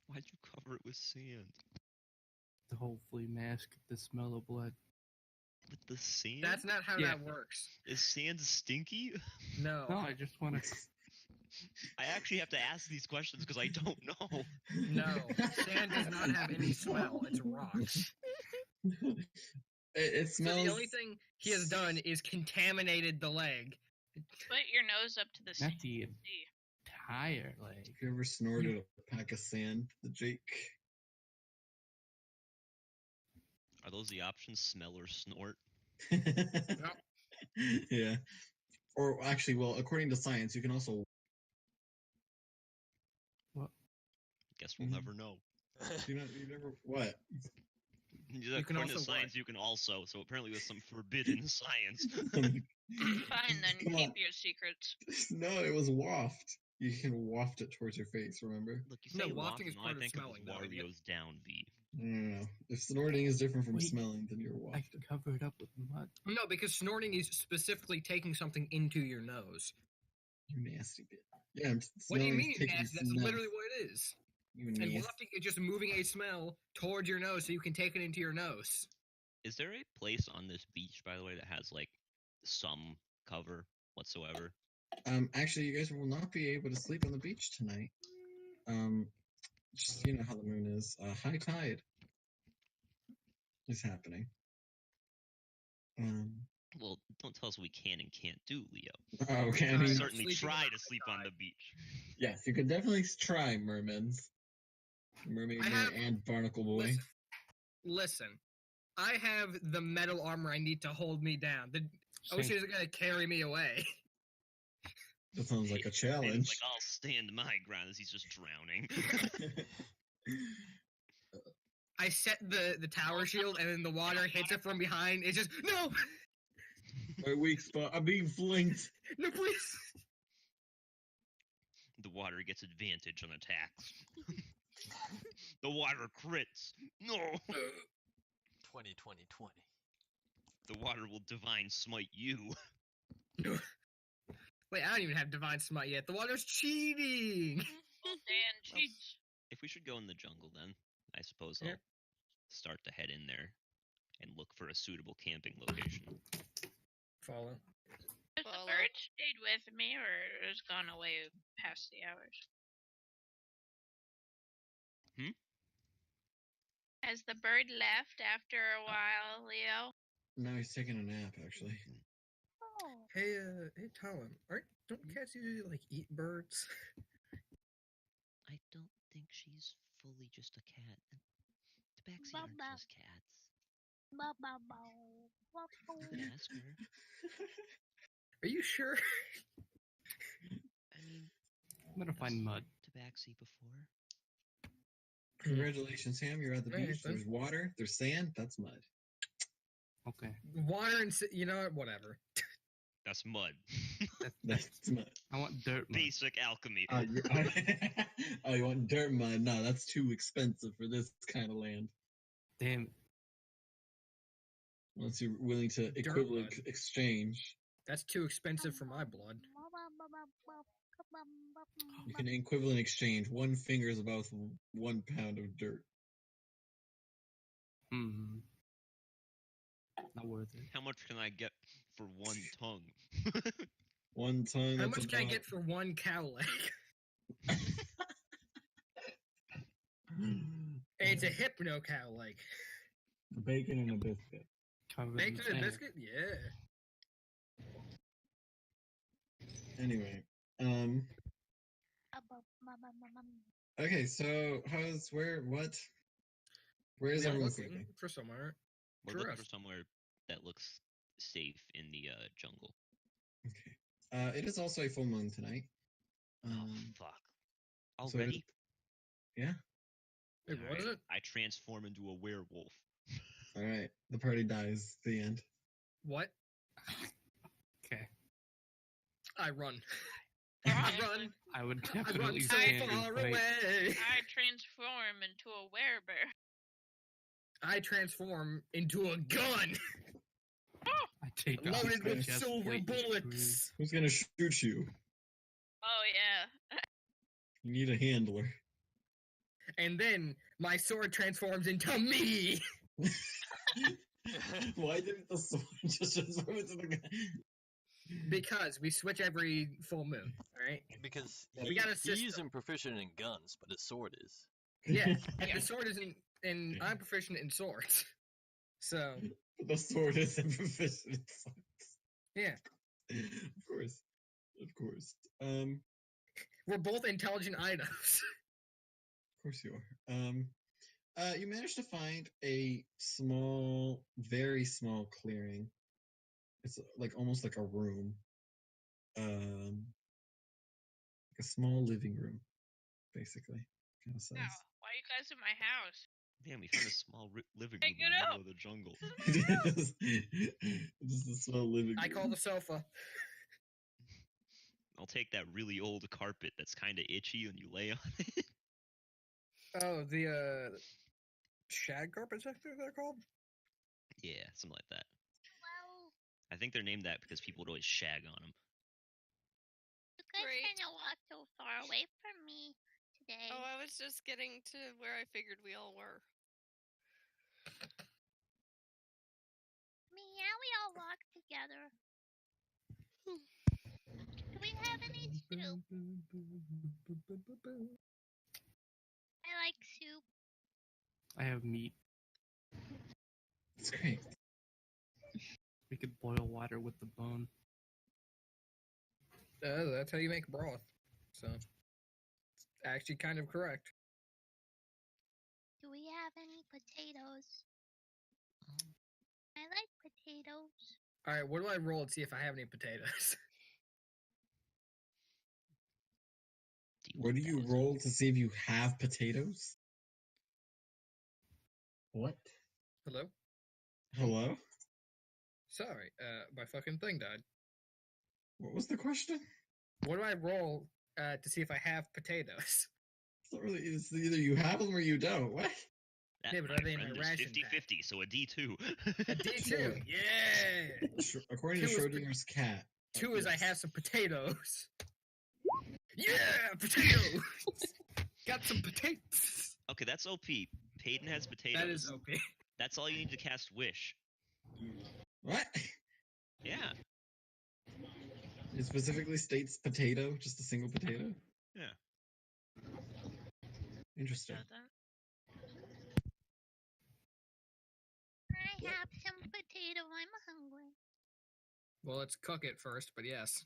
[SPEAKER 2] Why'd you cover it with sand?
[SPEAKER 3] To hopefully mask the smell of blood.
[SPEAKER 2] With the sand?
[SPEAKER 9] That's not how
[SPEAKER 3] Yeah.
[SPEAKER 9] that works.
[SPEAKER 2] Is sand stinky?
[SPEAKER 9] No.
[SPEAKER 3] No, I just want to.
[SPEAKER 2] I actually have to ask these questions because I don't know.
[SPEAKER 9] No. Sand does not have any smell. It's rocks.
[SPEAKER 5] It
[SPEAKER 9] So
[SPEAKER 5] smells.
[SPEAKER 9] the only thing he has done is contaminated the leg.
[SPEAKER 4] Put your nose up to the
[SPEAKER 3] Not
[SPEAKER 4] sea.
[SPEAKER 3] the entire leg.
[SPEAKER 5] If you ever snorted a pack of sand, the Jake.
[SPEAKER 2] Are those the options? Smell or snort?
[SPEAKER 5] Yeah. Or actually, well, according to science, you can also.
[SPEAKER 2] Guess we'll
[SPEAKER 5] Mhm.
[SPEAKER 2] never know.
[SPEAKER 5] You never what?
[SPEAKER 2] According
[SPEAKER 9] also
[SPEAKER 2] to science,
[SPEAKER 9] what?
[SPEAKER 2] you can also. So apparently, there's some forbidden science.
[SPEAKER 4] Fine, then
[SPEAKER 5] Come
[SPEAKER 4] keep
[SPEAKER 5] on.
[SPEAKER 4] your secrets.
[SPEAKER 5] No, it was waft. You can waft it towards your face. Remember?
[SPEAKER 2] Look, you
[SPEAKER 9] No,
[SPEAKER 2] say
[SPEAKER 9] wafting
[SPEAKER 2] waft,
[SPEAKER 9] is
[SPEAKER 2] and all
[SPEAKER 9] part
[SPEAKER 2] I
[SPEAKER 9] of
[SPEAKER 2] think
[SPEAKER 9] smelling,
[SPEAKER 2] of
[SPEAKER 9] though,
[SPEAKER 2] is
[SPEAKER 9] idiot.
[SPEAKER 2] Wario's downbeat.
[SPEAKER 5] No. If snorting is different from
[SPEAKER 3] Wait.
[SPEAKER 5] smelling, then you're
[SPEAKER 3] I
[SPEAKER 5] wafting.
[SPEAKER 3] can cover it up with mud.
[SPEAKER 9] No, because snorting is specifically taking something into your nose.
[SPEAKER 5] You nasty bitch. Yeah,
[SPEAKER 9] What do you
[SPEAKER 5] smelling is
[SPEAKER 9] mean,
[SPEAKER 5] taking
[SPEAKER 9] nasty? That's
[SPEAKER 5] smell.
[SPEAKER 9] literally what it is.
[SPEAKER 5] You
[SPEAKER 9] And
[SPEAKER 5] nasty.
[SPEAKER 9] wafting is just moving a smell towards your nose so you can take it into your nose.
[SPEAKER 2] Is there a place on this beach, by the way, that has like some cover whatsoever?
[SPEAKER 5] Actually, you guys will not be able to sleep on the beach tonight. Just you know how the moon is. High tide is happening.
[SPEAKER 2] Well, don't tell us what we can and can't do, Leo.
[SPEAKER 5] Okay, I
[SPEAKER 2] We
[SPEAKER 5] mean,
[SPEAKER 2] certainly
[SPEAKER 9] sleeping
[SPEAKER 2] try
[SPEAKER 9] on
[SPEAKER 2] to sleep on the beach.
[SPEAKER 5] yes, you could definitely try, mermaids. Mermaid
[SPEAKER 9] I
[SPEAKER 5] man
[SPEAKER 9] have-
[SPEAKER 5] and barnacle boy.
[SPEAKER 9] Listen. I have the metal armor I need to hold me down. The ocean isn't going to carry me away.
[SPEAKER 5] That sounds like a
[SPEAKER 2] And he's
[SPEAKER 5] challenge.
[SPEAKER 2] like, I'll stand my ground as he's just drowning.
[SPEAKER 9] I set the tower shield, and then the water hits it from behind. It's just, no!
[SPEAKER 5] My weak spot. I'm being flanked.
[SPEAKER 9] No, please!
[SPEAKER 2] The water gets advantage on attacks. The water crits. No!
[SPEAKER 1] 20.
[SPEAKER 2] The water will divine smite you.
[SPEAKER 9] Wait, I don't even have Divine Smite yet. The water's cheating!
[SPEAKER 4] Well, Dan cheats.
[SPEAKER 2] If we should go in the jungle, then I suppose
[SPEAKER 9] Yeah.
[SPEAKER 2] I'll start to head in there and look for a suitable camping location.
[SPEAKER 9] Follow.
[SPEAKER 4] Has the
[SPEAKER 6] Follow.
[SPEAKER 4] bird stayed with me or has gone away past the hours? Has the bird left after a while, Leo?
[SPEAKER 5] No, he's taking a nap, actually.
[SPEAKER 8] Oh.
[SPEAKER 9] Hey, Talon, don't cats usually, like, eat birds?
[SPEAKER 2] I don't think she's fully just a cat. Tabaxi aren't
[SPEAKER 8] Baba.
[SPEAKER 2] just cats.
[SPEAKER 8] Ba ba ba. Ba ba.
[SPEAKER 2] You can ask her.
[SPEAKER 9] Are you sure?
[SPEAKER 2] I mean,
[SPEAKER 3] I'm gonna find mud.
[SPEAKER 2] Tabaxi before.
[SPEAKER 5] Congratulations, Ham. You're at the
[SPEAKER 9] Right,
[SPEAKER 5] beach.
[SPEAKER 9] then.
[SPEAKER 5] There's water. There's sand. That's mud.
[SPEAKER 3] Okay.
[SPEAKER 9] Water and... You know what? Whatever.
[SPEAKER 2] That's mud.
[SPEAKER 5] That's mud.
[SPEAKER 3] I want dirt mud.
[SPEAKER 2] Basic alchemy.
[SPEAKER 5] Oh, you want dirt mud? No, that's too expensive for this kind of land.
[SPEAKER 3] Damn it.
[SPEAKER 5] Unless you're willing to equivalent
[SPEAKER 9] mud.
[SPEAKER 5] exchange,
[SPEAKER 9] That's too expensive for my blood.
[SPEAKER 5] you can equivalent exchange. 1 finger is about 1 pound of dirt.
[SPEAKER 3] Hmm. Not worth it.
[SPEAKER 2] How much can I get for one tongue?
[SPEAKER 5] One tongue.
[SPEAKER 9] How
[SPEAKER 5] that's
[SPEAKER 9] much can I
[SPEAKER 5] about-
[SPEAKER 9] get for one cow leg? It's a hypno cow leg.
[SPEAKER 5] Bacon and a biscuit.
[SPEAKER 3] Covered
[SPEAKER 9] Baked in a
[SPEAKER 3] sand.
[SPEAKER 9] biscuit? Yeah.
[SPEAKER 5] Anyway, okay. So where is
[SPEAKER 9] We are
[SPEAKER 5] everyone
[SPEAKER 9] looking
[SPEAKER 5] sleeping?
[SPEAKER 9] for somewhere.
[SPEAKER 2] We're
[SPEAKER 9] For
[SPEAKER 2] looking
[SPEAKER 9] us.
[SPEAKER 2] for somewhere that looks safe in the jungle.
[SPEAKER 5] Okay. It is also a full moon tonight.
[SPEAKER 2] Oh fuck!
[SPEAKER 5] so it is-
[SPEAKER 2] Already?
[SPEAKER 5] yeah.
[SPEAKER 9] Wait,
[SPEAKER 2] All
[SPEAKER 9] was
[SPEAKER 2] right,
[SPEAKER 9] it?
[SPEAKER 2] I transform into a werewolf.
[SPEAKER 5] All right. The party dies. The end.
[SPEAKER 9] What?
[SPEAKER 3] Okay.
[SPEAKER 9] I run.
[SPEAKER 4] I
[SPEAKER 9] I
[SPEAKER 4] actually-
[SPEAKER 9] run.
[SPEAKER 3] I would
[SPEAKER 9] I run
[SPEAKER 3] definitely
[SPEAKER 9] so
[SPEAKER 3] stand and
[SPEAKER 9] far
[SPEAKER 3] fight.
[SPEAKER 9] away.
[SPEAKER 4] I transform into a werebear.
[SPEAKER 9] I transform into a gun
[SPEAKER 3] I take off
[SPEAKER 9] loaded
[SPEAKER 3] my
[SPEAKER 9] with
[SPEAKER 3] chest
[SPEAKER 9] silver
[SPEAKER 3] plate and screw.
[SPEAKER 9] bullets.
[SPEAKER 5] Who's gonna shoot you?
[SPEAKER 4] Oh yeah.
[SPEAKER 5] You need a handler.
[SPEAKER 9] And then my sword transforms into me.
[SPEAKER 5] Why didn't the sword just transform into the guy?
[SPEAKER 9] Because we switch every full moon, alright?
[SPEAKER 1] Because
[SPEAKER 9] We got a
[SPEAKER 1] he
[SPEAKER 9] system.
[SPEAKER 1] isn't proficient in guns, but his sword is.
[SPEAKER 9] Yeah, and the sword isn't, and I'm proficient in swords. So,
[SPEAKER 5] The sword isn't proficient in swords.
[SPEAKER 9] yeah,
[SPEAKER 5] Of course. Of course.
[SPEAKER 9] we're both intelligent items.
[SPEAKER 5] Of course you are. You managed to find a small, very small clearing. It's like almost like a room. Like a small living room, basically. Kind of size.
[SPEAKER 4] Now, why are you guys in my house?
[SPEAKER 2] Damn, we found a small living
[SPEAKER 4] Hey,
[SPEAKER 2] room in
[SPEAKER 4] get
[SPEAKER 2] the
[SPEAKER 4] up!
[SPEAKER 2] middle of the jungle.
[SPEAKER 5] Just a small living room.
[SPEAKER 9] I call the sofa.
[SPEAKER 2] I'll take that really old carpet that's kind of itchy and you lay on it.
[SPEAKER 9] Oh, the shag carpets, I think they're called?
[SPEAKER 2] Yeah, something like that.
[SPEAKER 8] Well,
[SPEAKER 2] I think they're named that because people would always shag on them.
[SPEAKER 8] you guys
[SPEAKER 6] Great.
[SPEAKER 8] kind of walked so far away from me today.
[SPEAKER 6] Oh, I was just getting to where I figured we all were.
[SPEAKER 8] I mean, yeah, we all walked together. Do we have any soup? I like soup.
[SPEAKER 3] I have meat.
[SPEAKER 5] It's great.
[SPEAKER 3] We could boil water with the bone.
[SPEAKER 9] That's how you make broth. So, it's actually kind of correct.
[SPEAKER 8] Do we have any potatoes? I like potatoes.
[SPEAKER 9] Alright, what do I roll to see if I have any potatoes?
[SPEAKER 5] What do you
[SPEAKER 2] 1000.
[SPEAKER 5] roll to see if you have potatoes? What?
[SPEAKER 9] Hello?
[SPEAKER 5] Hello?
[SPEAKER 9] Sorry, my fucking thing died.
[SPEAKER 5] What was the question?
[SPEAKER 9] What do I roll to see if I have potatoes?
[SPEAKER 5] It's not really. It's either you have them or you don't. What?
[SPEAKER 2] That,
[SPEAKER 9] Yeah, but
[SPEAKER 2] my
[SPEAKER 9] are they in
[SPEAKER 2] friend,
[SPEAKER 9] my
[SPEAKER 2] is
[SPEAKER 9] ration pack?
[SPEAKER 2] 50-50, so a D2.
[SPEAKER 9] A D2!
[SPEAKER 5] Sure.
[SPEAKER 9] Yeah!
[SPEAKER 5] According to
[SPEAKER 9] Two is pot-
[SPEAKER 5] Schrodinger's cat.
[SPEAKER 9] Two is I
[SPEAKER 5] yes.
[SPEAKER 9] have some potatoes. Yeah! Potatoes! Got some potatoes!
[SPEAKER 2] Okay, that's OP. Peyton has potatoes.
[SPEAKER 9] That is OP.
[SPEAKER 2] That's all you need to cast Wish.
[SPEAKER 5] What?
[SPEAKER 2] Yeah.
[SPEAKER 5] It specifically states potato, just a single potato.
[SPEAKER 2] Yeah.
[SPEAKER 5] Interesting.
[SPEAKER 8] I have some potato. I'm hungry.
[SPEAKER 9] Well, let's cook it first, but yes.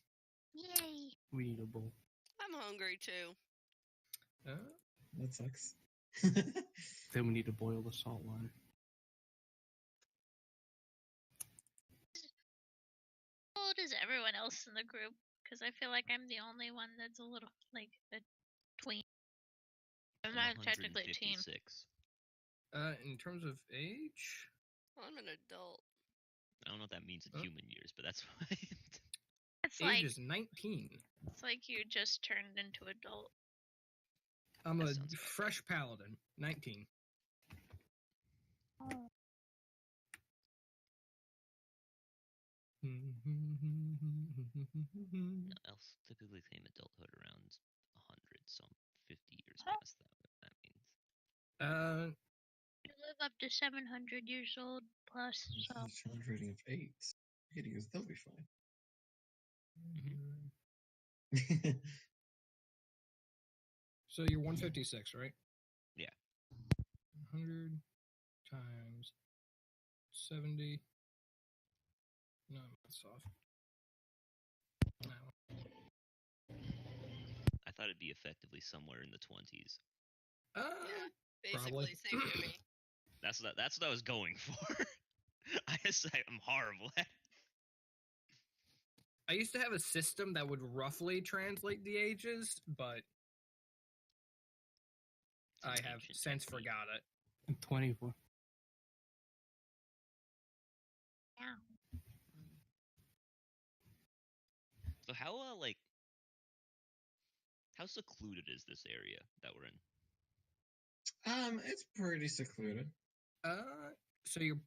[SPEAKER 8] Yay.
[SPEAKER 3] We need a bowl.
[SPEAKER 6] I'm hungry too.
[SPEAKER 5] That sucks.
[SPEAKER 3] Then we need to boil the salt water.
[SPEAKER 4] How old is everyone else in the group? Because I feel like I'm the only one that's a little like a tween. I'm not technically a teen.
[SPEAKER 2] 156.
[SPEAKER 9] In terms of age?
[SPEAKER 6] I'm an adult.
[SPEAKER 2] I don't know what that means in
[SPEAKER 9] Huh?
[SPEAKER 2] human years, but that's fine.
[SPEAKER 4] It's
[SPEAKER 9] Age
[SPEAKER 4] like
[SPEAKER 9] is 19.
[SPEAKER 4] it's like you just turned into adult.
[SPEAKER 9] I'm
[SPEAKER 2] That
[SPEAKER 9] a
[SPEAKER 2] sounds about
[SPEAKER 9] fresh paladin. 19.
[SPEAKER 8] Oh.
[SPEAKER 2] Elves typically claim adulthood around 100, so I'm 50 years past that, what that means.
[SPEAKER 9] Uh,
[SPEAKER 4] You live
[SPEAKER 8] Up to 700 years old plus. So
[SPEAKER 5] Challenge rating of 8. Hitting us, they'll be fine.
[SPEAKER 9] So you're 156, right?
[SPEAKER 2] Yeah.
[SPEAKER 9] 100 times 70. No, that's off. No.
[SPEAKER 2] I thought it'd be effectively somewhere in the 20s.
[SPEAKER 6] Yeah, basically
[SPEAKER 9] Probably.
[SPEAKER 6] same for me.
[SPEAKER 2] That's what I was going for. I just I'm horrible at it.
[SPEAKER 9] I used to have a system that would roughly translate the ages, but I
[SPEAKER 2] It's an
[SPEAKER 9] have
[SPEAKER 2] ancient
[SPEAKER 9] since
[SPEAKER 2] technique.
[SPEAKER 9] forgot it.
[SPEAKER 3] 24.
[SPEAKER 8] yeah.
[SPEAKER 2] So how secluded is this area that we're in?
[SPEAKER 5] It's pretty secluded.
[SPEAKER 9] So you're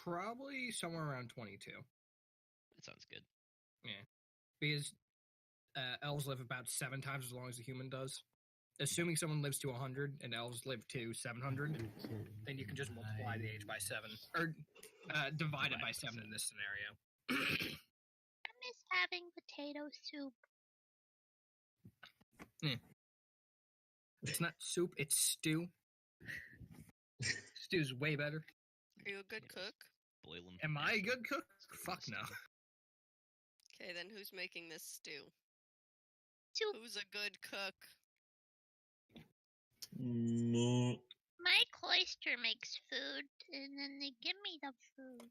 [SPEAKER 9] probably somewhere around 22.
[SPEAKER 2] That sounds good.
[SPEAKER 9] Because elves live about 7 times as long as a human does. Assuming someone lives to 100 and elves live to 700, then you can just multiply the age by 7. Or divide it by 7 in this scenario.
[SPEAKER 8] I miss having potato soup.
[SPEAKER 9] It's not soup, it's stew. Stew's way better.
[SPEAKER 6] Are you a good cook?
[SPEAKER 2] Boil them.
[SPEAKER 9] Am I a good cook? Fuck no.
[SPEAKER 6] Okay, then who's making this stew?
[SPEAKER 8] Soup.
[SPEAKER 6] Who's a good cook?
[SPEAKER 5] No.
[SPEAKER 8] My cloister makes food, and then they give me the food.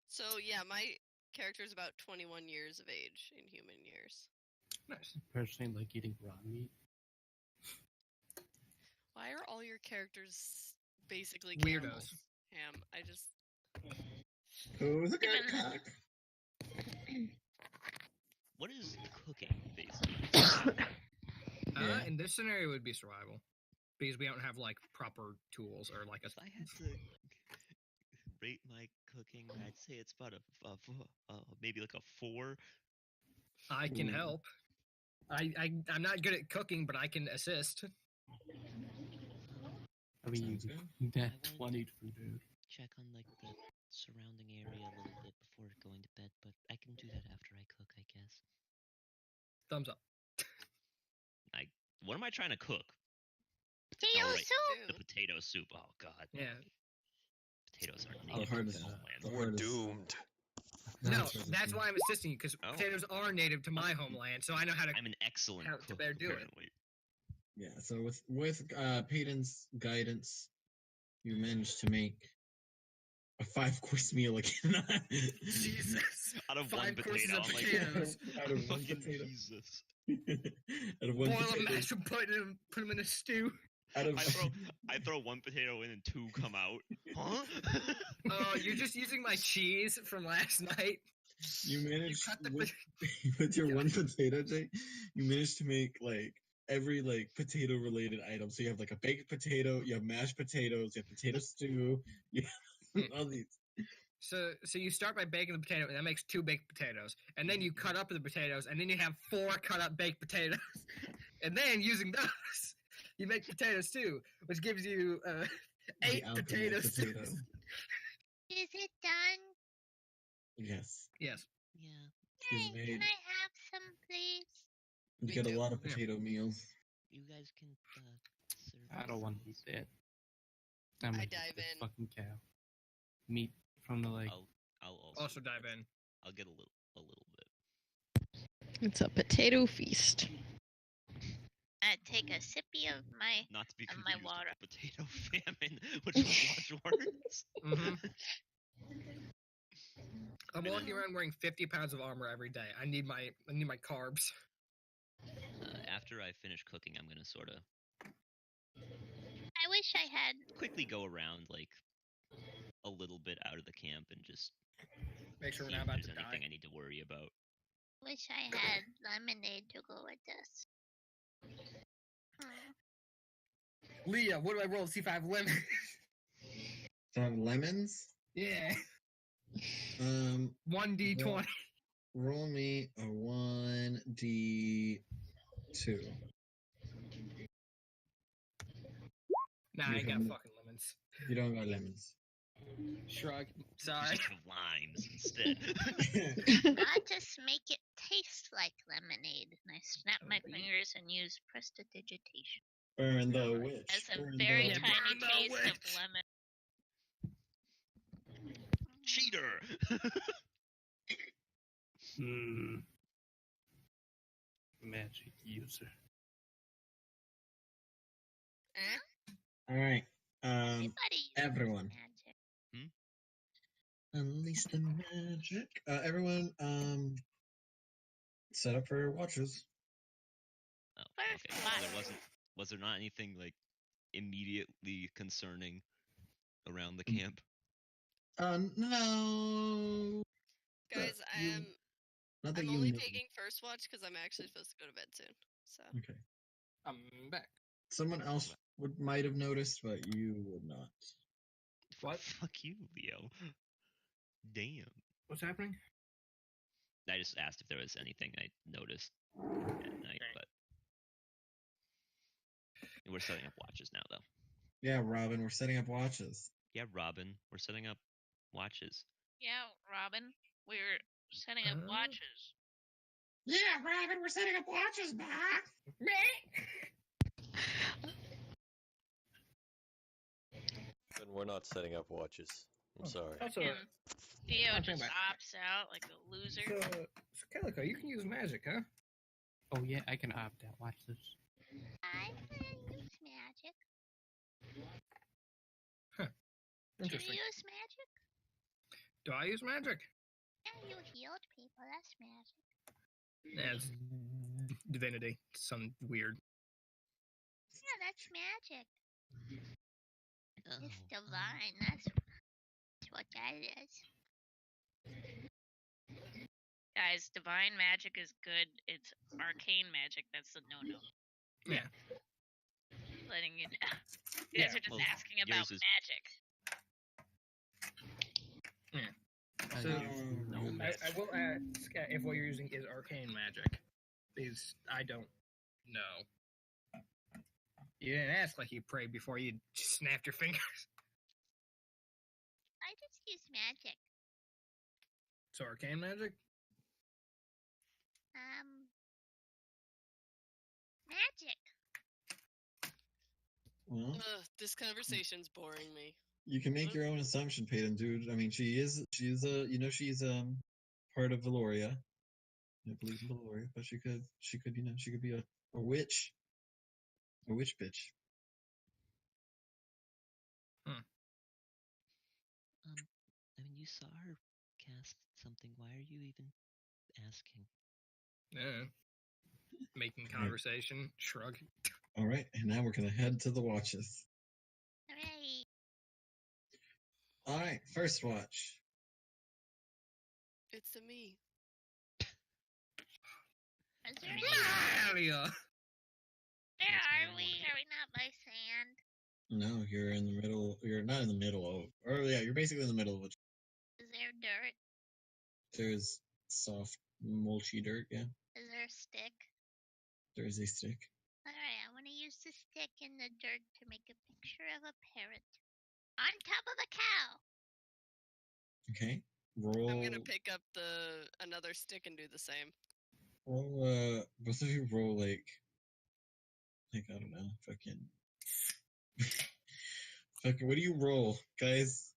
[SPEAKER 6] So yeah, my character is about 21 years of age in human years.
[SPEAKER 9] Nice.
[SPEAKER 3] Personally, like eating raw meat.
[SPEAKER 6] Why are all your characters basically
[SPEAKER 9] Weirdos.
[SPEAKER 6] cannibals? I just
[SPEAKER 5] Who's a good cook?
[SPEAKER 2] What is cooking based on?
[SPEAKER 5] Yeah.
[SPEAKER 9] In this scenario, it would be survival. Because we don't have, like, proper tools or, like, a...
[SPEAKER 2] If I had to rate my cooking, I'd say it's about maybe like a 4.
[SPEAKER 9] I can help. I'm not good at cooking, but I can assist.
[SPEAKER 3] I mean,
[SPEAKER 5] Sounds
[SPEAKER 3] you
[SPEAKER 2] I
[SPEAKER 3] that
[SPEAKER 2] wanted
[SPEAKER 3] 20 for dude.
[SPEAKER 2] Check on like the surrounding area a little bit before going to bed, but I can do that after I cook, I guess.
[SPEAKER 9] Thumbs up.
[SPEAKER 2] What am I trying to cook?
[SPEAKER 8] Potato
[SPEAKER 2] Oh, right.
[SPEAKER 8] soup.
[SPEAKER 2] The potato soup. Oh god.
[SPEAKER 9] Yeah.
[SPEAKER 2] Potatoes are
[SPEAKER 5] The
[SPEAKER 2] native
[SPEAKER 5] hardest.
[SPEAKER 2] to homeland.
[SPEAKER 5] The
[SPEAKER 1] We're
[SPEAKER 5] hardest.
[SPEAKER 1] doomed.
[SPEAKER 9] No, that's why I'm assisting you, because
[SPEAKER 2] Oh.
[SPEAKER 9] potatoes are native to my homeland, so I know how to...
[SPEAKER 2] I'm an excellent
[SPEAKER 9] How to
[SPEAKER 2] cook,
[SPEAKER 9] better do it.
[SPEAKER 2] apparently.
[SPEAKER 5] Yeah, so with Peyton's guidance, you managed to make a 5-course meal again.
[SPEAKER 9] Jesus.
[SPEAKER 2] Out of
[SPEAKER 9] 5
[SPEAKER 2] one
[SPEAKER 9] courses
[SPEAKER 2] potato,
[SPEAKER 9] of
[SPEAKER 2] I'm like,
[SPEAKER 9] potatoes.
[SPEAKER 5] Out of one
[SPEAKER 2] fucking
[SPEAKER 5] potato.
[SPEAKER 2] Jesus.
[SPEAKER 5] Out of one
[SPEAKER 9] Boil them,
[SPEAKER 5] potato.
[SPEAKER 9] mash them, put them in a stew.
[SPEAKER 5] Out of
[SPEAKER 2] I throw one potato in and 2 come out. Huh?
[SPEAKER 9] Oh, you're just using my cheese from last night.
[SPEAKER 5] you managed
[SPEAKER 9] cut the
[SPEAKER 5] with your one potato, Jay. You managed to make like every like potato related item. So you have like a baked potato, you have mashed potatoes, you have potato stew, you have all these.
[SPEAKER 9] So you start by baking the potato, and that makes 2 baked potatoes. And then you cut up the potatoes, and then you have 4 cut up baked potatoes. And then using those, you make potato stew, which gives you 8
[SPEAKER 5] alchemy of
[SPEAKER 9] potatoes.
[SPEAKER 5] potato.
[SPEAKER 8] Is it done?
[SPEAKER 5] Yes.
[SPEAKER 9] Yes.
[SPEAKER 2] Yeah.
[SPEAKER 5] She's
[SPEAKER 8] Hey,
[SPEAKER 5] made.
[SPEAKER 8] can I have some, please?
[SPEAKER 5] You
[SPEAKER 6] Me
[SPEAKER 5] get a
[SPEAKER 6] too.
[SPEAKER 5] lot of
[SPEAKER 9] Yeah.
[SPEAKER 5] potato meals.
[SPEAKER 2] You guys can serve
[SPEAKER 3] I don't want to eat that. I'm
[SPEAKER 6] I
[SPEAKER 3] gonna eat
[SPEAKER 6] dive
[SPEAKER 3] this
[SPEAKER 6] in.
[SPEAKER 3] fucking cow. Meat from the like.
[SPEAKER 2] I'll
[SPEAKER 9] Also dive in.
[SPEAKER 2] I'll get a little bit.
[SPEAKER 7] It's a potato feast.
[SPEAKER 8] I take a sippy of my.
[SPEAKER 2] Not to be
[SPEAKER 8] And my
[SPEAKER 2] confused
[SPEAKER 8] water.
[SPEAKER 2] with the potato famine, which is much worse.
[SPEAKER 9] Mm-hmm. I'm walking around wearing 50 pounds of armor every day. I need my carbs.
[SPEAKER 2] After I finish cooking, I'm gonna sort of
[SPEAKER 8] I wish I had.
[SPEAKER 2] quickly go around like a little bit out of the camp and just
[SPEAKER 9] Make sure
[SPEAKER 2] see
[SPEAKER 9] we're not
[SPEAKER 2] if
[SPEAKER 9] about
[SPEAKER 2] there's
[SPEAKER 9] to
[SPEAKER 2] anything
[SPEAKER 9] die.
[SPEAKER 2] I need to worry about.
[SPEAKER 8] Wish I had lemonade to go with this.
[SPEAKER 9] Leah, what do I roll to see if I have lemon?
[SPEAKER 5] So I have lemons.
[SPEAKER 9] Yeah. 1d20.
[SPEAKER 5] Well, roll me a 1d2.
[SPEAKER 9] Nah, I ain't got
[SPEAKER 5] Mhm.
[SPEAKER 9] fucking lemons. lemons.
[SPEAKER 5] You don't got lemons.
[SPEAKER 9] Shrug.
[SPEAKER 2] You
[SPEAKER 9] Sorry.
[SPEAKER 2] just have limes instead.
[SPEAKER 8] I just make it taste like lemonade. And I snap my fingers and use prestidigitation.
[SPEAKER 5] Burn the witch.
[SPEAKER 4] As a
[SPEAKER 5] burn
[SPEAKER 4] very
[SPEAKER 5] the-
[SPEAKER 4] tiny
[SPEAKER 9] burn the
[SPEAKER 4] taste of
[SPEAKER 9] witch.
[SPEAKER 4] lemon.
[SPEAKER 2] Cheater!
[SPEAKER 3] Magic user.
[SPEAKER 6] Eh?
[SPEAKER 5] All right.
[SPEAKER 8] Everybody uses
[SPEAKER 5] everyone.
[SPEAKER 8] magic.
[SPEAKER 5] Unleash the magic. Everyone, set up for watches.
[SPEAKER 2] Oh,
[SPEAKER 8] First
[SPEAKER 2] okay.
[SPEAKER 8] watch.
[SPEAKER 2] So was there not anything like immediately concerning around the camp?
[SPEAKER 5] No.
[SPEAKER 6] Guys,
[SPEAKER 5] Not that
[SPEAKER 6] I'm
[SPEAKER 5] you
[SPEAKER 6] only
[SPEAKER 5] know.
[SPEAKER 6] taking first watch because I'm actually supposed to go to bed soon. So
[SPEAKER 5] Okay.
[SPEAKER 9] I'm back.
[SPEAKER 5] Someone else might have noticed, but you would not.
[SPEAKER 9] What?
[SPEAKER 2] Fuck you, Leo. Damn.
[SPEAKER 3] What's happening?
[SPEAKER 2] I just asked if there was anything I noticed at night, but we're setting up watches now, though.
[SPEAKER 5] Yeah, Robin, we're setting up watches.
[SPEAKER 2] Yeah, Robin, we're setting up watches.
[SPEAKER 4] Yeah, Robin, we're setting up watches.
[SPEAKER 5] Yeah, Robin, we're setting up watches, Bob.
[SPEAKER 1] Then we're not setting up watches. I'm sorry.
[SPEAKER 9] Also,
[SPEAKER 4] And Theo
[SPEAKER 9] I'll
[SPEAKER 4] just
[SPEAKER 9] come back.
[SPEAKER 4] opts out like a loser.
[SPEAKER 9] so Calico, you can use magic, huh?
[SPEAKER 3] Oh yeah, I can opt out. Watch this.
[SPEAKER 8] I can use magic. Do you
[SPEAKER 9] Interesting.
[SPEAKER 8] use magic?
[SPEAKER 9] Do I use magic?
[SPEAKER 8] Yeah, you healed people. That's magic.
[SPEAKER 9] Yeah, it's divinity. Some weird.
[SPEAKER 8] Yeah, that's magic.
[SPEAKER 2] Oh,
[SPEAKER 8] It's divine. That's what that is.
[SPEAKER 4] Guys, divine magic is good. It's arcane magic that's the no-no.
[SPEAKER 9] Yeah.
[SPEAKER 4] Letting you know. You guys
[SPEAKER 9] Yeah,
[SPEAKER 4] are just
[SPEAKER 2] well,
[SPEAKER 4] asking about
[SPEAKER 2] yours is-
[SPEAKER 4] magic.
[SPEAKER 9] So
[SPEAKER 3] No
[SPEAKER 5] Um,
[SPEAKER 9] I will ask if what you're using is arcane magic, because I don't know. You didn't ask like you prayed before you snapped your fingers.
[SPEAKER 8] I just use magic.
[SPEAKER 9] So arcane magic?
[SPEAKER 8] Magic.
[SPEAKER 5] well,
[SPEAKER 6] Ugh, this conversation's boring me.
[SPEAKER 5] you can make your own assumption, Peyton, dude. I mean, she's part of Valoria. I believe in Valoria, but she could be a witch. A witch bitch.
[SPEAKER 2] I mean, you saw her cast something. Why are you even asking?
[SPEAKER 9] Yeah. Making conversation. Shrug.
[SPEAKER 5] All right, and now we're gonna head to the watches.
[SPEAKER 8] Hooray.
[SPEAKER 5] All right, first watch.
[SPEAKER 6] It's a me.
[SPEAKER 8] Is there any...
[SPEAKER 9] Mario!
[SPEAKER 8] Where are we? Are we not by sand?
[SPEAKER 5] No, you're in the middle. You're not in the middle of. Or yeah, you're basically in the middle of it.
[SPEAKER 8] Is there dirt?
[SPEAKER 5] There's soft, mulchy dirt. Yeah,
[SPEAKER 8] Is there a stick?
[SPEAKER 5] there is a stick.
[SPEAKER 8] Alright, I want to use the stick in the dirt to make a picture of a parrot. On top of a cow!
[SPEAKER 5] Okay, roll.
[SPEAKER 6] I'm gonna pick up another stick and do the same.
[SPEAKER 5] Roll. Both of you roll like I don't know, fucking. Fucking. What do you roll, guys?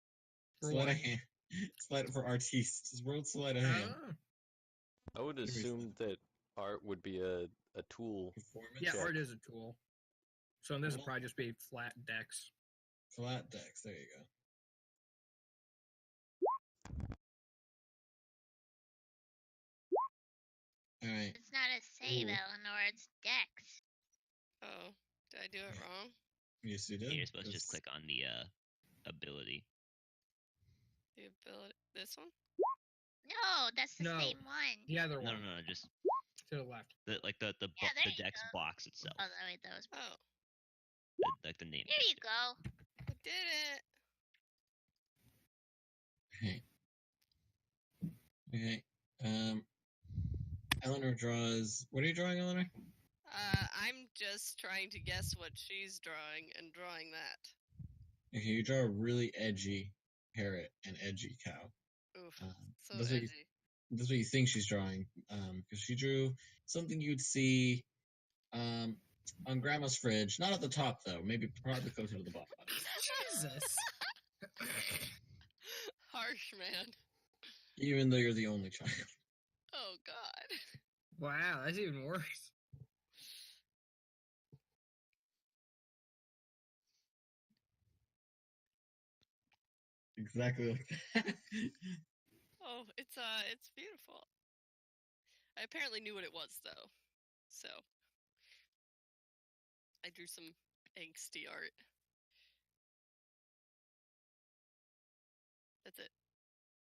[SPEAKER 9] For
[SPEAKER 5] Sleight
[SPEAKER 9] what?
[SPEAKER 5] of hand. Sleight for artiste. Just roll sleight of hand.
[SPEAKER 1] I would
[SPEAKER 5] Give me
[SPEAKER 1] assume that art would be a tool.
[SPEAKER 5] Performance.
[SPEAKER 9] Yeah,
[SPEAKER 1] check.
[SPEAKER 9] art is a tool. So this will probably just be flat decks.
[SPEAKER 5] Flat decks. There you go. All right.
[SPEAKER 8] It's not a save,
[SPEAKER 5] Ooh.
[SPEAKER 8] Eleanor, it's Dex.
[SPEAKER 6] Oh, did I do it wrong?
[SPEAKER 5] Yes, you did.
[SPEAKER 2] You're supposed to just
[SPEAKER 5] That's-
[SPEAKER 2] click on the ability.
[SPEAKER 6] The ability. This one?
[SPEAKER 8] No, that's the
[SPEAKER 9] No.
[SPEAKER 8] same one.
[SPEAKER 9] The other
[SPEAKER 2] No,
[SPEAKER 9] one.
[SPEAKER 2] no, no, just
[SPEAKER 9] To the left.
[SPEAKER 2] the
[SPEAKER 8] there
[SPEAKER 2] the
[SPEAKER 8] you
[SPEAKER 2] dex
[SPEAKER 8] go.
[SPEAKER 2] box itself,
[SPEAKER 8] Oh, wait, that was...
[SPEAKER 6] Oh,
[SPEAKER 2] like the name.
[SPEAKER 8] Here you go.
[SPEAKER 6] I did it.
[SPEAKER 5] Okay. Okay. Eleanor draws. What are you drawing, Eleanor?
[SPEAKER 6] I'm just trying to guess what she's drawing and drawing that.
[SPEAKER 5] Okay, you draw a really edgy parrot and edgy cow.
[SPEAKER 6] Oof. So
[SPEAKER 5] That's what
[SPEAKER 6] edgy.
[SPEAKER 5] that's what you think she's drawing. Because she drew something you'd see on Grandma's fridge. Not at the top though. Maybe probably closer to the bottom.
[SPEAKER 9] Jesus.
[SPEAKER 6] Harsh, man.
[SPEAKER 5] Even though you're the only child.
[SPEAKER 6] Oh God.
[SPEAKER 9] Wow, that's even worse.
[SPEAKER 5] Exactly like that.
[SPEAKER 6] Oh, it's beautiful. I apparently knew what it was though, so I drew some angsty art. That's it.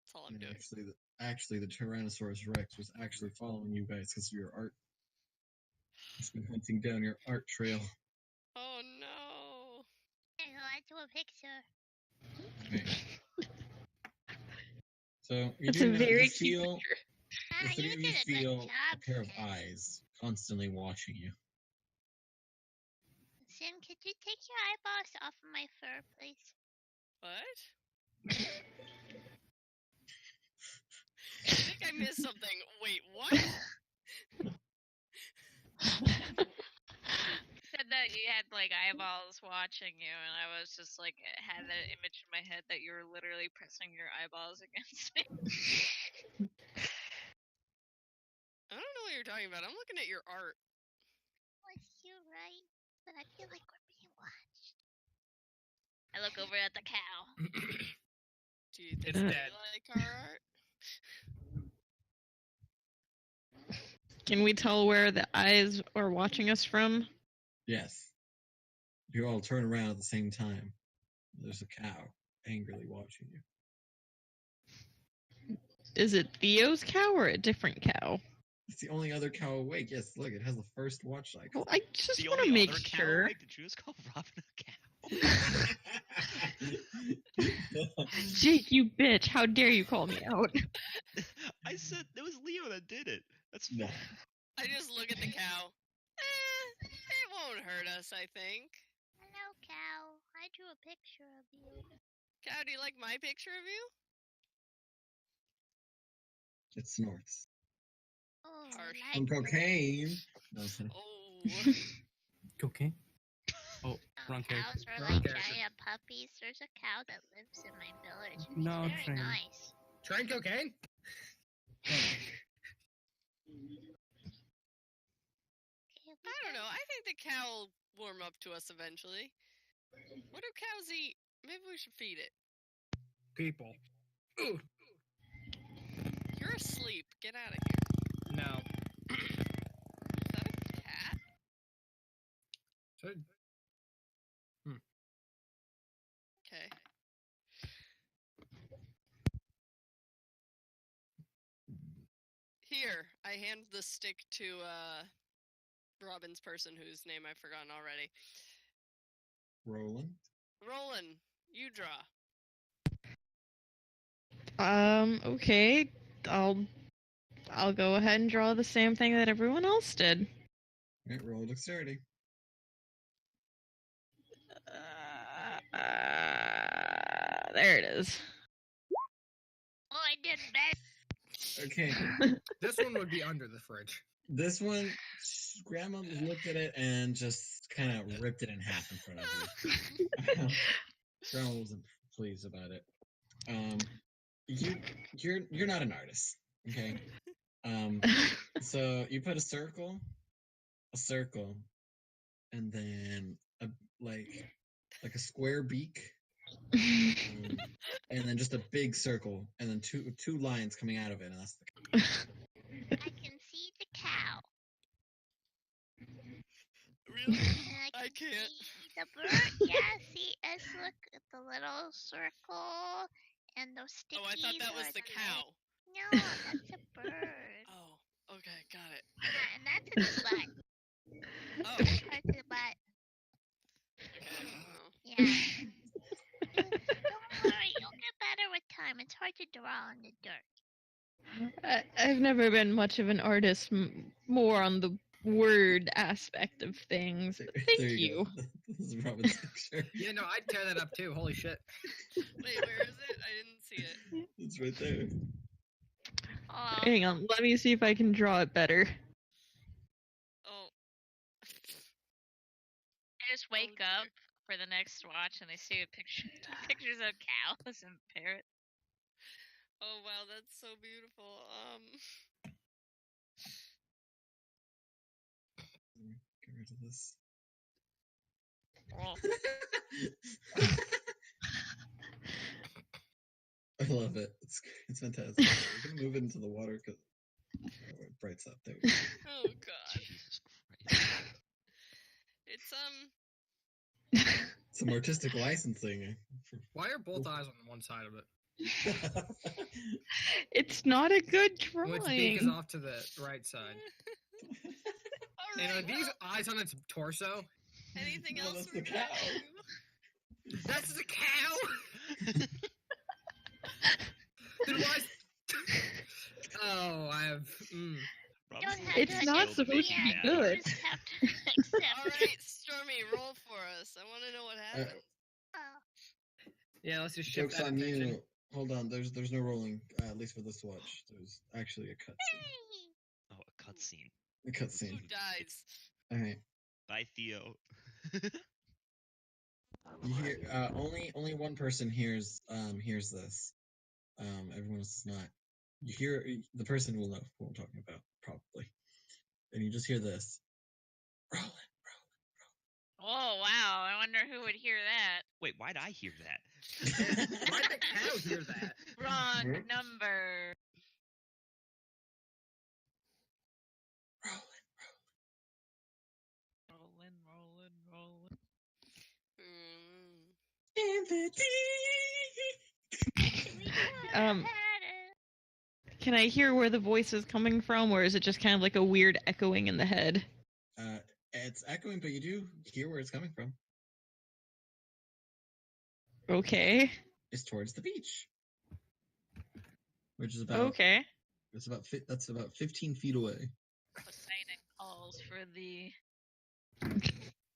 [SPEAKER 6] That's all I'm doing.
[SPEAKER 5] Actually, the Tyrannosaurus Rex was actually following you guys because of your art. It's been hunting down your art trail.
[SPEAKER 6] Oh no.
[SPEAKER 8] I drew a picture.
[SPEAKER 5] Okay. So
[SPEAKER 7] It's a very cute
[SPEAKER 5] feel
[SPEAKER 7] picture.
[SPEAKER 5] the three
[SPEAKER 8] You
[SPEAKER 5] of you
[SPEAKER 8] did a good
[SPEAKER 5] feel
[SPEAKER 8] job,
[SPEAKER 5] a pair of
[SPEAKER 8] Sim.
[SPEAKER 5] eyes constantly watching you.
[SPEAKER 8] Sim, could you take your eyeballs off of my fur, please?
[SPEAKER 6] What? I think I missed something. Wait, what?
[SPEAKER 4] Said that you had like eyeballs watching you, and I was just like had that image in my head that you were literally pressing your eyeballs against me.
[SPEAKER 6] I don't know what you're talking about. I'm looking at your art.
[SPEAKER 8] Was you right? But I feel like we're being watched.
[SPEAKER 4] I look over at the cow.
[SPEAKER 6] Do you think
[SPEAKER 9] It's
[SPEAKER 6] they
[SPEAKER 9] dead.
[SPEAKER 6] like our art?
[SPEAKER 7] Can we tell where the eyes are watching us from?
[SPEAKER 5] Yes. You all turn around at the same time. There's a cow angrily watching you.
[SPEAKER 7] Is it Theo's cow or a different cow?
[SPEAKER 5] It's the only other cow awake. Yes, look, it has the first watch icon.
[SPEAKER 7] Well, I just
[SPEAKER 2] The
[SPEAKER 7] want to
[SPEAKER 2] only
[SPEAKER 7] make
[SPEAKER 2] other cow
[SPEAKER 7] sure.
[SPEAKER 2] awake, did you just call Robin a cow?
[SPEAKER 7] Jake, you bitch! How dare you call me out?
[SPEAKER 2] I said it was Leo that did it. That's
[SPEAKER 5] No.
[SPEAKER 2] fine.
[SPEAKER 6] I just look at the cow. It won't hurt us, I think.
[SPEAKER 8] Hello, cow. I drew a picture of you.
[SPEAKER 6] Cow, do you like my picture of you?
[SPEAKER 5] It snorts.
[SPEAKER 8] Oh,
[SPEAKER 6] Harsh.
[SPEAKER 8] like
[SPEAKER 5] Some cocaine. No, it's not.
[SPEAKER 6] Oh.
[SPEAKER 3] Cocaine? Oh, wrong character.
[SPEAKER 8] cows are
[SPEAKER 9] Wrong
[SPEAKER 8] like
[SPEAKER 9] character.
[SPEAKER 8] giant puppies. There's a cow that lives in my village. And
[SPEAKER 3] No,
[SPEAKER 8] he's very
[SPEAKER 3] Train.
[SPEAKER 8] nice.
[SPEAKER 9] Trying cocaine?
[SPEAKER 6] I don't know. I think the cow will warm up to us eventually. What do cows eat? Maybe we should feed it.
[SPEAKER 9] People. Ooh,
[SPEAKER 6] You're asleep. Get out of here.
[SPEAKER 9] no.
[SPEAKER 6] Is that a cat?
[SPEAKER 9] So,
[SPEAKER 6] Okay. Here, I hand the stick to Robin's person whose name I've forgotten already.
[SPEAKER 5] Roland.
[SPEAKER 6] Roland, you draw.
[SPEAKER 7] Okay. I'll go ahead and draw the same thing that everyone else did.
[SPEAKER 5] Right, roll dexterity.
[SPEAKER 7] There it is.
[SPEAKER 8] Oh, I did better.
[SPEAKER 5] Okay.
[SPEAKER 9] this one would be under the fridge.
[SPEAKER 5] This one, Grandma looked at it and just kind of ripped it in half in front of you. Grandma wasn't pleased about it. You're not an artist, okay? So you put a circle, and then like a square beak, and then just a big circle, and then two lines coming out of it, and that's the.
[SPEAKER 8] I can see the cow.
[SPEAKER 6] Really?
[SPEAKER 8] And
[SPEAKER 6] I can't.
[SPEAKER 8] see the bird. Yeah, see, us look at the little circle and those stickies.
[SPEAKER 6] Oh, I thought that was
[SPEAKER 8] are
[SPEAKER 6] the
[SPEAKER 8] legs.
[SPEAKER 6] cow.
[SPEAKER 8] No, that's a bird.
[SPEAKER 6] Oh, okay, got it.
[SPEAKER 8] Yeah, and that's its butt.
[SPEAKER 6] Oh,
[SPEAKER 8] That's part of the butt.
[SPEAKER 6] oh.
[SPEAKER 8] Yeah. Don't worry, you'll get better with time. It's hard to draw in the dirt.
[SPEAKER 7] I've never been much of an artist, more on the word aspect of things.
[SPEAKER 5] There-
[SPEAKER 7] Thank
[SPEAKER 5] there
[SPEAKER 7] you.
[SPEAKER 5] go. This is Robin's picture.
[SPEAKER 9] Yeah, no, I'd tear that up too. Holy shit.
[SPEAKER 6] Wait, where is it? I didn't see it.
[SPEAKER 5] It's right there.
[SPEAKER 4] Oh,
[SPEAKER 7] Hang on, let me see if I can draw it better.
[SPEAKER 6] Oh.
[SPEAKER 4] I just wake
[SPEAKER 6] dear.
[SPEAKER 4] up for the next watch and I see a picture, pictures of cows and parrots.
[SPEAKER 6] Oh wow, that's so beautiful.
[SPEAKER 5] Get rid of this.
[SPEAKER 4] Oh,
[SPEAKER 5] I love it. It's fantastic. We're gonna move it into the water because it brights up. There we go.
[SPEAKER 6] Oh god.
[SPEAKER 2] Jesus Christ.
[SPEAKER 6] It's
[SPEAKER 5] Some artistic licensing.
[SPEAKER 9] Why are both eyes on one side of it?
[SPEAKER 7] It's not a good
[SPEAKER 9] Well, its beak is
[SPEAKER 7] drawing.
[SPEAKER 9] off to the right side.
[SPEAKER 6] All
[SPEAKER 9] And
[SPEAKER 6] right,
[SPEAKER 9] are these
[SPEAKER 6] well,
[SPEAKER 9] eyes on its torso?
[SPEAKER 6] anything
[SPEAKER 5] No,
[SPEAKER 6] else
[SPEAKER 5] that's
[SPEAKER 6] we
[SPEAKER 5] the
[SPEAKER 6] gotta
[SPEAKER 5] cow.
[SPEAKER 6] do?
[SPEAKER 9] That's the cow! Then why? Oh, I have.
[SPEAKER 2] Rob's
[SPEAKER 8] Don't
[SPEAKER 2] a
[SPEAKER 8] have
[SPEAKER 2] little
[SPEAKER 7] It's
[SPEAKER 2] too
[SPEAKER 7] not
[SPEAKER 2] skilled to
[SPEAKER 7] supposed
[SPEAKER 2] make
[SPEAKER 7] to
[SPEAKER 2] me
[SPEAKER 7] be
[SPEAKER 2] mad.
[SPEAKER 7] good.
[SPEAKER 8] You just have to accept
[SPEAKER 6] All
[SPEAKER 8] it.
[SPEAKER 6] right, Stormy, roll for us. I want to know what happened.
[SPEAKER 8] Oh.
[SPEAKER 9] Yeah, let's just shift
[SPEAKER 5] Joke's
[SPEAKER 9] that
[SPEAKER 5] on
[SPEAKER 9] attention.
[SPEAKER 5] you. Hold on. There's no rolling. At least for this watch. There's actually a cutscene.
[SPEAKER 2] Oh, a cutscene.
[SPEAKER 5] A cutscene.
[SPEAKER 6] Who dies?
[SPEAKER 5] All right.
[SPEAKER 2] Bye, Theo.
[SPEAKER 5] You hear? Only one person hears this. Everyone else does not. You hear the person will know who I'm talking about probably, and you just hear this. Rolling.
[SPEAKER 4] oh wow! I wonder who would hear that.
[SPEAKER 2] Wait, why'd I hear that?
[SPEAKER 9] Why'd the cow hear that?
[SPEAKER 4] Wrong
[SPEAKER 5] Whoop.
[SPEAKER 4] number.
[SPEAKER 5] Rolling.
[SPEAKER 4] Rolling.
[SPEAKER 6] Mm.
[SPEAKER 5] In the deep.
[SPEAKER 7] Can I hear where the voice is coming from, or is it just kind of like a weird echoing in the head?
[SPEAKER 5] It's echoing, but you do hear where it's coming from.
[SPEAKER 7] Okay.
[SPEAKER 5] It's towards the beach, which is about.
[SPEAKER 7] Okay.
[SPEAKER 5] It's about. That's about 15 feet away.
[SPEAKER 4] Poseidon calls for the.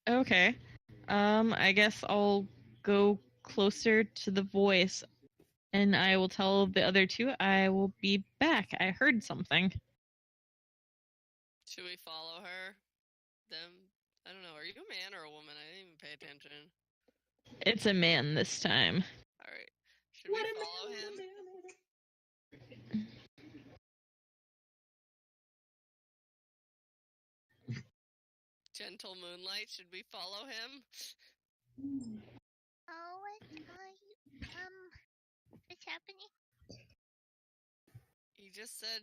[SPEAKER 7] Okay. I guess I'll go closer to the voice, and I will tell the other two I will be back. I heard something.
[SPEAKER 6] Should we follow her? Them? I don't know. Are you a man or a woman? I didn't even pay attention.
[SPEAKER 7] It's a man this time.
[SPEAKER 6] All right. Should we follow him? Gentle moonlight. Should we follow him?
[SPEAKER 8] Oh, what's happening?
[SPEAKER 6] He just said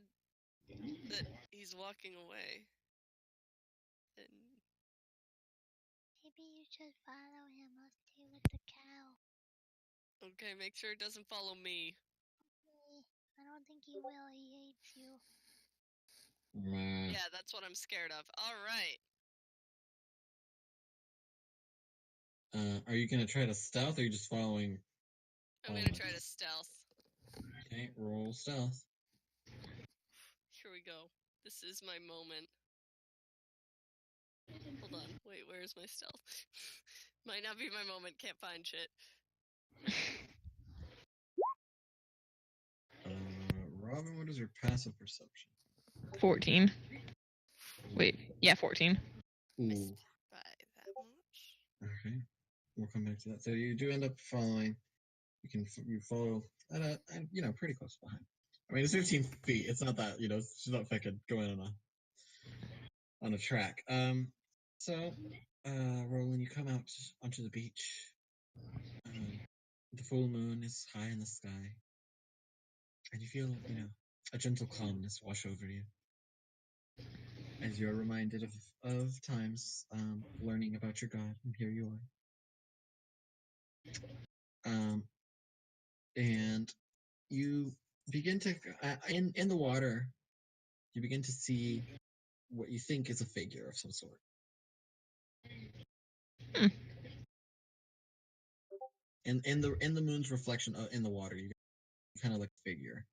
[SPEAKER 6] that he's walking away. And
[SPEAKER 8] Maybe you should follow him. I'll stay with the cow.
[SPEAKER 6] okay, make sure it doesn't follow me.
[SPEAKER 8] I don't think he will. He hates you.
[SPEAKER 6] Yeah, that's what I'm scared of. All right.
[SPEAKER 5] Are you gonna try to stealth, or are you just following?
[SPEAKER 6] I'm gonna try to stealth.
[SPEAKER 5] Okay, roll stealth.
[SPEAKER 6] Here we go. This is my moment. Hold on. Wait, where's my stealth? Might not be my moment. Can't find shit.
[SPEAKER 5] Robin, what is your passive perception?
[SPEAKER 7] 14. Wait, yeah, 14.
[SPEAKER 5] Ooh.
[SPEAKER 6] By that much.
[SPEAKER 5] Okay, we'll come back to that. So you do end up following. You follow at a pretty close behind. I mean, it's 15 feet. It's not that she's not fucking going on a track. So, Roland, you come out onto the beach. The full moon is high in the sky, and you feel a gentle calmness wash over you as you are reminded of times learning about your God, and here you are. And you begin to in the water, you begin to see what you think is a figure of some sort. And in the moon's reflection in the water, you kind of like a figure.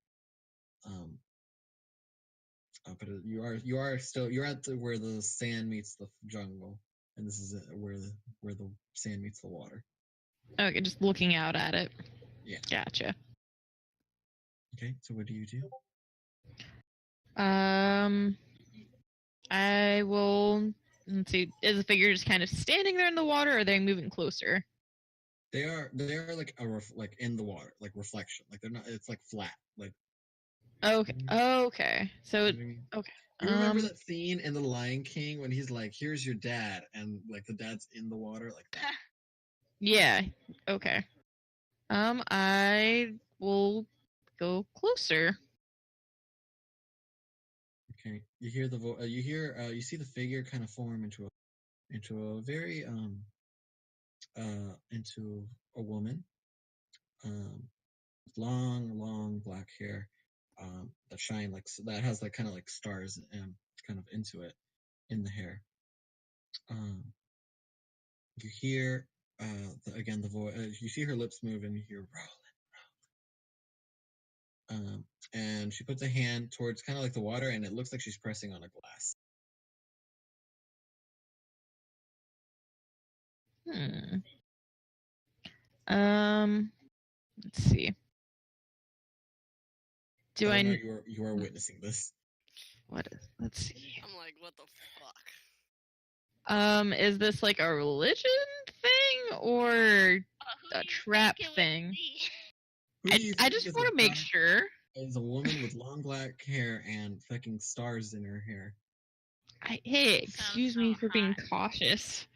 [SPEAKER 5] But you are still at where the sand meets the jungle, and this is where the sand meets the water.
[SPEAKER 7] Okay, just looking out at it.
[SPEAKER 5] Yeah.
[SPEAKER 7] Gotcha.
[SPEAKER 5] Okay, so what do you do?
[SPEAKER 7] I will. Let's see. Is the figure just kind of standing there in the water, or are they moving closer?
[SPEAKER 5] They are like like in the water, like reflection. Like they're not. It's like flat. Like
[SPEAKER 7] Okay. Okay. So
[SPEAKER 5] you know what I mean?
[SPEAKER 7] okay.
[SPEAKER 5] You remember that scene in The Lion King when he's like, "Here's your dad," and like the dad's in the water, like that.
[SPEAKER 7] Yeah. Okay. I will go closer.
[SPEAKER 5] Okay. You hear the you see the figure kind of form into a very into a woman with long black hair that shine like that has like kind of like stars kind of into it in the hair. You hear again the voice. You see her lips move and you hear rolling. And she puts a hand towards kind of like the water, and it looks like she's pressing on a glass.
[SPEAKER 7] Let's see. Do I?
[SPEAKER 5] know you are witnessing this.
[SPEAKER 7] What is? Let's see.
[SPEAKER 6] I'm like, what the fuck?
[SPEAKER 7] Is this like a religion thing or a trap thing? I just want to make sure.
[SPEAKER 5] It's a woman with long black hair and fucking stars in her hair.
[SPEAKER 7] Hey, excuse me for being cautious.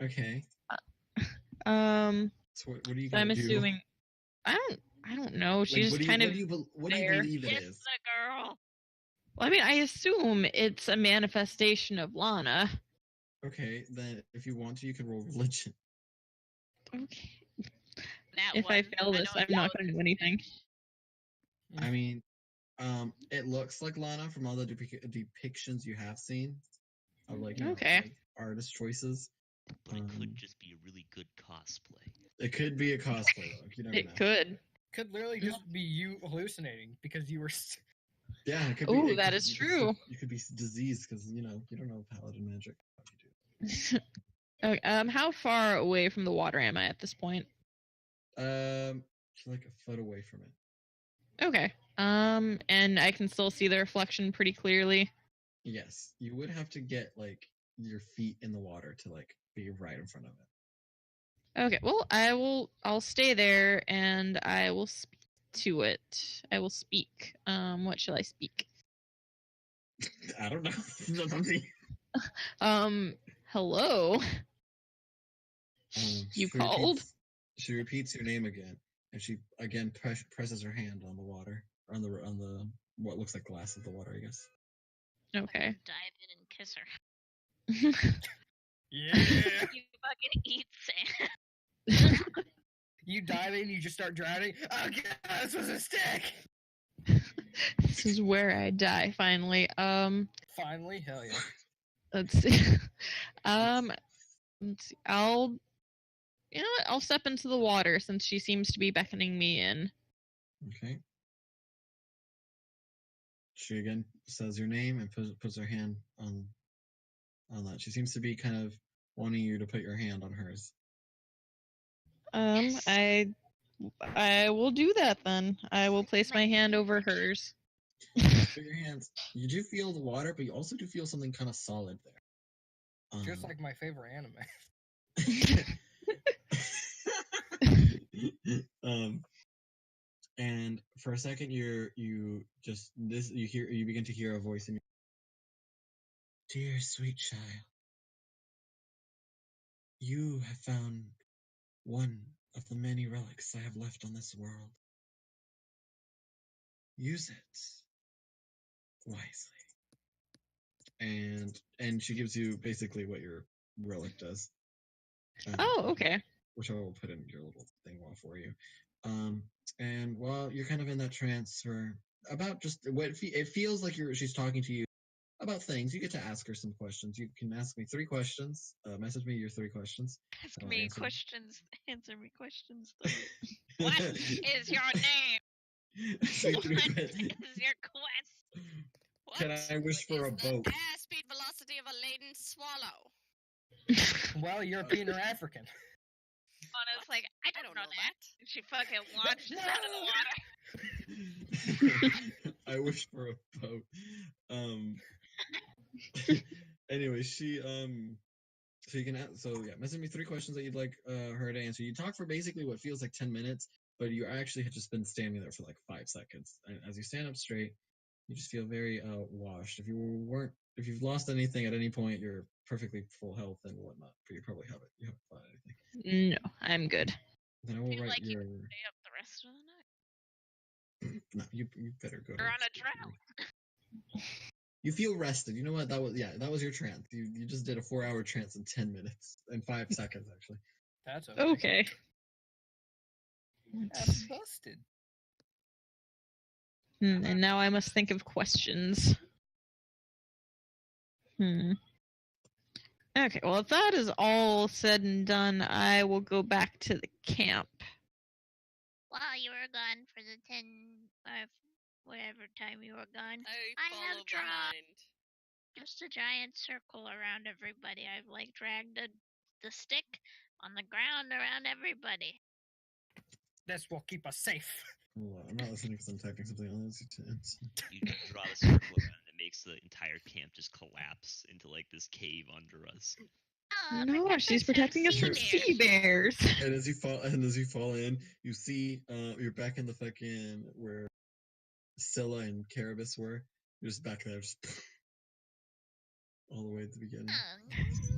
[SPEAKER 5] Okay. So what are you
[SPEAKER 7] I'm
[SPEAKER 5] gonna do?
[SPEAKER 7] assuming. I don't know. She's
[SPEAKER 5] what do you believe it is?
[SPEAKER 4] The girl.
[SPEAKER 7] Well, I mean, I assume it's a manifestation of Lana.
[SPEAKER 5] Okay, then if you want to, you can roll religion.
[SPEAKER 7] Okay.
[SPEAKER 4] That
[SPEAKER 7] if I fail this, I'm not going to do anything.
[SPEAKER 5] I mean, it looks like Lana from all the depictions you have seen of like like artist choices.
[SPEAKER 2] But it could just be a really good cosplay.
[SPEAKER 5] It could be a cosplay look. You never know.
[SPEAKER 7] It could.
[SPEAKER 9] Could literally just be you hallucinating because you were.
[SPEAKER 5] Yeah, it could
[SPEAKER 7] be. Oh, that is true.
[SPEAKER 5] You could be diseased because you don't know paladin magic.
[SPEAKER 7] Okay, how far away from the water am I at this point?
[SPEAKER 5] Like a foot away from it.
[SPEAKER 7] Okay. And I can still see the reflection pretty clearly.
[SPEAKER 5] Yes, you would have to get like your feet in the water to like be right in front of it.
[SPEAKER 7] Okay, well, I'll stay there and I will speak to it. I will speak. What shall I speak?
[SPEAKER 5] I don't know.
[SPEAKER 7] Hello. You called?
[SPEAKER 5] She repeats your name again, and she again presses her hand on the water, on the what looks like glass of the water, I guess.
[SPEAKER 7] Okay.
[SPEAKER 4] Dive in and kiss her.
[SPEAKER 9] Yeah.
[SPEAKER 4] You fucking eat sand.
[SPEAKER 9] You dive in, you just start drowning. Oh god, this was a stick.
[SPEAKER 7] This is where I die finally.
[SPEAKER 9] Finally, hell yeah.
[SPEAKER 7] Let's see. Let's see. You know what? I'll step into the water since she seems to be beckoning me in.
[SPEAKER 5] Okay. She again says your name and puts her hand on that. She seems to be kind of wanting you to put your hand on hers.
[SPEAKER 7] Yes. I will do that then. I will place my hand over hers.
[SPEAKER 5] Put your hands. You do feel the water, but you also do feel something kind of solid there.
[SPEAKER 9] Just like my favorite anime.
[SPEAKER 5] And for a second, you begin to hear a voice in your dear sweet child. You have found one of the many relics I have left on this world. Use it wisely. And she gives you basically what your relic does.
[SPEAKER 7] Okay.
[SPEAKER 5] Which I will put in your little thing for you. And while you're kind of in that trance for about just what it feels like she's talking to you about things, you get to ask her some questions. You can ask me 3 questions. Message me your 3 questions.
[SPEAKER 4] Ask me questions. Answer me questions. What is your name? What is your quest?
[SPEAKER 5] Can I wish for a
[SPEAKER 6] What is
[SPEAKER 5] boat?
[SPEAKER 6] the airspeed velocity of a laden swallow?
[SPEAKER 9] Well, European or African.
[SPEAKER 4] Anna's like, I don't know that.
[SPEAKER 6] that.
[SPEAKER 4] And she fucking launches out of the water.
[SPEAKER 5] I wish for a boat. Anyway, she so you can message me 3 questions that you'd like her to answer. You talk for basically what feels like 10 minutes, but you actually had just been standing there for like 5 seconds. And as you stand up straight, you just feel very washed. If you've lost anything at any point, you're perfectly full health and whatnot, but you probably haven't. You haven't fought anything.
[SPEAKER 7] No, I'm good.
[SPEAKER 5] Then I will
[SPEAKER 4] Feel
[SPEAKER 5] write
[SPEAKER 4] like you
[SPEAKER 5] your.
[SPEAKER 4] can stay up the rest of the night.
[SPEAKER 5] No, you better go.
[SPEAKER 4] You're
[SPEAKER 5] to
[SPEAKER 4] on a
[SPEAKER 5] sleep.
[SPEAKER 4] drought.
[SPEAKER 5] You feel rested. You know what? That was your trance. You just did a 4-hour trance in 10 minutes in 5 seconds actually.
[SPEAKER 9] That's okay.
[SPEAKER 7] Okay.
[SPEAKER 9] That's busted.
[SPEAKER 7] And now I must think of questions. Okay, well, if that is all said and done, I will go back to the camp.
[SPEAKER 8] While you were gone for the 10 or whatever time you were gone,
[SPEAKER 6] I
[SPEAKER 8] have
[SPEAKER 6] follow
[SPEAKER 8] drawn
[SPEAKER 6] behind.
[SPEAKER 8] just a giant circle around everybody. I've like dragged the stick on the ground around everybody.
[SPEAKER 9] This will keep us safe.
[SPEAKER 5] Hold on, I'm not listening because I'm typing something else.
[SPEAKER 2] You draw the circle around, it makes the entire camp just collapse into like this cave under us.
[SPEAKER 8] Oh,
[SPEAKER 7] No,
[SPEAKER 8] protect
[SPEAKER 7] she's
[SPEAKER 8] us from
[SPEAKER 7] protecting us
[SPEAKER 8] sea
[SPEAKER 7] from
[SPEAKER 8] bears.
[SPEAKER 7] sea bears.
[SPEAKER 5] And as you fall in, you see you're back in the fucking where Scylla and Caribus were. You're just back there, just all the way at the beginning.
[SPEAKER 8] Oh, nuts.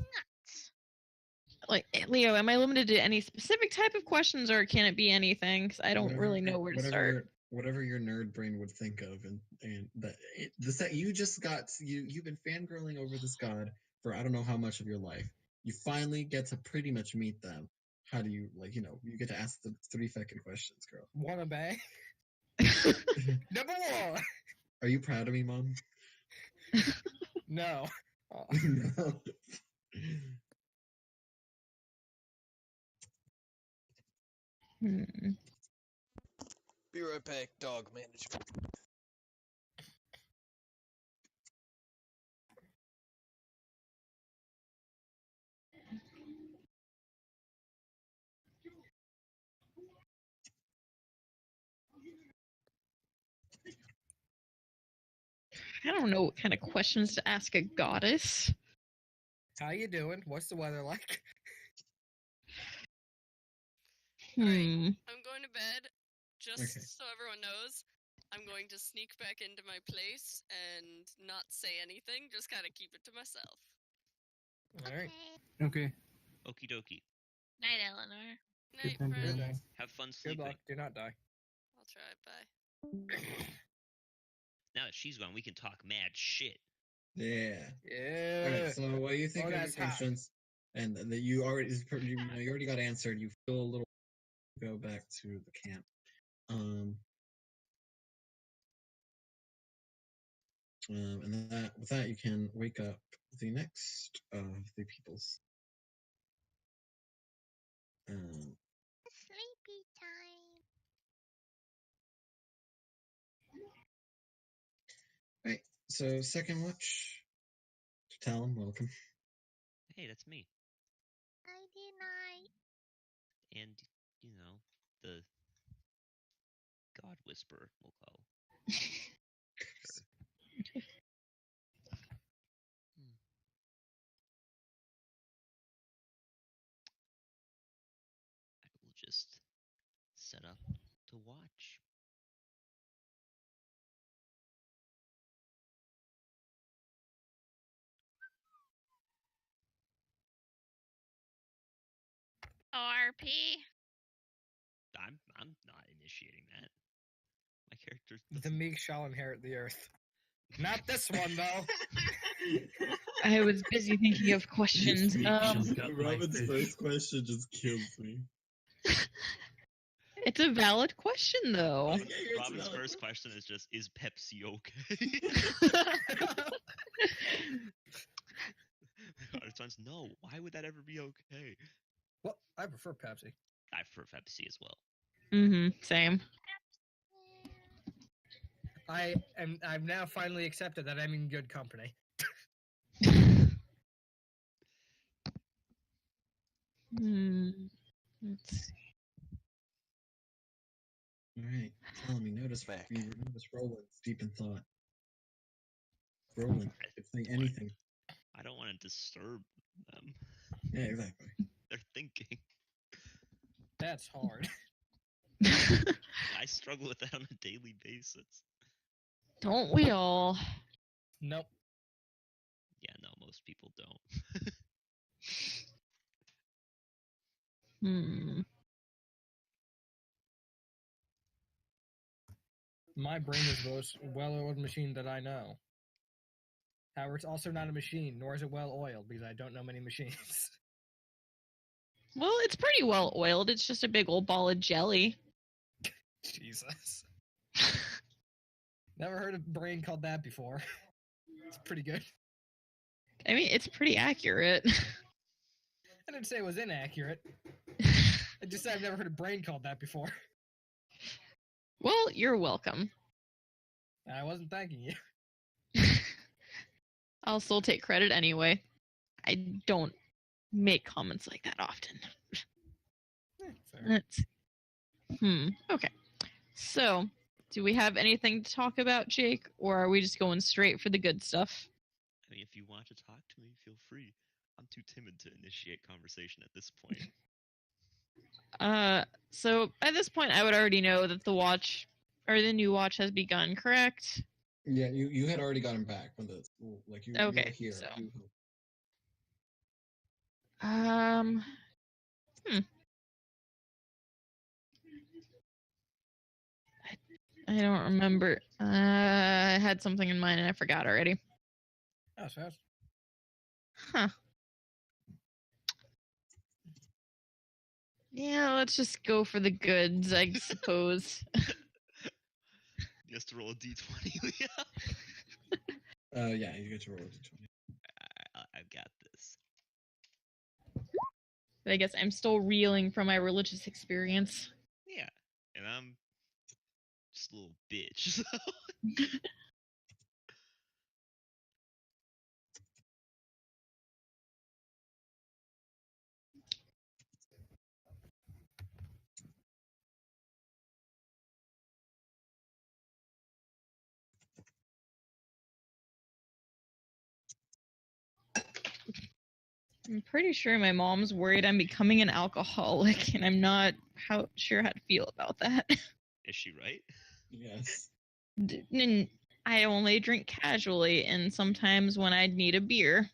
[SPEAKER 7] Like, Leo, am I limited to any specific type of questions, or can it be anything? 'Cause I don't really know where to start.
[SPEAKER 5] Whatever your nerd brain would think of, and you've been fangirling over this god for I don't know how much of your life. You finally get to pretty much meet them. How do you you get to ask the 3 fucking questions, girl.
[SPEAKER 9] Wanna bang? Number 1.
[SPEAKER 5] Are you proud of me, Mom?
[SPEAKER 9] No. Oh.
[SPEAKER 5] No.
[SPEAKER 1] Be right back, dog management.
[SPEAKER 7] I don't know what kind of questions to ask a goddess.
[SPEAKER 9] How you doing? What's the weather like?
[SPEAKER 6] I'm going to bed. Just
[SPEAKER 5] Okay.
[SPEAKER 6] so everyone knows, I'm going to sneak back into my place and not say anything. Just kind of keep it to myself.
[SPEAKER 9] All right.
[SPEAKER 3] Okay.
[SPEAKER 2] Okie dokie.
[SPEAKER 4] Night, Eleanor.
[SPEAKER 6] Night,
[SPEAKER 3] Good night.
[SPEAKER 6] friends.
[SPEAKER 2] Have fun
[SPEAKER 9] Good
[SPEAKER 2] sleeping.
[SPEAKER 9] luck. Do not die.
[SPEAKER 6] I'll try. Bye.
[SPEAKER 2] Now that she's gone, we can talk mad shit.
[SPEAKER 5] Yeah.
[SPEAKER 9] Yeah.
[SPEAKER 5] All right. So what do you think of your
[SPEAKER 9] that's hot.
[SPEAKER 5] questions? And that you already got answered. You feel a little. Go back to the camp. And with that, you can wake up the next of the peoples.
[SPEAKER 8] Sleepy time.
[SPEAKER 5] Right. So second watch. Talon, welcome.
[SPEAKER 2] Hey, that's me.
[SPEAKER 8] Nighty night.
[SPEAKER 2] And, you know, the God Whisperer, we'll call. Sure. I will just set up to watch.
[SPEAKER 4] ORP.
[SPEAKER 2] I'm not initiating that. My character's
[SPEAKER 9] The meek shall inherit the earth. Not this one, though.
[SPEAKER 7] I was busy thinking of questions.
[SPEAKER 5] Robin's first question just kills me.
[SPEAKER 7] It's a valid question, though.
[SPEAKER 2] Robin's first question is just, is Pepsi okay? Our response, no. Why would that ever be okay?
[SPEAKER 9] Well, I prefer Pepsi.
[SPEAKER 2] I prefer Pepsi as well.
[SPEAKER 7] Same.
[SPEAKER 9] I've now finally accepted that I'm in good company.
[SPEAKER 7] Let's see.
[SPEAKER 5] All right, tell me. Notice
[SPEAKER 1] Back.
[SPEAKER 5] notice Roland's deep in thought. Roland, could say anything.
[SPEAKER 2] I don't want to disturb them.
[SPEAKER 5] Yeah, exactly.
[SPEAKER 2] They're thinking.
[SPEAKER 9] That's hard.
[SPEAKER 2] I struggle with that on a daily basis.
[SPEAKER 7] Don't we all?
[SPEAKER 9] Nope.
[SPEAKER 2] Yeah, no, most people don't.
[SPEAKER 9] My brain is the most well-oiled machine that I know. However, it's also not a machine, nor is it well-oiled, because I don't know many machines.
[SPEAKER 7] Well, it's pretty well oiled. It's just a big old ball of jelly.
[SPEAKER 9] Jesus. Never heard a brain called that before. It's pretty good.
[SPEAKER 7] I mean, it's pretty accurate.
[SPEAKER 9] I didn't say it was inaccurate. I just said I've never heard a brain called that before.
[SPEAKER 7] Well, you're welcome.
[SPEAKER 9] I wasn't thanking you.
[SPEAKER 7] I'll still take credit anyway. I don't make comments like that often.
[SPEAKER 9] Fair.
[SPEAKER 7] Let's see. Okay. So, do we have anything to talk about, Jake, or are we just going straight for the good stuff?
[SPEAKER 2] I mean, if you want to talk to me, feel free. I'm too timid to initiate conversation at this point.
[SPEAKER 7] So at this point, I would already know that the new watch has begun, correct?
[SPEAKER 5] Yeah, you had already gotten back from the like you
[SPEAKER 7] Okay,
[SPEAKER 5] were here.
[SPEAKER 7] so-
[SPEAKER 5] You,
[SPEAKER 7] I don't remember. I had something in mind and I forgot already.
[SPEAKER 9] That was fast.
[SPEAKER 7] Huh. Yeah, let's just go for the goods, I suppose.
[SPEAKER 2] You have to roll a d20, Leah.
[SPEAKER 5] yeah, you get to roll a d20.
[SPEAKER 2] I've got this.
[SPEAKER 7] But I guess I'm still reeling from my religious experience.
[SPEAKER 2] Yeah, and I'm just a little bitch. So.
[SPEAKER 7] I'm pretty sure my mom's worried I'm becoming an alcoholic, and I'm not sure how to feel about that.
[SPEAKER 2] Is she right?
[SPEAKER 5] Yes.
[SPEAKER 7] I only drink casually, and sometimes when I'd need a beer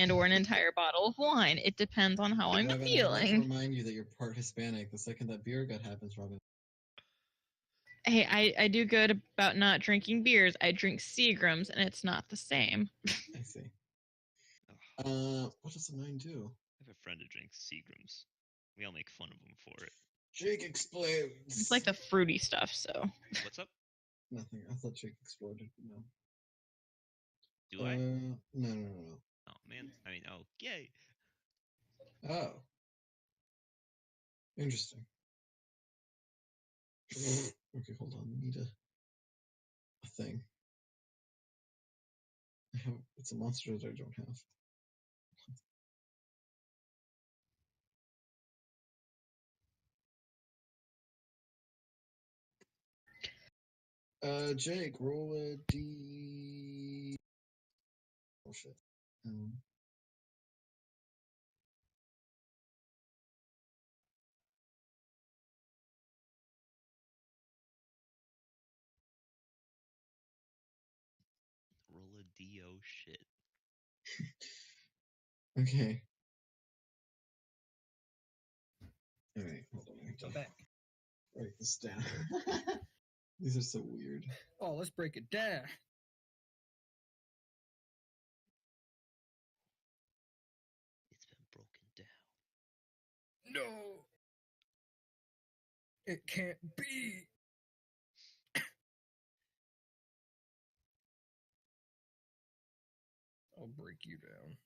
[SPEAKER 7] or an entire bottle of wine. It depends on how I'm
[SPEAKER 5] Robin, I'd like to
[SPEAKER 7] feeling.
[SPEAKER 5] remind you that you're part Hispanic. The second that beer gut happens, Robin.
[SPEAKER 7] Hey, I do good about not drinking beers. I drink Seagrams, and it's not the same.
[SPEAKER 5] I see. What does the 9 do?
[SPEAKER 2] I have a friend who drinks Seagrams. We all make fun of him for it.
[SPEAKER 5] Jake explodes.
[SPEAKER 7] It's like the fruity stuff, so.
[SPEAKER 2] What's up?
[SPEAKER 5] Nothing. I thought Jake exploded. No.
[SPEAKER 2] Do I?
[SPEAKER 5] No.
[SPEAKER 2] Oh, man. I mean, oh, yay.
[SPEAKER 5] Oh. Interesting. Okay, hold on. I need a thing. It's a monster that I don't have. Jake, roll a D. Oh shit.
[SPEAKER 2] Roll a D-O shit.
[SPEAKER 5] Okay. All right, hold on. I have to
[SPEAKER 9] Back.
[SPEAKER 5] write this down. These are so weird.
[SPEAKER 9] Oh, let's break it down.
[SPEAKER 2] It's been broken down.
[SPEAKER 9] No. It can't be. I'll break you down.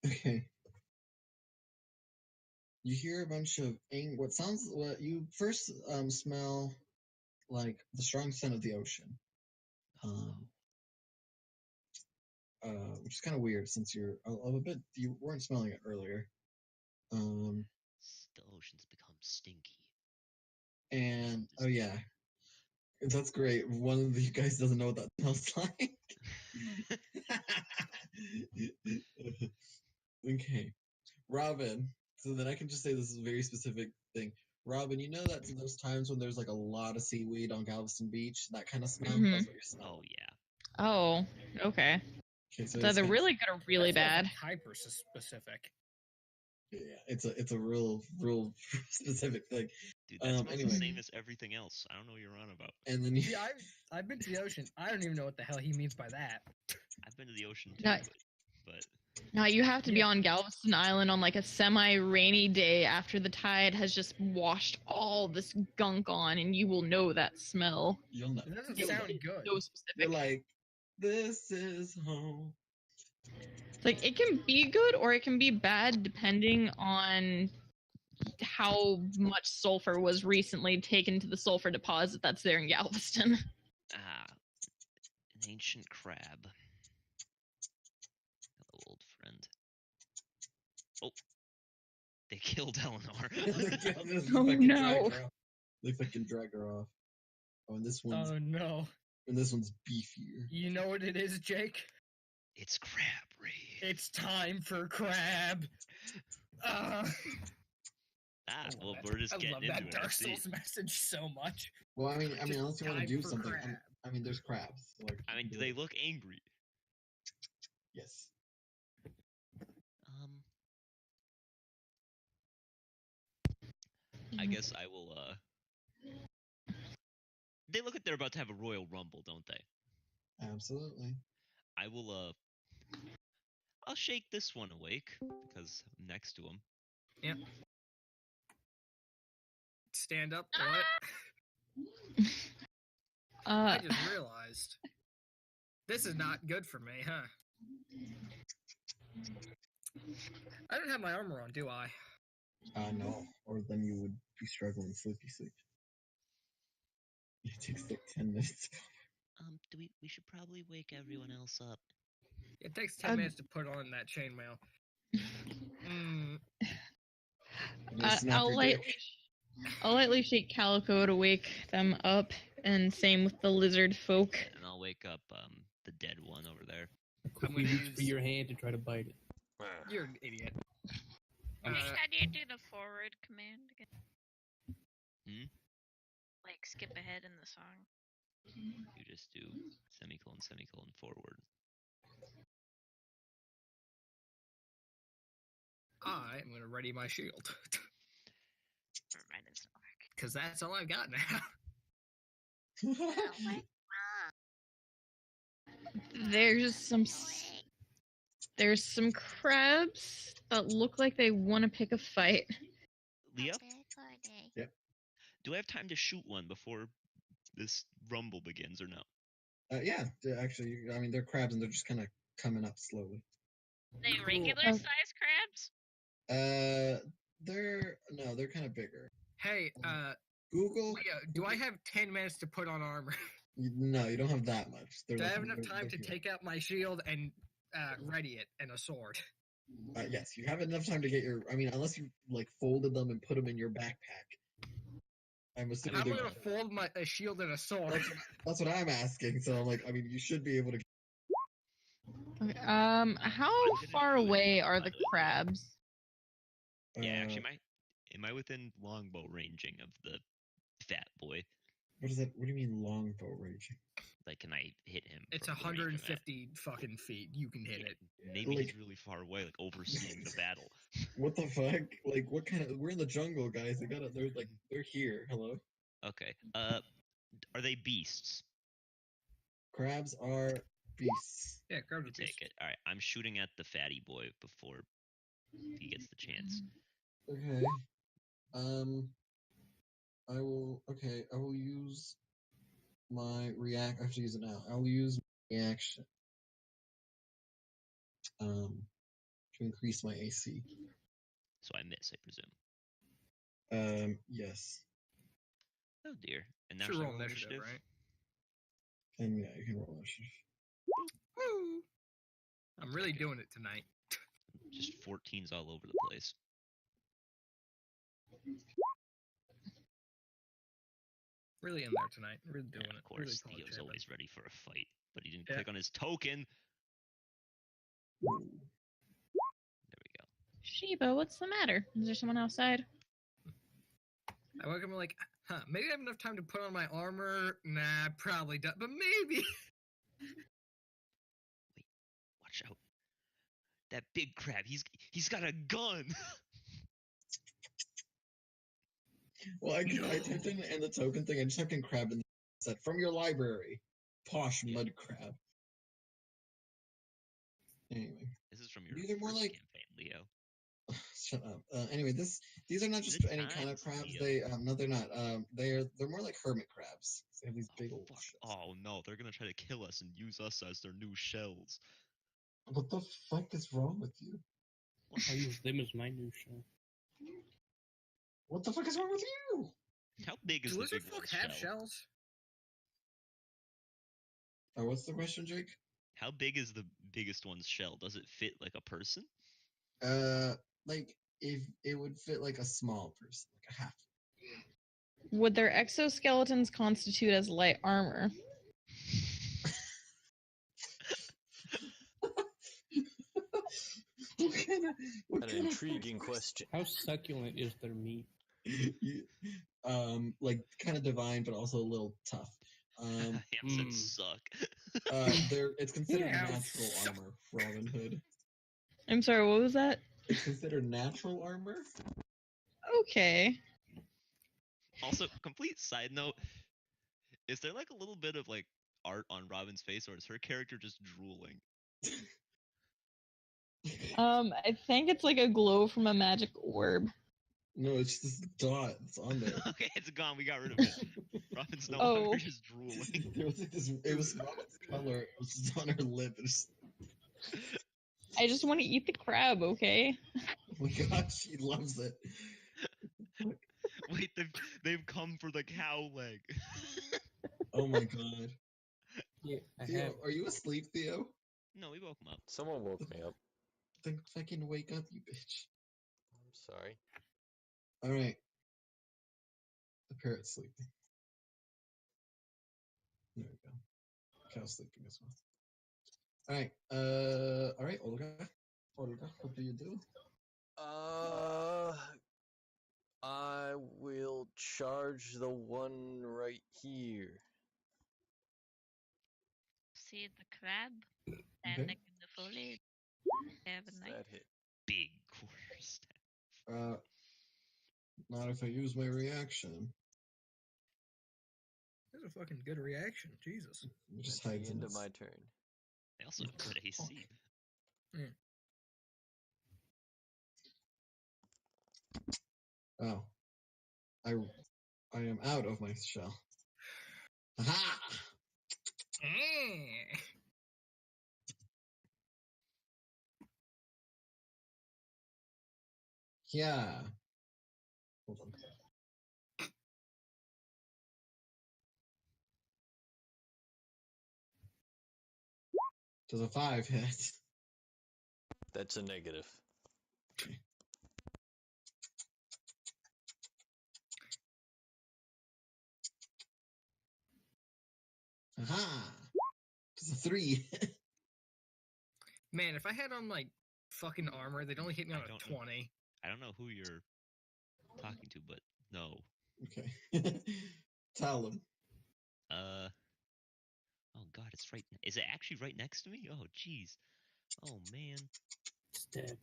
[SPEAKER 5] Okay. You hear a bunch of what you first smell like the strong scent of the ocean. Which is kind of weird since you weren't smelling it earlier.
[SPEAKER 2] The ocean's become stinky.
[SPEAKER 5] And oh yeah, that's great. One of you guys doesn't know what that smells like. Okay, Robin. So then I can just say this is a very specific thing. Robin, you know that those times when there's like a lot of seaweed on Galveston Beach, that kind of smell.
[SPEAKER 7] Mhm.
[SPEAKER 5] That's what you're smelling.
[SPEAKER 2] Oh yeah.
[SPEAKER 7] Oh, okay.
[SPEAKER 5] Okay, so
[SPEAKER 7] It's
[SPEAKER 5] it's
[SPEAKER 7] either
[SPEAKER 5] kind
[SPEAKER 7] really good or really bad.
[SPEAKER 9] Hyper specific.
[SPEAKER 5] yeah, it's a real specific thing.
[SPEAKER 2] Dude, that smells
[SPEAKER 5] anyway.
[SPEAKER 2] the same as everything else. I don't know what you're on about.
[SPEAKER 5] And then you,
[SPEAKER 9] See, I've been to the ocean. I don't even know what the hell he means by that.
[SPEAKER 2] I've been to the ocean too,
[SPEAKER 7] No.
[SPEAKER 2] but
[SPEAKER 7] No, you have to be on Galveston Island on like a semi-rainy day after the tide has just washed all this gunk on, and you will know that smell.
[SPEAKER 5] you'll know.
[SPEAKER 9] It doesn't
[SPEAKER 7] You'll-
[SPEAKER 9] sound good.
[SPEAKER 7] So specific.
[SPEAKER 5] You're like, this is home.
[SPEAKER 7] It's like it can be good or it can be bad depending on how much sulfur was recently taken to the sulfur deposit that's there in Galveston.
[SPEAKER 2] An ancient crab. Hello, old friend. Oh, they killed Eleanor.
[SPEAKER 7] Oh, no.
[SPEAKER 5] They fucking drag her off. Oh, and this one's
[SPEAKER 9] no.
[SPEAKER 5] Beefier.
[SPEAKER 9] You know what it is, Jake?
[SPEAKER 2] It's crab raid.
[SPEAKER 9] It's time for crab.
[SPEAKER 2] Well, we're just getting into
[SPEAKER 9] I love that
[SPEAKER 2] it.
[SPEAKER 9] Dark Souls message so much.
[SPEAKER 5] Well, I mean, unless you want to
[SPEAKER 9] Time
[SPEAKER 5] do
[SPEAKER 9] for
[SPEAKER 5] something.
[SPEAKER 9] crab.
[SPEAKER 5] There's crabs. Like,
[SPEAKER 2] I mean, do they look angry?
[SPEAKER 5] Yes.
[SPEAKER 2] I guess I will. They look like they're about to have a royal rumble, don't they?
[SPEAKER 5] Absolutely.
[SPEAKER 2] I will. I'll shake this one awake because I'm next to him.
[SPEAKER 9] Yep. Stand up. What? I just realized this is not good for me, huh? I don't have my armor on, do I?
[SPEAKER 5] No. Or then you would be struggling sleepy sleep. It takes like 10 minutes.
[SPEAKER 2] We should probably wake everyone else up.
[SPEAKER 9] It takes 10 minutes to put on that chainmail.
[SPEAKER 7] I'll lightly shake Calico to wake them up, and same with the lizard folk.
[SPEAKER 2] And I'll wake up the dead one over there.
[SPEAKER 3] Quickly reach for your hand to try to bite it.
[SPEAKER 9] You're an idiot.
[SPEAKER 4] How do you do the forward command again? Like skip ahead in the song.
[SPEAKER 2] You just do semicolon, semicolon, forward.
[SPEAKER 9] I am going to ready my shield.
[SPEAKER 4] Mine doesn't work.
[SPEAKER 9] Because that's all I've got now.
[SPEAKER 7] There's some crabs that look like they want to pick a fight.
[SPEAKER 2] Leah?
[SPEAKER 5] Yep.
[SPEAKER 2] Do I have time to shoot one before this rumble begins or no?
[SPEAKER 5] Yeah, actually, they're crabs and they're just kind of coming up slowly.
[SPEAKER 4] They regular size crabs?
[SPEAKER 5] They're kind of bigger.
[SPEAKER 9] Hey,
[SPEAKER 5] Google.
[SPEAKER 9] Leah, do I have 10 minutes to put on armor?
[SPEAKER 5] No, you don't have that much.
[SPEAKER 9] Do I have enough time to take out my shield and ready it and a sword?
[SPEAKER 5] Yes, you have enough time to get your. Unless you like folded them and put them in your backpack. I'm assuming.
[SPEAKER 9] I'm gonna fold a shield and a sword.
[SPEAKER 5] That's what I'm asking. So I'm like, you should be able to.
[SPEAKER 7] Okay, how far away are the crabs?
[SPEAKER 2] Yeah, actually, am I within longbow ranging of the fat boy?
[SPEAKER 5] What is that? What do you mean longbow ranging?
[SPEAKER 2] Like, can I hit him?
[SPEAKER 9] It's 150 fucking feet. You can hit it.
[SPEAKER 2] Maybe he's really far away, like overseeing the battle.
[SPEAKER 5] What the fuck? Like, what kind of? We're in the jungle, guys. They're here. Hello.
[SPEAKER 2] Okay. Are they beasts?
[SPEAKER 5] Crabs are beasts.
[SPEAKER 9] Yeah, crabs are
[SPEAKER 2] beasts. Take it. All right, I'm shooting at the fatty boy before he gets the chance.
[SPEAKER 5] Okay. I will use my react. I have to use it now. I will use my reaction. to increase my AC.
[SPEAKER 2] So I miss, I presume.
[SPEAKER 5] Yes.
[SPEAKER 2] Oh dear. And now
[SPEAKER 9] Should
[SPEAKER 2] should I
[SPEAKER 9] roll
[SPEAKER 2] roll
[SPEAKER 9] initiative, right?
[SPEAKER 5] And yeah, you can roll initiative.
[SPEAKER 9] Woo! I'm really doing it tonight.
[SPEAKER 2] Just 14s all over the place.
[SPEAKER 9] Really in there tonight. Really doing
[SPEAKER 2] Yeah,
[SPEAKER 9] it.
[SPEAKER 2] of course,
[SPEAKER 9] Really pulling
[SPEAKER 2] Theo's
[SPEAKER 9] champion.
[SPEAKER 2] always ready for a fight, but he didn't
[SPEAKER 9] Yeah.
[SPEAKER 2] click on his token. There we go.
[SPEAKER 7] Sheba, what's the matter? Is there someone outside?
[SPEAKER 9] I wake up and I'm like, maybe I have enough time to put on my armor. Nah, probably don't, but maybe.
[SPEAKER 2] Watch out. That big crab, he's got a gun.
[SPEAKER 5] Well, I typed in the token thing. I just typed in crab and said from your library, posh mud crab. Anyway,
[SPEAKER 2] This is from your
[SPEAKER 5] these are more
[SPEAKER 2] first
[SPEAKER 5] like.
[SPEAKER 2] campaign, Leo.
[SPEAKER 5] Shut up. Anyway, these are not
[SPEAKER 2] Is
[SPEAKER 5] just
[SPEAKER 2] it
[SPEAKER 5] any kind of
[SPEAKER 2] times,
[SPEAKER 5] crabs.
[SPEAKER 2] Leo?
[SPEAKER 5] They no, they're not. They're more like hermit crabs. They have these big old
[SPEAKER 2] Fuck.
[SPEAKER 5] shells.
[SPEAKER 2] Oh no, they're gonna try to kill us and use us as their new shells.
[SPEAKER 5] What the fuck is wrong with you?
[SPEAKER 3] I use them as my new shell.
[SPEAKER 5] What the fuck is wrong with you?
[SPEAKER 2] How big is
[SPEAKER 9] Do
[SPEAKER 2] the
[SPEAKER 9] lizard
[SPEAKER 2] big
[SPEAKER 9] folk
[SPEAKER 2] one's
[SPEAKER 9] have
[SPEAKER 2] shell?
[SPEAKER 9] shells?
[SPEAKER 5] What's the question, Jake?
[SPEAKER 2] How big is the biggest one's shell? Does it fit like a person?
[SPEAKER 5] Like if it would fit like a small person, like a half.
[SPEAKER 7] Would their exoskeletons constitute as light armor?
[SPEAKER 1] An intriguing question.
[SPEAKER 3] How succulent is their meat?
[SPEAKER 5] Like kind of divine, but also a little tough.
[SPEAKER 2] Ham said suck.
[SPEAKER 5] It's considered
[SPEAKER 9] Yeah,
[SPEAKER 5] natural
[SPEAKER 9] suck.
[SPEAKER 5] armor, Robin Hood.
[SPEAKER 7] I'm sorry, what was that?
[SPEAKER 5] It's considered natural armor.
[SPEAKER 7] Okay.
[SPEAKER 2] Also, complete side note, is there like a little bit of like art on Robin's face, or is her character just drooling?
[SPEAKER 7] I think it's like a glow from a magic orb.
[SPEAKER 5] No, it's this dot. It's on there.
[SPEAKER 2] Okay, it's gone. We got rid of it. Robin's no
[SPEAKER 7] Oh.
[SPEAKER 2] longer just drooling.
[SPEAKER 5] There was like this. It was Robin's color. It was just on her lip.
[SPEAKER 7] I just want to eat the crab, okay?
[SPEAKER 5] Oh my god, she loves it.
[SPEAKER 2] Wait, they've come for the cow leg.
[SPEAKER 5] Oh my god.
[SPEAKER 3] Yeah,
[SPEAKER 5] Theo, are you asleep, Theo?
[SPEAKER 2] No, we woke him up.
[SPEAKER 1] Someone woke me up.
[SPEAKER 5] Then fucking wake up, you bitch.
[SPEAKER 1] I'm sorry.
[SPEAKER 5] Alright. The parrot's sleeping. There we go. Cow's sleeping as well. Alright, Olga. Olga, what do you do?
[SPEAKER 1] I will charge the one right here.
[SPEAKER 4] See the crab
[SPEAKER 5] Okay.
[SPEAKER 4] standing in the foliage. Have a knife.
[SPEAKER 1] That hit.
[SPEAKER 2] Big quarterstaff.
[SPEAKER 5] Not if I use my reaction.
[SPEAKER 9] That's a fucking good reaction. Jesus.
[SPEAKER 5] It just
[SPEAKER 1] At
[SPEAKER 5] hides
[SPEAKER 1] the
[SPEAKER 5] in
[SPEAKER 1] end of
[SPEAKER 5] its-
[SPEAKER 1] my turn.
[SPEAKER 2] They also have good AC.
[SPEAKER 5] Oh. I am out of my shell. Aha! Yeah. Hold on. Does a 5 hit?
[SPEAKER 1] That's a negative.
[SPEAKER 5] Aha! Does a 3 hit?
[SPEAKER 9] Man, if I had on like fucking armor, they'd only hit me on
[SPEAKER 2] I
[SPEAKER 9] a
[SPEAKER 2] don't know.
[SPEAKER 9] 20.
[SPEAKER 2] I don't know who you're talking to, but no.
[SPEAKER 5] Okay. Tell him.
[SPEAKER 2] Oh god, it's right. Is it actually right next to me? Oh jeez. Oh man.
[SPEAKER 3] It's dead.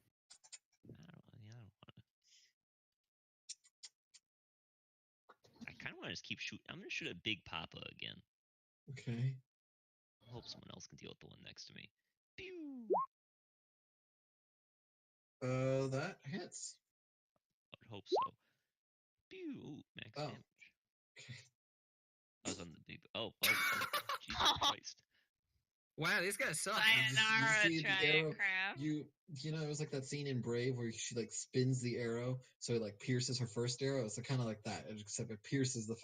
[SPEAKER 2] I don't want to. I kind of want to just keep shooting. I'm gonna shoot at Big Papa again.
[SPEAKER 5] Okay.
[SPEAKER 2] I hope someone else can deal with the one next to me. Pew!
[SPEAKER 5] That hits.
[SPEAKER 2] I would hope so. Pew! Ooh, max
[SPEAKER 5] Oh.
[SPEAKER 2] damage.
[SPEAKER 5] Okay.
[SPEAKER 2] I was on the big. Oh, Jesus Christ.
[SPEAKER 9] Wow, these guys suck.
[SPEAKER 4] Sayonara,
[SPEAKER 5] see the arrow.
[SPEAKER 4] crab.
[SPEAKER 5] You know, it was like that scene in Brave where she like spins the arrow, so it like pierces her first arrow. It's kind of like that, except it pierces the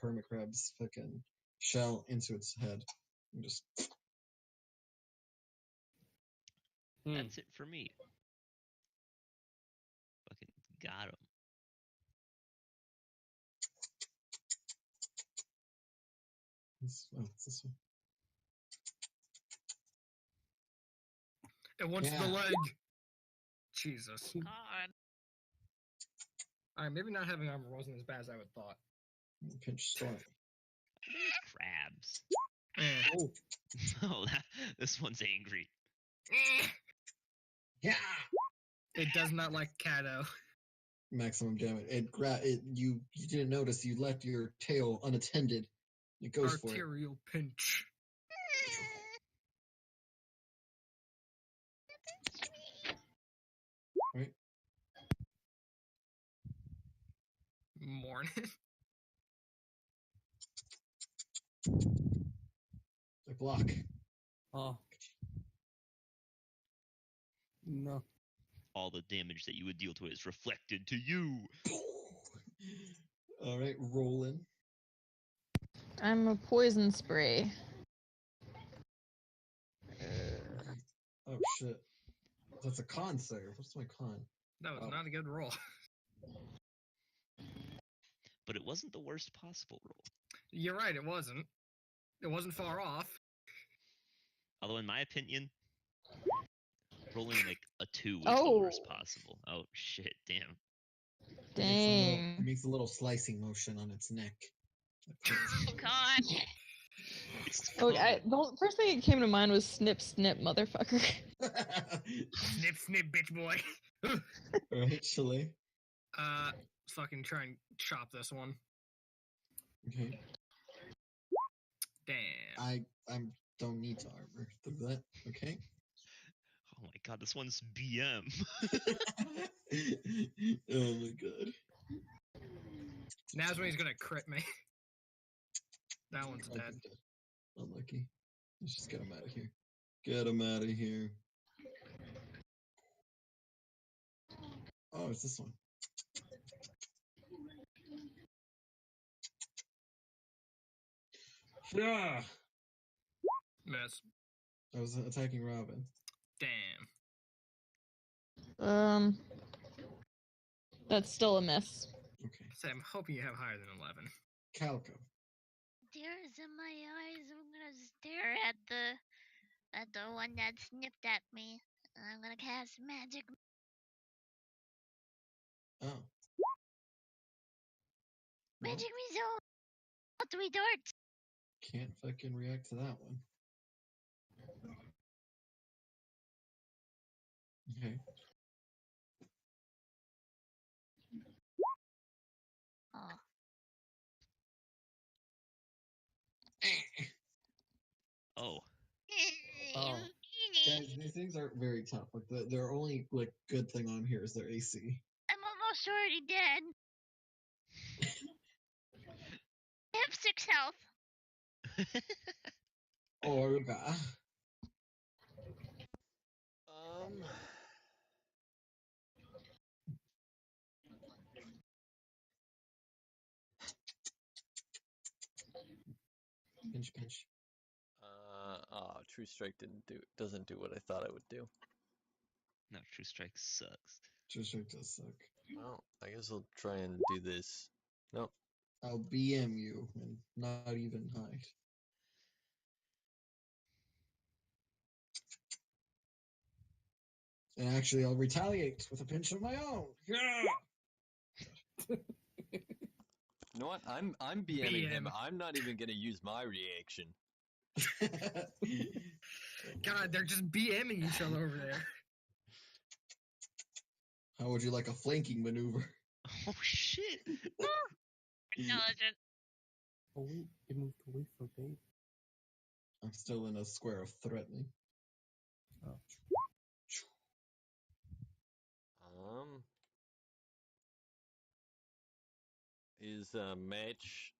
[SPEAKER 5] hermit crab's fucking shell into its head. And just
[SPEAKER 2] That's it for me. Fucking got him.
[SPEAKER 5] it's this one.
[SPEAKER 9] It wants the
[SPEAKER 5] Yeah.
[SPEAKER 9] leg. Jesus.
[SPEAKER 4] God.
[SPEAKER 9] Alright, maybe not having armor wasn't as bad as I would thought.
[SPEAKER 5] Pinch storm.
[SPEAKER 2] There's crabs.
[SPEAKER 5] Oh,
[SPEAKER 2] Oh, this one's angry.
[SPEAKER 5] yeah.
[SPEAKER 9] It does not like Kato.
[SPEAKER 5] Maximum damage. You didn't notice you left your tail unattended. It goes for it.
[SPEAKER 9] Arterial pinch.
[SPEAKER 5] Right?
[SPEAKER 9] Morning.
[SPEAKER 5] I block.
[SPEAKER 3] Oh. No.
[SPEAKER 2] All the damage that you would deal to it is reflected to you.
[SPEAKER 5] All right, rolling.
[SPEAKER 7] I'm a poison spray.
[SPEAKER 5] Oh shit. That's a con save. What's my con?
[SPEAKER 9] That was
[SPEAKER 5] Oh.
[SPEAKER 9] not a good roll.
[SPEAKER 2] But it wasn't the worst possible roll.
[SPEAKER 9] You're right, it wasn't. It wasn't far off.
[SPEAKER 2] Although, in my opinion, rolling like a 2 was the worst possible. Oh, shit, damn.
[SPEAKER 7] Dang.
[SPEAKER 5] It makes a little slicing motion on its neck.
[SPEAKER 4] Oh God.
[SPEAKER 7] Oh, the first thing that came to mind was snip, snip, motherfucker.
[SPEAKER 9] Snip, snip, bitch boy.
[SPEAKER 5] Alright, Chile.
[SPEAKER 9] Fucking try and chop this one.
[SPEAKER 5] Okay.
[SPEAKER 9] Damn.
[SPEAKER 5] I don't need to armor through that. Okay.
[SPEAKER 2] Oh my god, this one's BM.
[SPEAKER 5] Oh my god.
[SPEAKER 9] Now's when he's gonna crit me. That one's
[SPEAKER 5] Oh,
[SPEAKER 9] dead.
[SPEAKER 5] he's dead. Unlucky. Let's just get him out of here. Get him out of here. Oh, it's this one. Yeah.
[SPEAKER 9] Miss.
[SPEAKER 5] I was attacking Robin.
[SPEAKER 9] Damn.
[SPEAKER 7] That's still a miss.
[SPEAKER 5] Okay.
[SPEAKER 9] So I'm hoping you have higher than 11.
[SPEAKER 5] Calico.
[SPEAKER 8] Tears in my eyes. I'm gonna stare at the one that snipped at me. And I'm gonna cast magic.
[SPEAKER 5] Oh.
[SPEAKER 8] Magic
[SPEAKER 5] Well,
[SPEAKER 8] missile. 3 darts.
[SPEAKER 5] can't fucking react to that one. Okay.
[SPEAKER 8] Oh.
[SPEAKER 2] Oh.
[SPEAKER 3] Oh.
[SPEAKER 5] Guys, these things aren't very tough. Like their only like good thing on here is their AC.
[SPEAKER 8] I'm almost already dead. I have 6 health.
[SPEAKER 5] Orga. Pinch, pinch.
[SPEAKER 1] True Strike doesn't do what I thought it would do.
[SPEAKER 2] No, True Strike sucks.
[SPEAKER 5] True Strike does suck.
[SPEAKER 1] Well, I guess I'll try and do this. Nope.
[SPEAKER 5] I'll BM you and not even hide. And actually, I'll retaliate with a pinch of my own. Yeah.
[SPEAKER 1] You know what? I'm BMing him.
[SPEAKER 9] BM.
[SPEAKER 1] I'm not even gonna use my reaction.
[SPEAKER 9] God, they're just BMing each other over there.
[SPEAKER 5] How would you like a flanking maneuver?
[SPEAKER 2] Oh, shit.
[SPEAKER 4] Intelligent.
[SPEAKER 3] Oh wait, it moved away from babe.
[SPEAKER 5] I'm still in a square of threatening.
[SPEAKER 3] Oh.
[SPEAKER 1] Is a match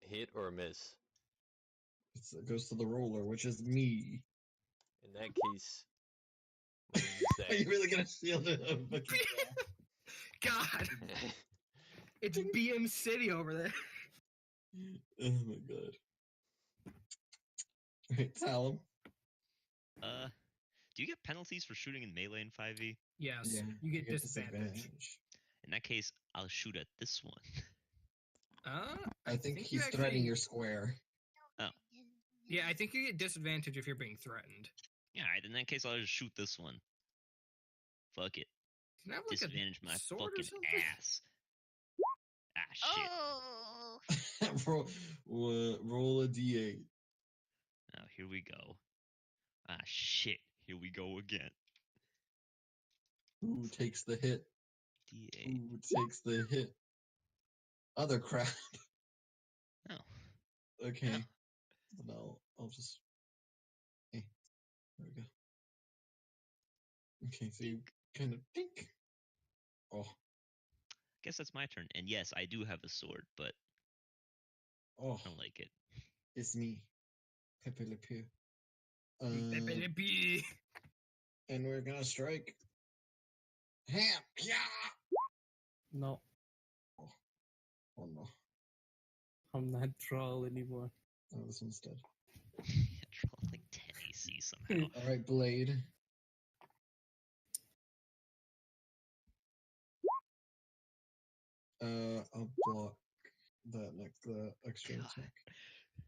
[SPEAKER 1] hit or a miss?
[SPEAKER 5] It goes to the roller, which is me.
[SPEAKER 1] In that case, I'm gonna use
[SPEAKER 5] Are you
[SPEAKER 1] that.
[SPEAKER 5] really gonna shield it?
[SPEAKER 9] God, it's BM City over there.
[SPEAKER 5] Oh my god. Right, tell him.
[SPEAKER 2] Do you get penalties for shooting in melee in 5e?
[SPEAKER 9] Yes,
[SPEAKER 5] Yeah,
[SPEAKER 9] you get disadvantage.
[SPEAKER 2] In that case, I'll shoot at this one.
[SPEAKER 5] I think
[SPEAKER 9] you
[SPEAKER 5] he's
[SPEAKER 9] actually-
[SPEAKER 5] threatening your square.
[SPEAKER 2] Oh.
[SPEAKER 9] Yeah, I think you get disadvantage if you're being threatened.
[SPEAKER 2] Yeah, alright, in that case, I'll just shoot this one. Fuck it.
[SPEAKER 9] Can I have, like,
[SPEAKER 2] Disadvantage my
[SPEAKER 9] sword or
[SPEAKER 2] fucking
[SPEAKER 9] something?
[SPEAKER 2] ass. Ah, shit.
[SPEAKER 8] Oh.
[SPEAKER 5] roll a d8.
[SPEAKER 2] Now, here we go. Ah, shit. Here we go again.
[SPEAKER 5] Who takes the hit?
[SPEAKER 2] D8.
[SPEAKER 5] Who takes the hit? Other crap.
[SPEAKER 2] Oh.
[SPEAKER 5] Okay. No, I'll just. Hey, there we go. Okay, so you kind of think. Oh,
[SPEAKER 2] Guess that's my turn. And yes, I do have a sword, but
[SPEAKER 5] oh,
[SPEAKER 2] I don't like it.
[SPEAKER 5] it's me, Pepe Le Pew.
[SPEAKER 9] Pepe Le Pew.
[SPEAKER 5] And we're gonna strike. Ham! Yeah!
[SPEAKER 3] No,
[SPEAKER 5] Oh no.
[SPEAKER 3] I'm not troll anymore.
[SPEAKER 5] Oh, this one's dead.
[SPEAKER 2] Roll like 10 AC somehow.
[SPEAKER 5] Alright, Blade. I'll block that next extra
[SPEAKER 2] God.
[SPEAKER 5] attack.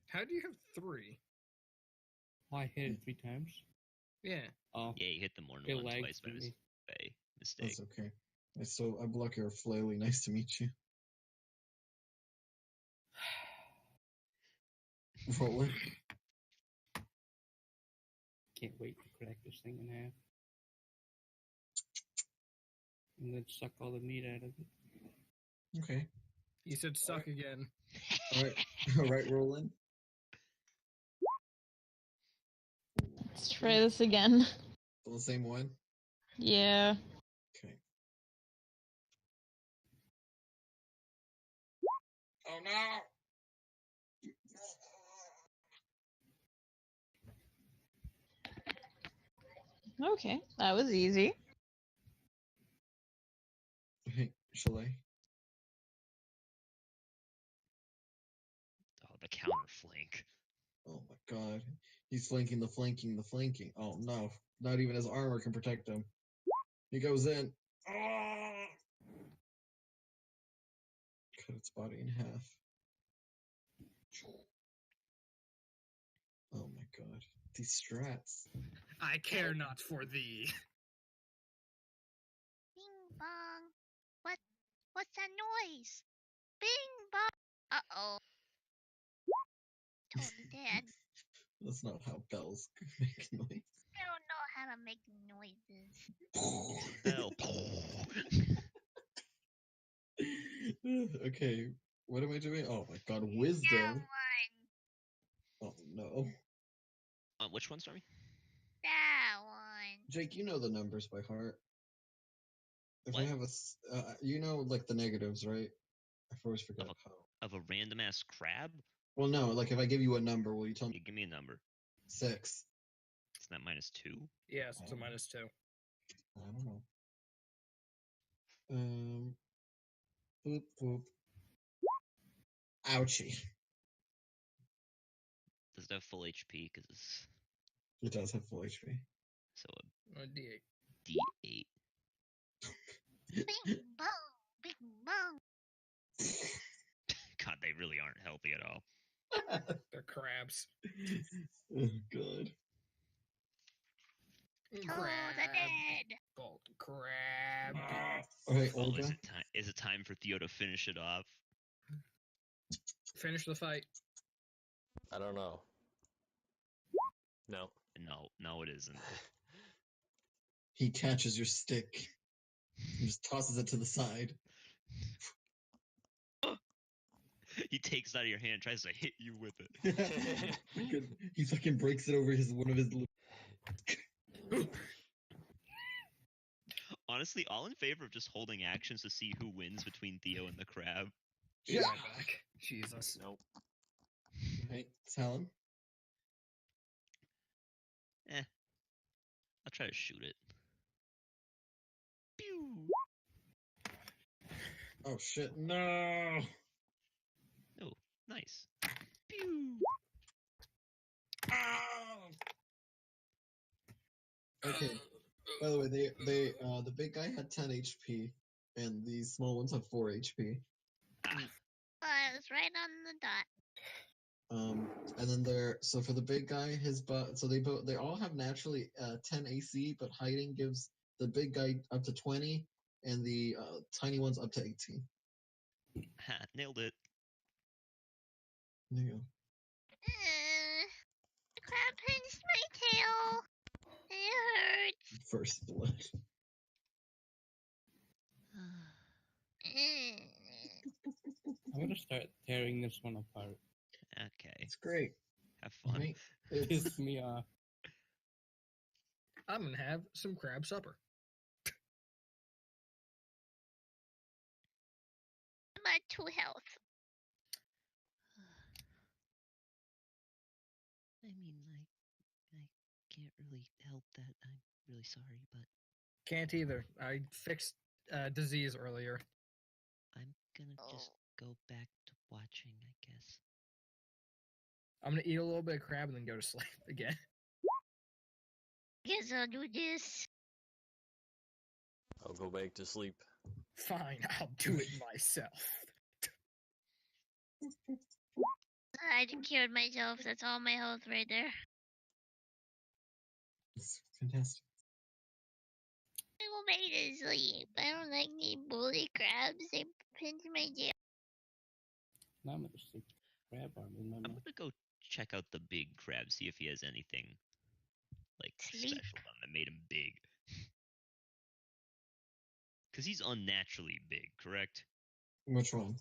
[SPEAKER 9] How do you have 3?
[SPEAKER 3] Oh, I hit it 3 times.
[SPEAKER 9] Yeah.
[SPEAKER 3] Oh,
[SPEAKER 2] Yeah, you hit them more
[SPEAKER 3] it
[SPEAKER 2] than once,
[SPEAKER 3] lagged
[SPEAKER 2] twice
[SPEAKER 3] for
[SPEAKER 2] by
[SPEAKER 3] me.
[SPEAKER 2] mistake.
[SPEAKER 5] That's okay. So I block your flaily. Nice to meet you. Roll it.
[SPEAKER 3] Can't wait to crack this thing in half. And then suck all the meat out of it.
[SPEAKER 5] Okay.
[SPEAKER 9] You said suck again.
[SPEAKER 5] Alright. Alright, Roland.
[SPEAKER 7] Let's try this again.
[SPEAKER 5] Still the same one?
[SPEAKER 7] Yeah.
[SPEAKER 5] Okay. Oh no!
[SPEAKER 7] Okay, that was easy.
[SPEAKER 5] Hey, shall I?
[SPEAKER 2] Oh, the counter flank.
[SPEAKER 5] Oh my god. He's flanking the flanking the flanking. Oh no. Not even his armor can protect him. He goes in. Ah! Cut its body in half. Oh my god. These strats.
[SPEAKER 9] I care not for thee.
[SPEAKER 8] Bing bong. What's that noise? Bing bong. Uh-oh. Totally dead.
[SPEAKER 5] That's not how bells make noise.
[SPEAKER 8] I don't know how to make noises.
[SPEAKER 2] Bell.
[SPEAKER 5] Okay, what am I doing? Oh my god,
[SPEAKER 8] That
[SPEAKER 5] wisdom.
[SPEAKER 8] one.
[SPEAKER 5] Oh no.
[SPEAKER 2] Which one, sorry?
[SPEAKER 8] That one.
[SPEAKER 5] Jake, you know the numbers by heart. If I
[SPEAKER 2] What?
[SPEAKER 5] have you know, like the negatives, right? I always forget how.
[SPEAKER 2] Of a random ass crab?
[SPEAKER 5] Well, no, like if I give you a number, will you tell me?
[SPEAKER 2] Yeah, give me a number.
[SPEAKER 5] 6.
[SPEAKER 2] Isn't that -2?
[SPEAKER 9] Yes, it's a -2.
[SPEAKER 5] I don't know. Boop, boop. Ouchie.
[SPEAKER 2] Does it have full HP? Because it's
[SPEAKER 5] It does have full HP.
[SPEAKER 2] so
[SPEAKER 9] A D8.
[SPEAKER 2] D8.
[SPEAKER 8] Bing bong. Bing bong.
[SPEAKER 2] God, they really aren't healthy at all.
[SPEAKER 9] They're crabs.
[SPEAKER 5] Oh god.
[SPEAKER 8] To the dead.
[SPEAKER 9] Bolt crab.
[SPEAKER 5] Alright,
[SPEAKER 2] Oh,
[SPEAKER 5] Olga.
[SPEAKER 2] is it time for Theo to finish it off?
[SPEAKER 9] Finish the fight.
[SPEAKER 1] I don't know. No.
[SPEAKER 2] No, it isn't.
[SPEAKER 5] He catches your stick and just tosses it to the side.
[SPEAKER 2] He takes it out of your hand and tries to hit you with it.
[SPEAKER 5] He fucking breaks it over one of his little.
[SPEAKER 2] Honestly, all in favor of just holding actions to see who wins between Theo and the crab.
[SPEAKER 9] Be right back. Jesus.
[SPEAKER 1] Nope.
[SPEAKER 5] Right, Talon.
[SPEAKER 2] I'll try to shoot it. Pew!
[SPEAKER 5] Oh shit! No.
[SPEAKER 2] Oh, nice. Pew!
[SPEAKER 5] Ow! Okay. By the way, the big guy had 10 HP, and the small ones have 4 HP.
[SPEAKER 2] Ah,
[SPEAKER 8] I was right on the dot.
[SPEAKER 5] And then so for the big guy, so they all have naturally 10 AC, but hiding gives the big guy up to 20, and the tiny ones up to 18.
[SPEAKER 2] ha, nailed it.
[SPEAKER 5] There you go.
[SPEAKER 8] The crab pinched my tail. It hurts.
[SPEAKER 5] First blood.
[SPEAKER 3] I'm gonna start tearing this one apart.
[SPEAKER 2] Okay,
[SPEAKER 5] It's great.
[SPEAKER 2] have fun.
[SPEAKER 5] Right?
[SPEAKER 3] Piss
[SPEAKER 5] It's
[SPEAKER 3] me off.
[SPEAKER 9] I'm gonna have some crab supper.
[SPEAKER 8] I'm at 2 health.
[SPEAKER 2] I mean, I can't really help that. I'm really sorry, but
[SPEAKER 9] Can't either. I fixed disease earlier.
[SPEAKER 2] I'm gonna just go back to watching, I guess.
[SPEAKER 9] I'm gonna eat a little bit of crab and then go to sleep again.
[SPEAKER 8] Guess I'll do this.
[SPEAKER 1] I'll go back to sleep.
[SPEAKER 9] Fine, I'll do it myself.
[SPEAKER 8] I cured myself. That's all my health right there.
[SPEAKER 5] fantastic.
[SPEAKER 8] I go back to sleep. I don't like these bully crabs. They pinch my tail.
[SPEAKER 3] Now I'm gonna stick crab arm in my
[SPEAKER 2] I'm
[SPEAKER 3] mouth.
[SPEAKER 2] gonna go check out the big crab, see if he has anything like
[SPEAKER 8] Sleep.
[SPEAKER 2] special on that made him big. Because he's unnaturally big, correct?
[SPEAKER 5] Which one?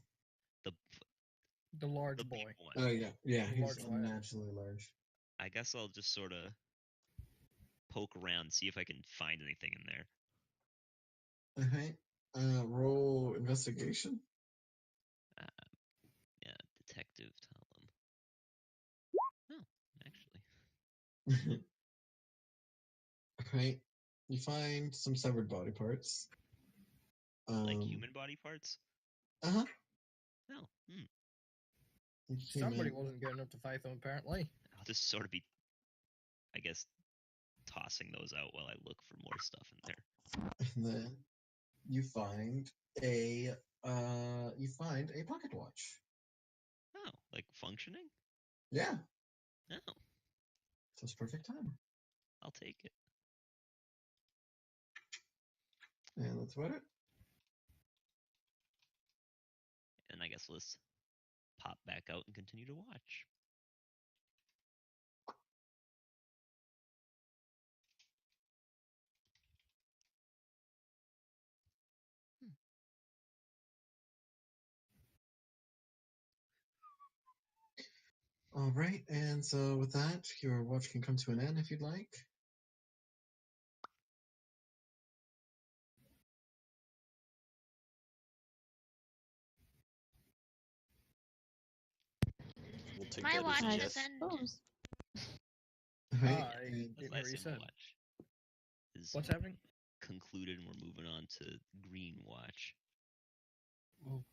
[SPEAKER 2] The
[SPEAKER 9] The large
[SPEAKER 2] the
[SPEAKER 9] boy.
[SPEAKER 2] big one.
[SPEAKER 5] Oh yeah, he's
[SPEAKER 9] Large lad.
[SPEAKER 5] unnaturally large.
[SPEAKER 2] I guess I'll just sort of poke around, see if I can find anything in there.
[SPEAKER 5] Alright. Roll investigation.
[SPEAKER 2] Yeah, detective Talum. No, actually.
[SPEAKER 5] Alright. You find some severed body parts.
[SPEAKER 2] Like human body parts?
[SPEAKER 5] Uh-huh.
[SPEAKER 2] No.
[SPEAKER 9] Somebody wasn't good enough to fight them, apparently.
[SPEAKER 2] I'll just sort of be, I guess, tossing those out while I look for more stuff in there.
[SPEAKER 5] And then you find a pocket watch.
[SPEAKER 2] Oh, like functioning?
[SPEAKER 5] Yeah.
[SPEAKER 2] No,
[SPEAKER 5] So it's perfect time.
[SPEAKER 2] I'll take it.
[SPEAKER 5] And that's about it.
[SPEAKER 2] And I guess let's pop back out and continue to watch.
[SPEAKER 5] All right, and so with that, your watch can come to an end if you'd like.
[SPEAKER 1] We'll take
[SPEAKER 8] My
[SPEAKER 1] that
[SPEAKER 8] watch
[SPEAKER 1] as a
[SPEAKER 7] I
[SPEAKER 8] does
[SPEAKER 1] yes.
[SPEAKER 8] end.
[SPEAKER 7] suppose.
[SPEAKER 5] All right,
[SPEAKER 9] I
[SPEAKER 5] and-
[SPEAKER 9] didn't
[SPEAKER 2] That's
[SPEAKER 9] hear what
[SPEAKER 2] last
[SPEAKER 9] you
[SPEAKER 2] time
[SPEAKER 9] said.
[SPEAKER 2] we watch is
[SPEAKER 9] What's happening?
[SPEAKER 2] concluded, and we're moving on to Green Watch.
[SPEAKER 3] Oh,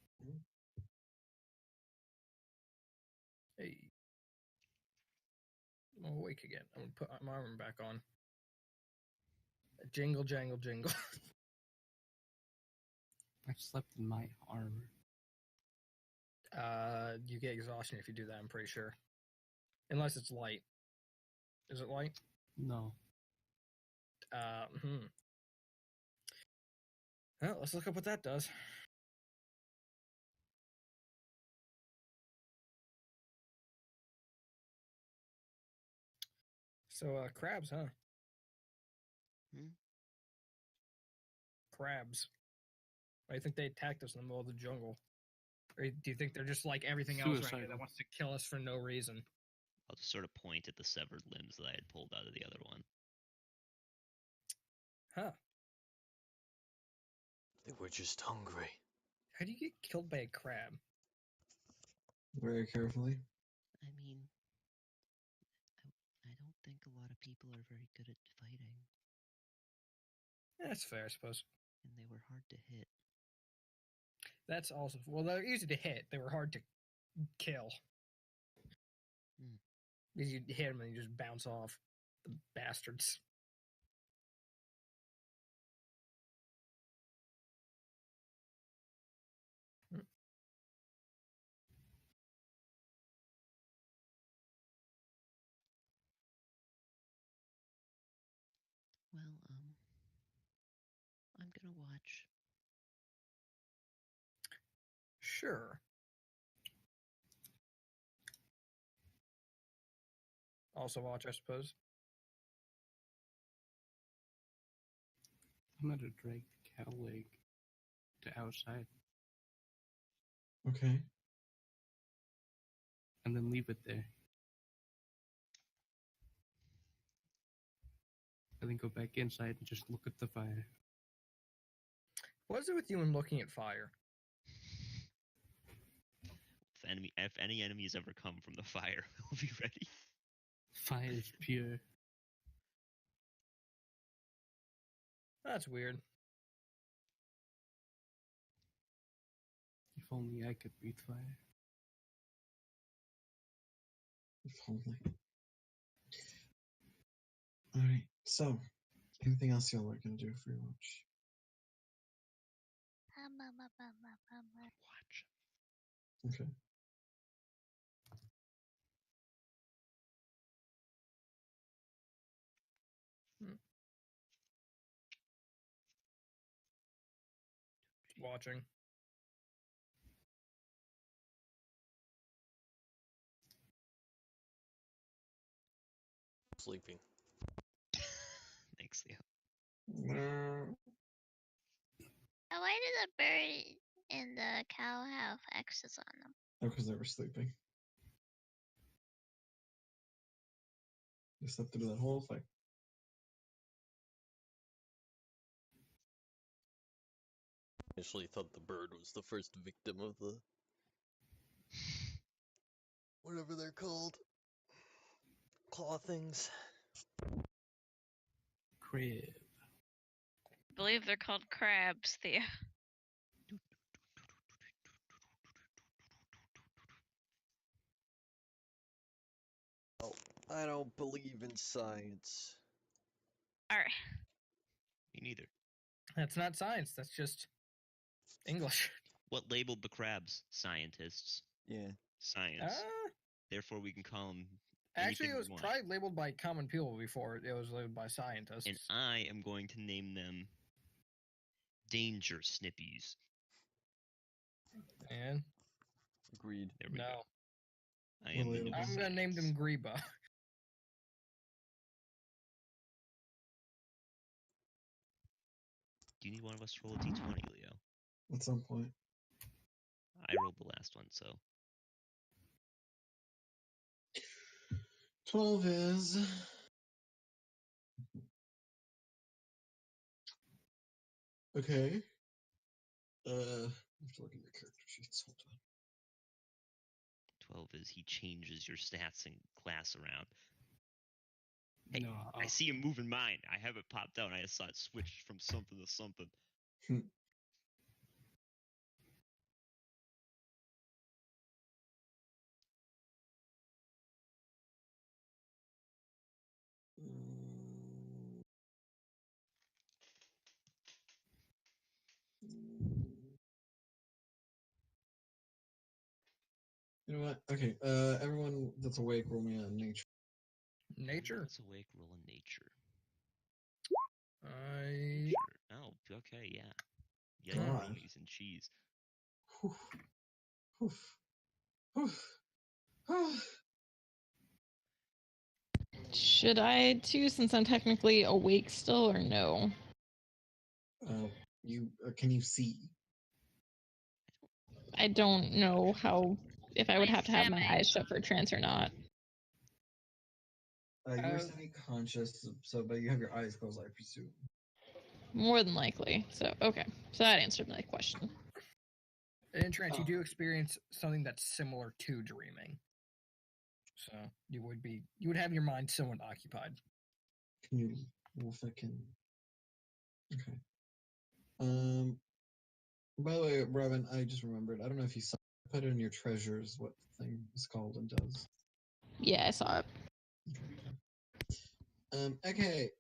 [SPEAKER 9] Hey. I'm awake again. I'm gonna put my armor back on. Jingle, jangle, jingle.
[SPEAKER 3] I slept in my armor.
[SPEAKER 9] You get exhaustion if you do that, I'm pretty sure. Unless it's light. Is it light?
[SPEAKER 3] No.
[SPEAKER 9] Well, let's look up what that does. So, crabs, huh? Crabs. Why do you think they attacked us in the middle of the jungle? Or do you think they're just like everything else right here
[SPEAKER 3] Suicidal.
[SPEAKER 9] that wants to kill us for no reason?
[SPEAKER 2] I'll just sort of point at the severed limbs that I had pulled out of the other one.
[SPEAKER 9] Huh.
[SPEAKER 1] They were just hungry.
[SPEAKER 9] How do you get killed by a crab?
[SPEAKER 5] Very carefully.
[SPEAKER 2] I mean, I don't think a lot of people are very good at fighting.
[SPEAKER 9] That's fair, I suppose.
[SPEAKER 2] And they were hard to hit.
[SPEAKER 9] That's also well. They're easy to hit. They were hard to kill.
[SPEAKER 2] Hmm.
[SPEAKER 9] Because you hit them and you just bounce off. The bastards.
[SPEAKER 2] Well, I'm gonna watch.
[SPEAKER 9] Sure. Also watch, I suppose.
[SPEAKER 3] I'm gonna drag the cow leg to outside
[SPEAKER 5] Okay.
[SPEAKER 3] and then leave it there. And then go back inside and just look at the fire.
[SPEAKER 9] What is it with you and looking at fire?
[SPEAKER 2] If any enemies ever come from the fire, we'll be ready.
[SPEAKER 3] Fire is pure.
[SPEAKER 9] That's weird.
[SPEAKER 3] If only I could breathe fire.
[SPEAKER 5] If only. Alright, so anything else y'all are gonna do for your watch?
[SPEAKER 2] Watch.
[SPEAKER 5] Okay.
[SPEAKER 9] Watching.
[SPEAKER 1] Sleeping.
[SPEAKER 2] Thanks, Leo.
[SPEAKER 8] Why did the bird and the cow have X's on them?
[SPEAKER 5] Oh, because they were sleeping. They slept through that whole fight.
[SPEAKER 1] Initially thought the bird was the first victim of the whatever they're called. Claw things.
[SPEAKER 3] Crib.
[SPEAKER 4] I believe they're called crabs, Thea.
[SPEAKER 1] Oh, I don't believe in science.
[SPEAKER 4] Alright.
[SPEAKER 2] Me neither.
[SPEAKER 9] That's not science. That's just English.
[SPEAKER 2] What labeled the crabs? Scientists.
[SPEAKER 1] Yeah.
[SPEAKER 2] Science. Therefore, we can call them.
[SPEAKER 9] Actually, it was
[SPEAKER 2] want.
[SPEAKER 9] probably labeled by common people before it was labeled by scientists.
[SPEAKER 2] And I am going to name them danger snippies.
[SPEAKER 9] And
[SPEAKER 1] Agreed.
[SPEAKER 2] There we
[SPEAKER 9] no,
[SPEAKER 2] go. I am the new
[SPEAKER 9] I'm gonna name them
[SPEAKER 2] science.
[SPEAKER 9] Greba.
[SPEAKER 2] Do you need one of us to roll a d20, Leo?
[SPEAKER 5] At some point.
[SPEAKER 2] I rolled the last one, so
[SPEAKER 5] 12 is. Okay. I have to look at your character sheets. Hold on.
[SPEAKER 2] 12 is he changes your stats and class around. Hey,
[SPEAKER 3] No,
[SPEAKER 2] I see him moving mine. I have it popped out. And I just saw it switch from something to something.
[SPEAKER 5] You know what? Okay, everyone that's awake, roll me on nature.
[SPEAKER 9] Nature.
[SPEAKER 2] It's awake. Roll in nature.
[SPEAKER 9] I.
[SPEAKER 2] Sure. Oh, okay, yeah. Yeah, you're
[SPEAKER 5] God.
[SPEAKER 2] rolling these in cheese.
[SPEAKER 5] Whew. Whew. Whew. Whew.
[SPEAKER 7] Should I too, since I'm technically awake still, or no?
[SPEAKER 5] You can you see?
[SPEAKER 7] I don't know how if I would have to have my
[SPEAKER 4] Semi.
[SPEAKER 7] eyes shut for trance or not.
[SPEAKER 5] You're semi-conscious, so but you have your eyes closed, I presume.
[SPEAKER 7] More than likely. So okay. So that answered my question.
[SPEAKER 9] In trance, you do experience something that's similar to dreaming. So you would have your mind somewhat occupied.
[SPEAKER 5] Can you? Well, if I can. Okay. By the way, Robin, I just remembered. I don't know if you saw. Put in your treasures what the thing is called and does.
[SPEAKER 7] Yeah, I saw it.
[SPEAKER 5] Okay.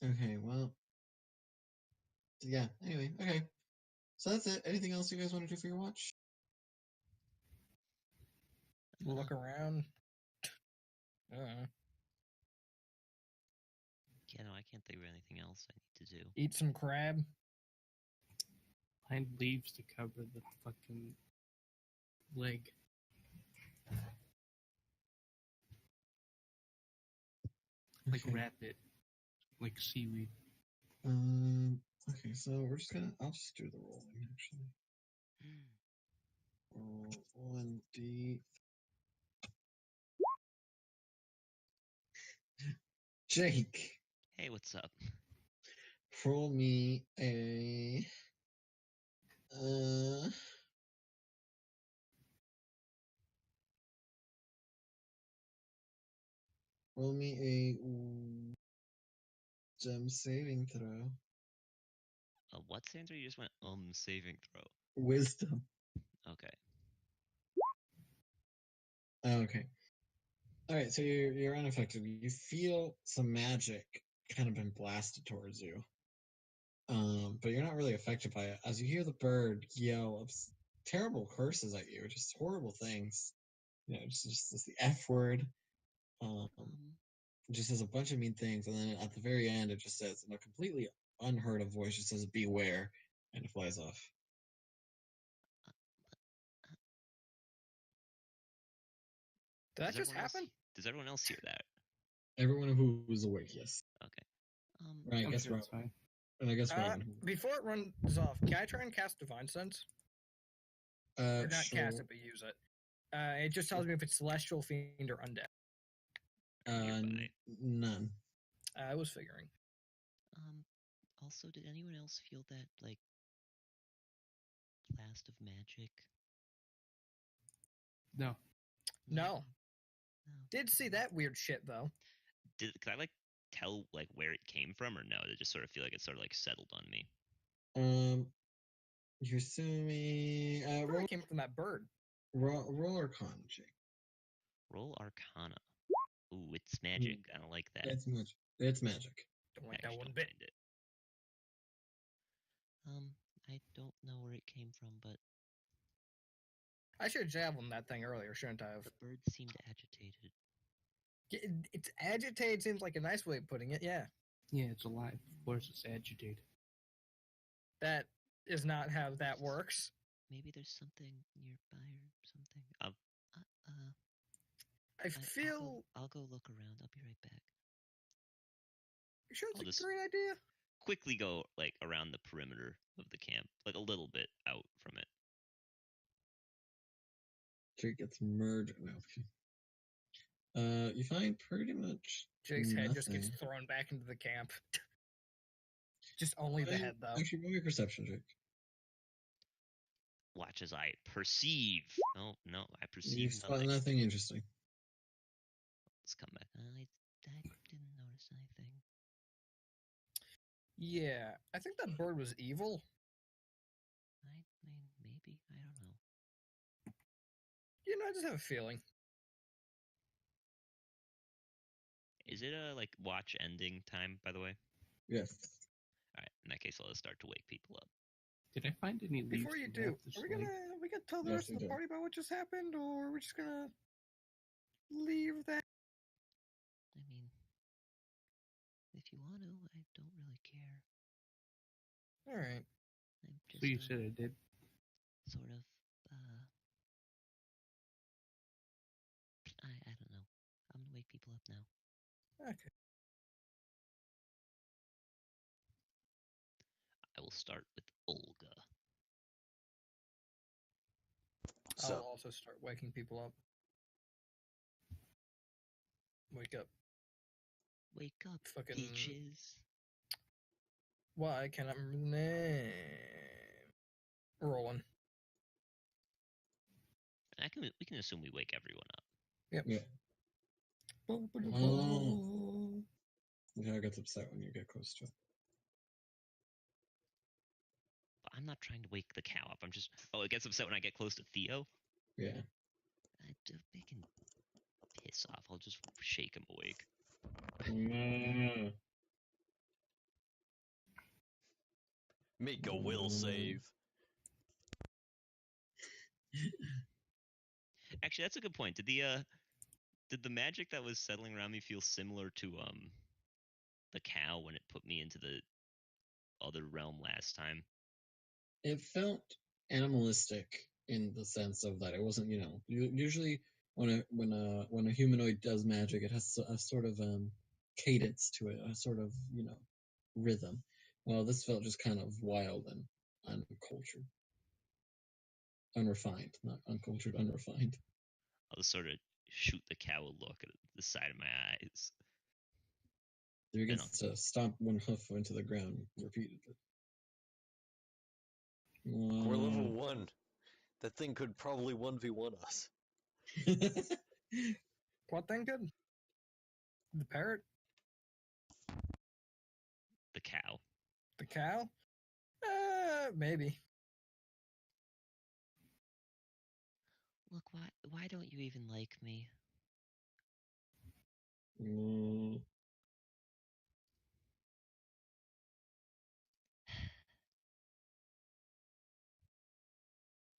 [SPEAKER 5] Okay. Well. Yeah. Anyway. Okay. So that's it. Anything else you guys want to do for your watch?
[SPEAKER 9] Look around.
[SPEAKER 2] Yeah, no, I can't think of anything else I need to do.
[SPEAKER 9] Eat some crab.
[SPEAKER 3] Find leaves to cover the fucking leg. Like
[SPEAKER 5] Okay.
[SPEAKER 3] wrap it. Like seaweed.
[SPEAKER 5] Okay, so we're just gonna. I'll just do the rolling actually. Roll 1d. Jake,
[SPEAKER 2] Hey, what's up?
[SPEAKER 5] roll me a. Roll me a gem saving throw.
[SPEAKER 2] What, Sandra? You just went saving throw.
[SPEAKER 5] Wisdom.
[SPEAKER 2] Okay.
[SPEAKER 5] Okay. All right, so you're unaffected. You feel some magic kind of been blasted towards you, but you're not really affected by it. As you hear the bird yell terrible curses at you, just horrible things. You know, just the F word. Just says a bunch of mean things, and then at the very end, it just says in a completely unheard of voice, it says "Beware," and it flies off.
[SPEAKER 9] Did that just happen?
[SPEAKER 2] Does everyone else hear that?
[SPEAKER 5] Everyone who was awake, yes.
[SPEAKER 2] Okay.
[SPEAKER 5] Right, I guess
[SPEAKER 3] sure
[SPEAKER 5] Robin.
[SPEAKER 3] it's fine.
[SPEAKER 5] And I guess Robin.
[SPEAKER 9] Before it runs off, can I try and cast Divine Sense? Or not
[SPEAKER 5] Sure.
[SPEAKER 9] cast it, but use it. It just tells me if it's celestial, fiend, or undead.
[SPEAKER 5] None.
[SPEAKER 9] I was figuring.
[SPEAKER 2] Also, did anyone else feel that, like, blast of magic?
[SPEAKER 3] No.
[SPEAKER 9] No. Did see that weird shit, though.
[SPEAKER 2] Could I, like, tell, like, where it came from, or no? Did it just sort of feel like it sort of, like, settled on me?
[SPEAKER 5] You're assuming...
[SPEAKER 9] It came from that bird.
[SPEAKER 5] Roll Arcana, Jake.
[SPEAKER 2] Roll Arcana. Ooh, it's magic. I don't like that.
[SPEAKER 5] It's magic. It's magic.
[SPEAKER 9] Don't like that one bit.
[SPEAKER 2] It. I don't know where it came from, but
[SPEAKER 9] I should have javelin that thing earlier, shouldn't I have?
[SPEAKER 2] the bird seemed agitated.
[SPEAKER 9] It's agitated seems like a nice way of putting it, yeah.
[SPEAKER 3] Yeah, it's alive. Of course it's agitated.
[SPEAKER 9] That is not how that works.
[SPEAKER 2] Maybe there's something nearby or something.
[SPEAKER 9] I feel...
[SPEAKER 2] I'll go look around. I'll be right back.
[SPEAKER 9] You sure it's a great idea?
[SPEAKER 2] Quickly go, like, around the perimeter of the camp. Like, a little bit out from it.
[SPEAKER 5] Jake gets murdered. No. You find pretty much
[SPEAKER 9] Jake's
[SPEAKER 5] nothing.
[SPEAKER 9] head just gets thrown back into the camp. Just only the head, though.
[SPEAKER 5] Actually, roll your perception, Jake.
[SPEAKER 2] Watch as I perceive. No, I perceive
[SPEAKER 5] You spot nothing interesting.
[SPEAKER 2] Let's come back. I didn't notice anything.
[SPEAKER 9] Yeah, I think that bird was evil.
[SPEAKER 2] I mean, maybe. I don't know.
[SPEAKER 9] You know, I just have a feeling.
[SPEAKER 2] Is it a, like, watch ending time, by the way?
[SPEAKER 5] Yes.
[SPEAKER 2] Alright, in that case, I'll just start to wake people up.
[SPEAKER 3] Did I find any leaves?
[SPEAKER 9] Before you do, are we gonna tell the rest of the party about what just happened, or are we just gonna leave that?
[SPEAKER 2] I mean, if you want to, I don't really care.
[SPEAKER 9] Alright.
[SPEAKER 2] I'm just,
[SPEAKER 3] So you said I did?
[SPEAKER 2] Sort of, I don't know. I'm gonna wake people up now.
[SPEAKER 9] Okay.
[SPEAKER 2] I will start with Olga.
[SPEAKER 9] I'll also start waking people up. Wake up.
[SPEAKER 2] Wake up,
[SPEAKER 9] Fucking...
[SPEAKER 2] Peaches.
[SPEAKER 9] Why can't I remember the name? Rolling.
[SPEAKER 2] In that we can assume we wake everyone up.
[SPEAKER 9] Yep.
[SPEAKER 5] Yeah.
[SPEAKER 3] Oh.
[SPEAKER 5] The cow gets upset when you get close to it.
[SPEAKER 2] But I'm not trying to wake the cow up. I'm just. Oh, it gets upset when I get close to Theo.
[SPEAKER 5] Yeah.
[SPEAKER 2] They can piss off. I'll just shake him awake.
[SPEAKER 1] Make a will save.
[SPEAKER 2] Actually, that's a good point. Did the magic that was settling around me feel similar to the cow when it put me into the other realm last time?
[SPEAKER 5] It felt animalistic in the sense of that it wasn't, usually when a humanoid does magic, it has a sort of cadence to it, a sort of rhythm. Well, this felt just kind of wild and uncultured, unrefined, not uncultured, unrefined.
[SPEAKER 2] I'll just sort of shoot the cow a look at the side of my eyes.
[SPEAKER 5] He gets to stomp one hoof into the ground repeatedly.
[SPEAKER 1] We're level 1. That thing could probably 1v1 us.
[SPEAKER 9] What thing could? The parrot?
[SPEAKER 2] The cow.
[SPEAKER 9] The cow? Maybe.
[SPEAKER 2] Look, why don't you even like me?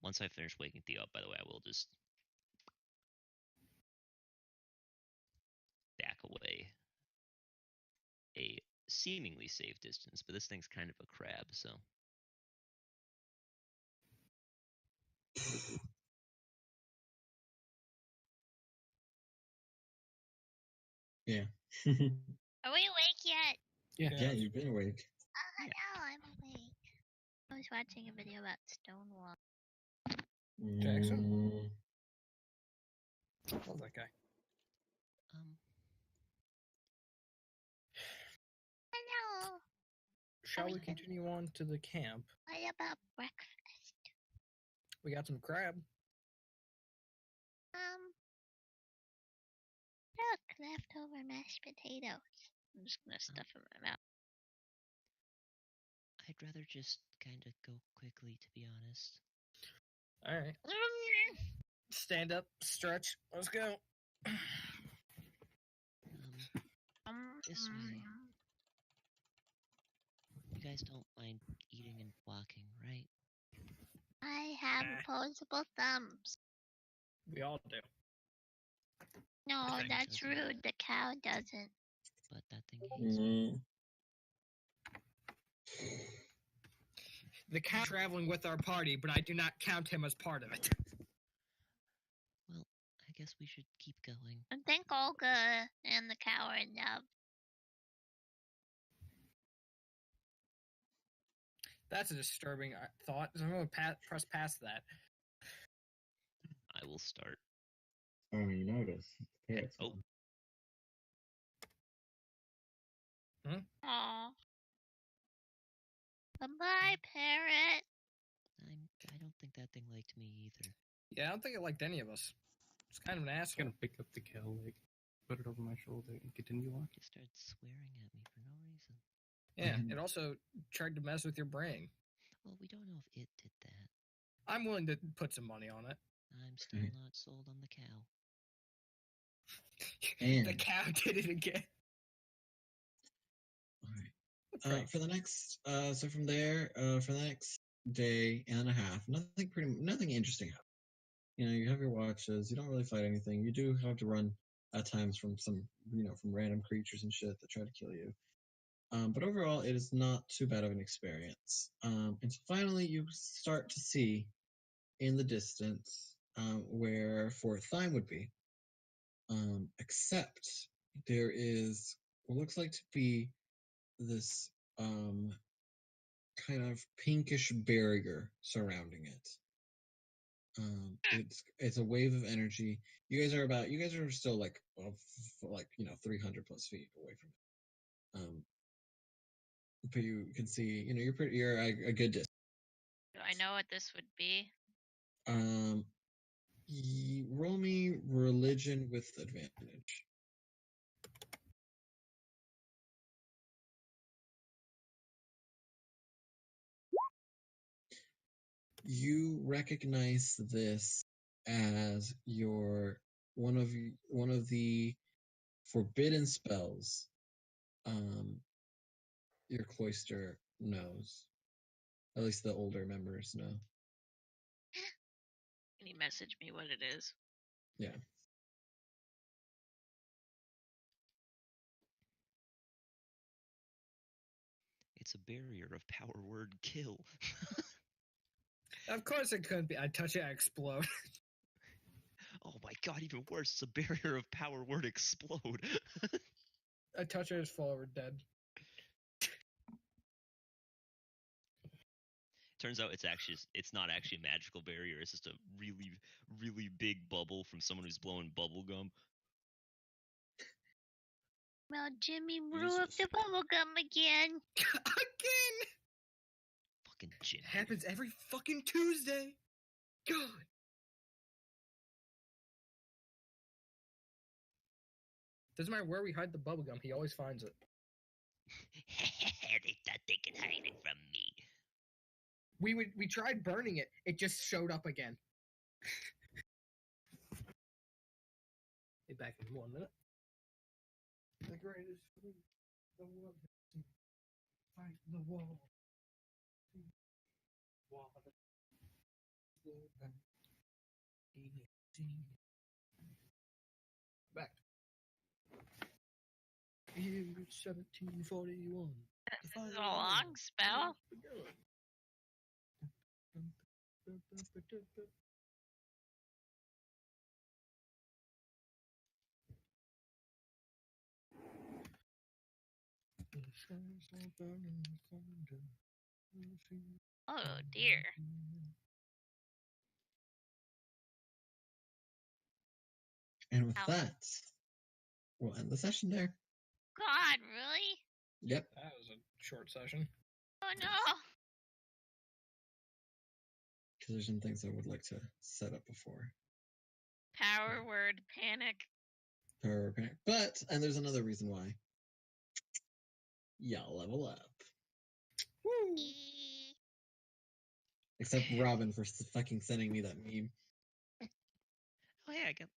[SPEAKER 2] Once I finish waking Theo up, by the way, I will just back away a seemingly safe distance, but this thing's kind of a crab, so.
[SPEAKER 5] Yeah.
[SPEAKER 8] Are we awake yet?
[SPEAKER 5] Yeah, you've been awake.
[SPEAKER 8] Oh, no, I'm awake. I was watching a video about Stonewall.
[SPEAKER 9] Jackson? Love that guy.
[SPEAKER 8] Hello.
[SPEAKER 9] Shall we continue on to the camp?
[SPEAKER 8] What about breakfast?
[SPEAKER 9] We got some crab.
[SPEAKER 8] Look, leftover mashed potatoes.
[SPEAKER 4] I'm just gonna stuff it in my mouth.
[SPEAKER 2] I'd rather just kind of go quickly, to be honest.
[SPEAKER 9] All right. Stand up, stretch. Let's go.
[SPEAKER 2] This way. You guys don't mind eating and walking, right?
[SPEAKER 8] I have opposable thumbs.
[SPEAKER 9] We all do.
[SPEAKER 8] No,
[SPEAKER 2] thing
[SPEAKER 8] that's
[SPEAKER 2] doesn't.
[SPEAKER 8] rude. The cow doesn't.
[SPEAKER 2] But that thing hates me.
[SPEAKER 9] The cow traveling with our party, but I do not count him as part of it.
[SPEAKER 2] Well, I guess we should keep going.
[SPEAKER 8] I think Olga and the cow are in love.
[SPEAKER 9] That's a disturbing thought. So I'm going to press past that.
[SPEAKER 2] I will start.
[SPEAKER 5] Oh, you notice. Parrot's
[SPEAKER 2] Oh.
[SPEAKER 8] Aw. Goodbye, parrot.
[SPEAKER 2] I don't think that thing liked me either.
[SPEAKER 9] Yeah, I don't think it liked any of us. It's kind of an
[SPEAKER 3] I'm
[SPEAKER 9] asshole.
[SPEAKER 3] gonna pick up the cow leg, put it over my shoulder, and continue walking.
[SPEAKER 2] It just started swearing at me for no reason.
[SPEAKER 9] Yeah, it also tried to mess with your brain.
[SPEAKER 2] Well, we don't know if it did that.
[SPEAKER 9] I'm willing to put some money on it.
[SPEAKER 2] I'm still not sold on the cow.
[SPEAKER 9] The cow did it again.
[SPEAKER 5] All right. For the next, so from there, for the next day and a half, nothing interesting happens. You have your watches. You don't really fight anything. You do have to run at times from some, from random creatures and shit that try to kill you. But overall, it is not too bad of an experience. And so finally, you start to see in the distance where Fort Thyme would be. Except there is what looks like to be this kind of pinkish barrier surrounding it. It's a wave of energy. You guys are still like 300 plus feet away from it. But you can see, you're a good distance.
[SPEAKER 4] Do I know what this would be?
[SPEAKER 5] Roll me religion with advantage. You recognize this as one of the forbidden spells. Your cloister knows. At least the older members know.
[SPEAKER 4] Can you message me what it is?
[SPEAKER 5] Yeah.
[SPEAKER 2] It's a barrier of power word kill.
[SPEAKER 9] Of course it couldn't be. I touch it, I explode.
[SPEAKER 2] Oh my god, even worse, it's a barrier of power word explode.
[SPEAKER 9] I touch it, it's forward dead.
[SPEAKER 2] Turns out it's not actually a magical barrier, it's just a really, really big bubble from someone who's blowing bubble gum.
[SPEAKER 8] Well, Jimmy blew up the bubblegum again.
[SPEAKER 9] Again!
[SPEAKER 2] Fucking Jimmy.
[SPEAKER 9] Happens every fucking Tuesday. God. Doesn't matter where we hide the bubblegum, he always finds it.
[SPEAKER 2] They thought they could hide it from me.
[SPEAKER 9] We tried burning it. It just showed up again. Be back in 1 minute. The greatest food the world has seen. Fight the wall. Water. Back. Year 1741.
[SPEAKER 4] This is a long spell. Oh dear.
[SPEAKER 5] And with
[SPEAKER 4] Ow.
[SPEAKER 5] that, we'll end the session there.
[SPEAKER 8] God, really?
[SPEAKER 5] Yep.
[SPEAKER 9] That was a short session.
[SPEAKER 8] Oh no.
[SPEAKER 5] Because there's some things I would like to set up before.
[SPEAKER 4] Power word panic.
[SPEAKER 5] But, and there's another reason why. Y'all level up.
[SPEAKER 9] Woo!
[SPEAKER 5] Except Robin for fucking sending me that meme.
[SPEAKER 2] Oh yeah, I get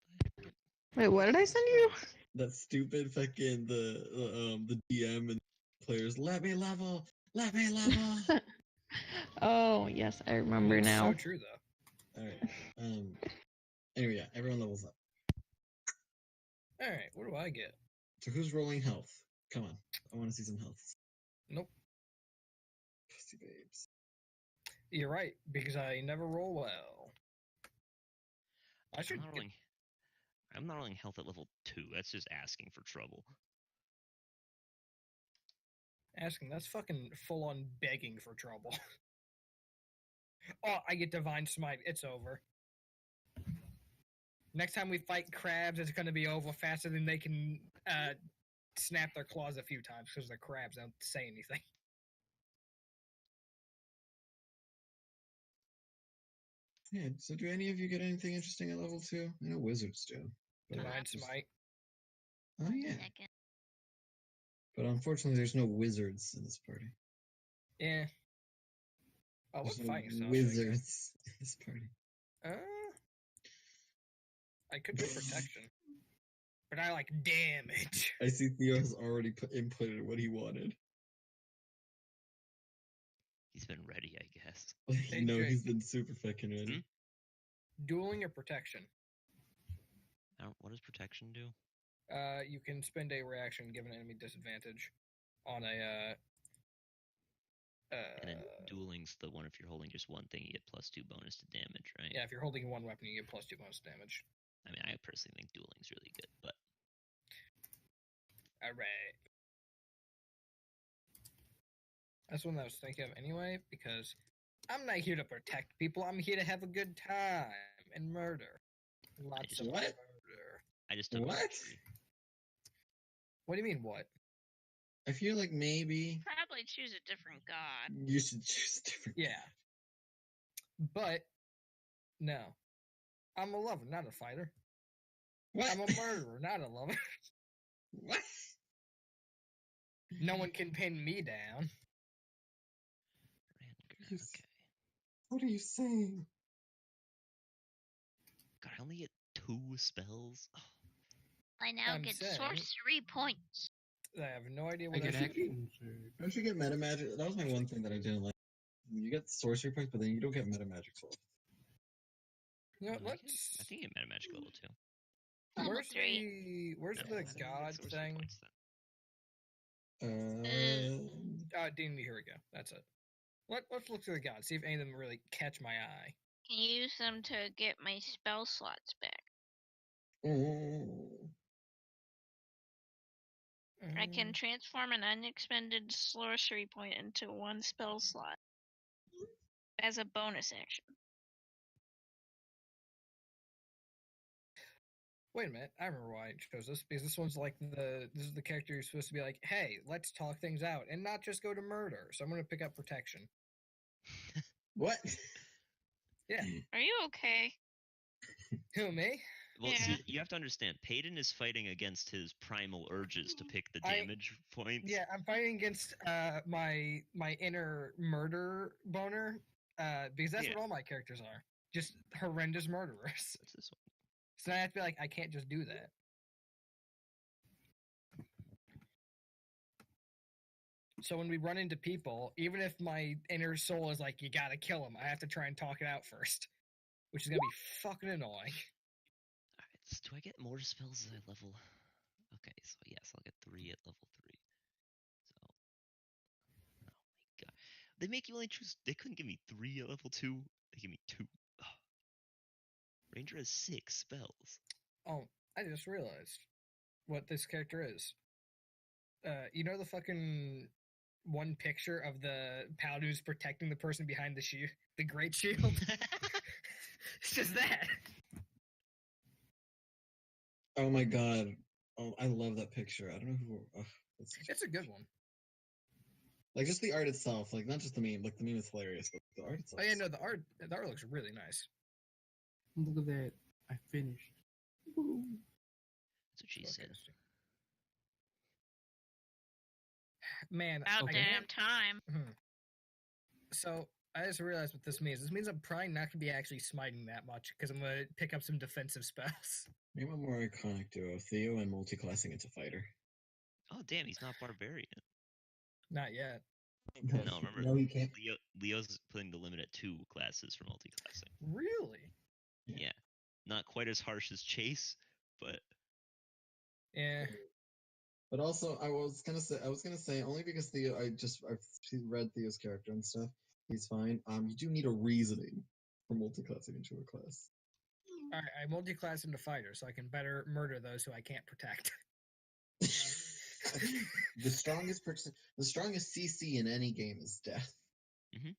[SPEAKER 7] Wait, what did I send you?
[SPEAKER 5] That stupid fucking the DM and players. Let me level.
[SPEAKER 7] Oh, yes, I remember now.
[SPEAKER 9] So true though.
[SPEAKER 5] All right. Anyway, yeah, everyone levels up.
[SPEAKER 9] All right, what do I get?
[SPEAKER 5] So who's rolling health? Come on, I want to see some health.
[SPEAKER 9] Nope.
[SPEAKER 5] Pussy babes.
[SPEAKER 9] You're right, because I never roll well. I should.
[SPEAKER 2] I'm not rolling health at level 2. That's just asking for trouble.
[SPEAKER 9] Asking, that's fucking full on begging for trouble. Oh, I get Divine Smite. It's over. Next time we fight crabs, it's going to be over faster than they can snap their claws a few times because they're crabs. They don't say anything.
[SPEAKER 5] Yeah, so do any of you get anything interesting at level 2? I know wizards do.
[SPEAKER 9] Divine Smite.
[SPEAKER 5] Oh, yeah.
[SPEAKER 8] Second.
[SPEAKER 5] But unfortunately, there's no wizards in this party.
[SPEAKER 9] Yeah. Oh,
[SPEAKER 5] There's
[SPEAKER 9] look,
[SPEAKER 5] no
[SPEAKER 9] fight yourself.
[SPEAKER 5] wizards in this party.
[SPEAKER 9] I could do protection. But I like damage.
[SPEAKER 5] I see Theo has already inputted what he wanted.
[SPEAKER 2] He's been ready, I guess.
[SPEAKER 5] No, he's been super fucking ready.
[SPEAKER 9] Dueling or protection?
[SPEAKER 2] What does protection do?
[SPEAKER 9] You can spend a reaction, give an enemy disadvantage on a.
[SPEAKER 2] And then dueling's the one if you're holding just one thing, you get +2 bonus to damage, right?
[SPEAKER 9] Yeah, if you're holding one weapon, you get +2 bonus damage.
[SPEAKER 2] I mean, I personally think dueling's really good, but.
[SPEAKER 9] Alright. That's one I was thinking of anyway, because I'm not here to protect people. I'm here to have a good time and murder. Lots of murder.
[SPEAKER 2] I just don't.
[SPEAKER 5] What?
[SPEAKER 9] What do you mean, what?
[SPEAKER 5] I feel like maybe
[SPEAKER 4] Probably choose a different god.
[SPEAKER 5] you should choose a different.
[SPEAKER 9] Yeah. But, no. I'm a lover, not a fighter.
[SPEAKER 5] What?
[SPEAKER 9] I'm a murderer, not a lover.
[SPEAKER 5] What?
[SPEAKER 9] No one can pin me down.
[SPEAKER 2] Randger,
[SPEAKER 5] You
[SPEAKER 2] okay.
[SPEAKER 5] What are you saying?
[SPEAKER 2] God, I only get 2 spells. Oh,
[SPEAKER 8] I now
[SPEAKER 9] I'm
[SPEAKER 8] get
[SPEAKER 9] saying-
[SPEAKER 8] sorcery points.
[SPEAKER 9] I have no idea
[SPEAKER 3] I
[SPEAKER 9] what I
[SPEAKER 3] get
[SPEAKER 9] should do.
[SPEAKER 3] action surge.
[SPEAKER 5] Don't you get meta magic? That was my one thing that I didn't like. You get sorcery points, but then you don't get meta magic souls.
[SPEAKER 9] You know,
[SPEAKER 2] I
[SPEAKER 9] let's.
[SPEAKER 2] think you get meta magic level 2.
[SPEAKER 8] Level
[SPEAKER 9] Where's
[SPEAKER 8] 3.
[SPEAKER 9] the
[SPEAKER 2] No, I
[SPEAKER 9] the
[SPEAKER 2] think you get
[SPEAKER 9] god
[SPEAKER 2] sorcery
[SPEAKER 9] thing?
[SPEAKER 2] points
[SPEAKER 9] D&D, here we go. That's it. Let's look through the gods, see if any of them really catch my eye.
[SPEAKER 8] Can use them to get my spell slots back.
[SPEAKER 5] Oh.
[SPEAKER 8] I can transform an unexpended sorcery point into 1 spell slot as a bonus action.
[SPEAKER 9] Wait a minute, I remember why I chose this, because this one's like this is the character you're supposed to be like, hey, let's talk things out and not just go to murder. So I'm gonna pick up protection.
[SPEAKER 5] What?
[SPEAKER 9] Yeah.
[SPEAKER 4] Are you okay?
[SPEAKER 9] Who, me?
[SPEAKER 2] Well,
[SPEAKER 4] Yeah.
[SPEAKER 2] see, you have to understand, Payton is fighting against his primal urges to pick the damage points.
[SPEAKER 9] Yeah, I'm fighting against my inner murder boner, because that's
[SPEAKER 2] Yeah.
[SPEAKER 9] what all my characters are. Just horrendous murderers.
[SPEAKER 2] What's this one?
[SPEAKER 9] So I have to be like, I can't just do that. So when we run into people, even if my inner soul is like, you gotta kill him, I have to try and talk it out first, which is gonna be fucking annoying.
[SPEAKER 2] Alright, so do I get more spells as I level? Okay, so yes, I'll get 3 at level 3. So, oh my god. They make you only choose, they couldn't give me 3 at level 2, they give me 2. Oh. Ranger has 6 spells.
[SPEAKER 9] Oh, I just realized what this character is. You know the fucking one picture of the paladin who's protecting the person behind the shield, the great shield? It's just that.
[SPEAKER 5] Oh my god. Oh, I love that picture. I don't know who. Oh,
[SPEAKER 9] It's a good one.
[SPEAKER 5] like just the art itself, like not just the meme. Like the meme is hilarious, but the art itself.
[SPEAKER 9] Oh yeah, no, the art looks really nice.
[SPEAKER 3] Look at that. I finished. Woo.
[SPEAKER 2] That's what she said.
[SPEAKER 9] Spellcasting. Man,
[SPEAKER 4] About
[SPEAKER 9] I
[SPEAKER 4] damn
[SPEAKER 9] can't-
[SPEAKER 4] time.
[SPEAKER 9] So I just realized what this means. This means I'm probably not gonna be actually smiting that much because I'm gonna pick up some defensive spells.
[SPEAKER 5] Name a more iconic duo: Theo and multi-classing into fighter.
[SPEAKER 2] Oh damn, he's not barbarian.
[SPEAKER 9] Not yet.
[SPEAKER 2] No, remember,
[SPEAKER 5] No, you can't.
[SPEAKER 2] Leo's putting the limit at 2 classes for multi-classing.
[SPEAKER 9] Really?
[SPEAKER 2] Yeah. Not quite as harsh as Chase, but
[SPEAKER 9] Yeah.
[SPEAKER 5] But also, I was gonna say only because I've read Theo's character and stuff. He's fine. You do need a reasoning for multi-classing into a class.
[SPEAKER 9] All right, I multi-class into fighter, so I can better murder those who I can't protect.
[SPEAKER 5] the strongest CC in any game is death.
[SPEAKER 9] Yeah.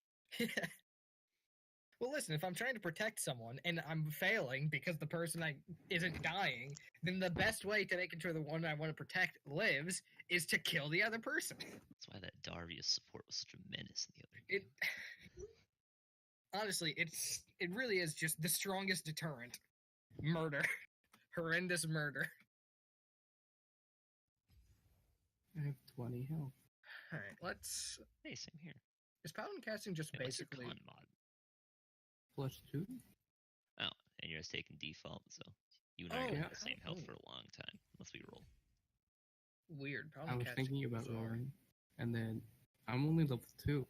[SPEAKER 9] Well, listen, if I'm trying to protect someone and I'm failing because the person isn't dying, then the best way to make sure the one I want to protect lives is to kill the other person.
[SPEAKER 2] that's why that Darius support was such a menace in the other
[SPEAKER 9] It
[SPEAKER 2] game.
[SPEAKER 9] honestly, it really is just the strongest deterrent. Murder, horrendous murder.
[SPEAKER 3] I have 20 health.
[SPEAKER 9] All right, let's.
[SPEAKER 2] Hey, same here.
[SPEAKER 9] Is paladin casting just
[SPEAKER 2] Hey, what's your
[SPEAKER 9] basically?
[SPEAKER 2] con mod?
[SPEAKER 3] +2?
[SPEAKER 2] Oh, and you're just taking default, so you and I
[SPEAKER 9] Oh,
[SPEAKER 2] are gonna
[SPEAKER 3] yeah.
[SPEAKER 2] have the same health
[SPEAKER 9] Oh.
[SPEAKER 2] for a long time, unless we roll.
[SPEAKER 9] Weird.
[SPEAKER 3] I
[SPEAKER 9] Paladin
[SPEAKER 3] was
[SPEAKER 9] casting
[SPEAKER 3] thinking about
[SPEAKER 9] bizarre.
[SPEAKER 3] rolling. And then I'm only level 2.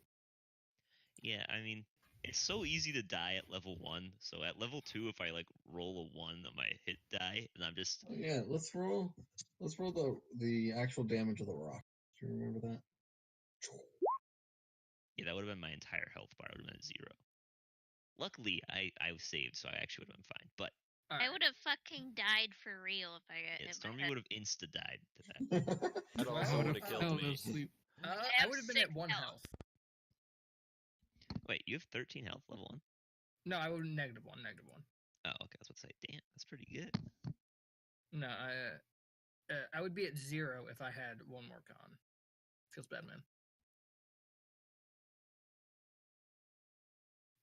[SPEAKER 2] Yeah, I mean, it's so easy to die at level 1, so at level 2, if I, like, roll a 1 on my hit die, and I'm just...
[SPEAKER 5] Oh, yeah, let's roll the actual damage of the rock. Do you remember that?
[SPEAKER 2] Yeah, that would have been my entire health bar. It would have been 0. Luckily, I was saved, so I actually would have been fine. But
[SPEAKER 9] All
[SPEAKER 8] I
[SPEAKER 9] right.
[SPEAKER 8] would have fucking died for real if I got
[SPEAKER 2] yeah,
[SPEAKER 8] hit by
[SPEAKER 2] Stormy
[SPEAKER 8] that.
[SPEAKER 2] would have insta-died to that.
[SPEAKER 1] That
[SPEAKER 9] Well,
[SPEAKER 1] also
[SPEAKER 9] I
[SPEAKER 1] would
[SPEAKER 9] would've
[SPEAKER 1] have
[SPEAKER 3] fell
[SPEAKER 1] killed me.
[SPEAKER 3] asleep.
[SPEAKER 9] I
[SPEAKER 8] have
[SPEAKER 9] would have been at
[SPEAKER 8] 6
[SPEAKER 9] 1
[SPEAKER 8] health.
[SPEAKER 9] health.
[SPEAKER 2] Wait, you have 13 health, level 1?
[SPEAKER 9] No, I would negative one.
[SPEAKER 2] Oh, okay, I was about to say, damn, that's pretty good.
[SPEAKER 9] No, I would be at 0 if I had 1 more con. Feels bad, man.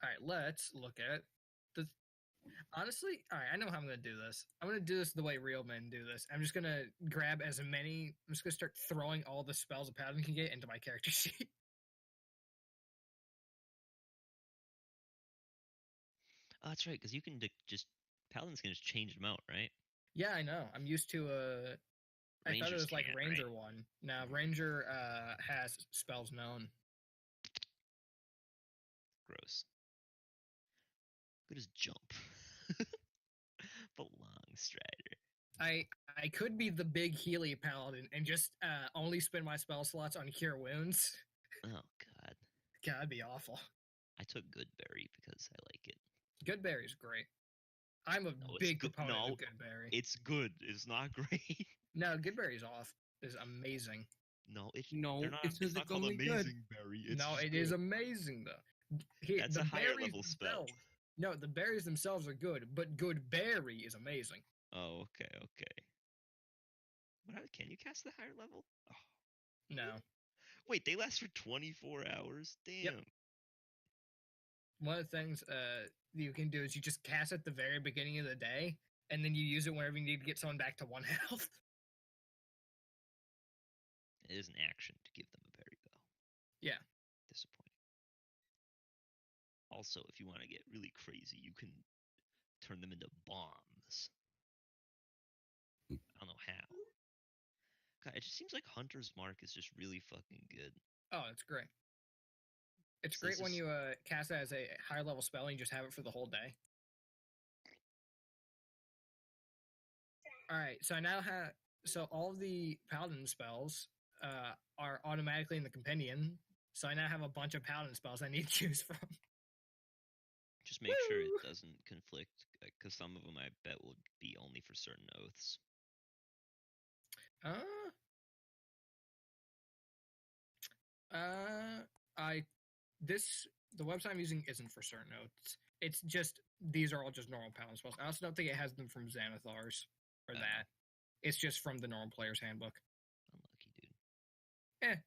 [SPEAKER 9] All right, let's look at the Honestly, all right, I know how I'm gonna do this. I'm gonna do this the way real men do this. I'm just gonna grab as many. I'm just gonna start throwing all the spells a paladin can get into my character sheet.
[SPEAKER 2] Oh, that's right, because you can just paladins can just change them out, right?
[SPEAKER 9] Yeah, I know. I'm used to I thought it
[SPEAKER 2] Rangers
[SPEAKER 9] was like
[SPEAKER 2] can't,
[SPEAKER 9] Ranger
[SPEAKER 2] right?
[SPEAKER 9] one. Now Ranger has spells known.
[SPEAKER 2] Gross. Good as jump. The long strider.
[SPEAKER 9] I could be the big Healy paladin and just only spend my spell slots on cure wounds.
[SPEAKER 2] Oh god.
[SPEAKER 9] God, that'd be awful.
[SPEAKER 2] I took Goodberry because I like it.
[SPEAKER 9] Goodberry's great. I'm a
[SPEAKER 2] No, it's
[SPEAKER 9] big
[SPEAKER 2] good.
[SPEAKER 9] proponent
[SPEAKER 2] No,
[SPEAKER 9] of Goodberry.
[SPEAKER 2] it's good. It's not great.
[SPEAKER 9] No, Goodberry's off. Is amazing.
[SPEAKER 2] No,
[SPEAKER 3] No,
[SPEAKER 2] they're not,
[SPEAKER 3] it's
[SPEAKER 2] it's not called
[SPEAKER 3] physically good.
[SPEAKER 2] Amazing Berry. It's
[SPEAKER 9] No,
[SPEAKER 2] just
[SPEAKER 9] it
[SPEAKER 2] good.
[SPEAKER 9] is amazing though. Here,
[SPEAKER 2] That's
[SPEAKER 9] the
[SPEAKER 2] a higher
[SPEAKER 9] berries
[SPEAKER 2] level spell.
[SPEAKER 9] themselves- No, the berries themselves are good, but Goodberry is amazing.
[SPEAKER 2] Oh, okay, okay. Can you cast the higher level? Oh.
[SPEAKER 9] No.
[SPEAKER 2] Wait, they last for 24 hours? Damn.
[SPEAKER 9] Yep. One of the things you can do is you just cast at the very beginning of the day, and then you use it whenever you need to get someone back to 1 health.
[SPEAKER 2] It is an action to give them a berry, though.
[SPEAKER 9] Yeah.
[SPEAKER 2] Disappointing. Also, if you want to get really crazy, you can turn them into bombs. I don't know how. God, it just seems like Hunter's Mark is just really fucking good.
[SPEAKER 9] Oh, it's great. It's
[SPEAKER 2] So
[SPEAKER 9] great
[SPEAKER 2] this
[SPEAKER 9] when
[SPEAKER 2] is-
[SPEAKER 9] you cast it as a higher level spell and you just have it for the whole day. All right, so I now have all of the paladin spells are automatically in the compendium. So I now have a bunch of paladin spells I need to choose from.
[SPEAKER 2] Just make sure
[SPEAKER 9] Woo!
[SPEAKER 2] it doesn't conflict, because some of them I bet will be only for certain oaths.
[SPEAKER 9] The website I'm using isn't for certain oaths. It's just these are all just normal paladin spells. I also don't think it has them from Xanathar's or
[SPEAKER 2] Oh.
[SPEAKER 9] that. It's just from the normal player's handbook.
[SPEAKER 2] Unlucky, dude.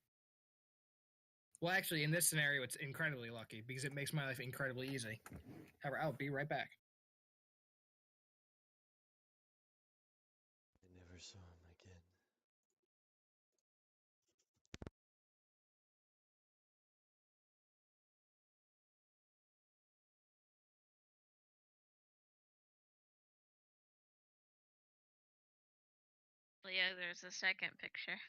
[SPEAKER 9] Well, actually, in this scenario, it's incredibly lucky because it makes my life incredibly easy. However, I'll be right back.
[SPEAKER 1] I never saw him again.
[SPEAKER 4] But yeah, there's a second picture.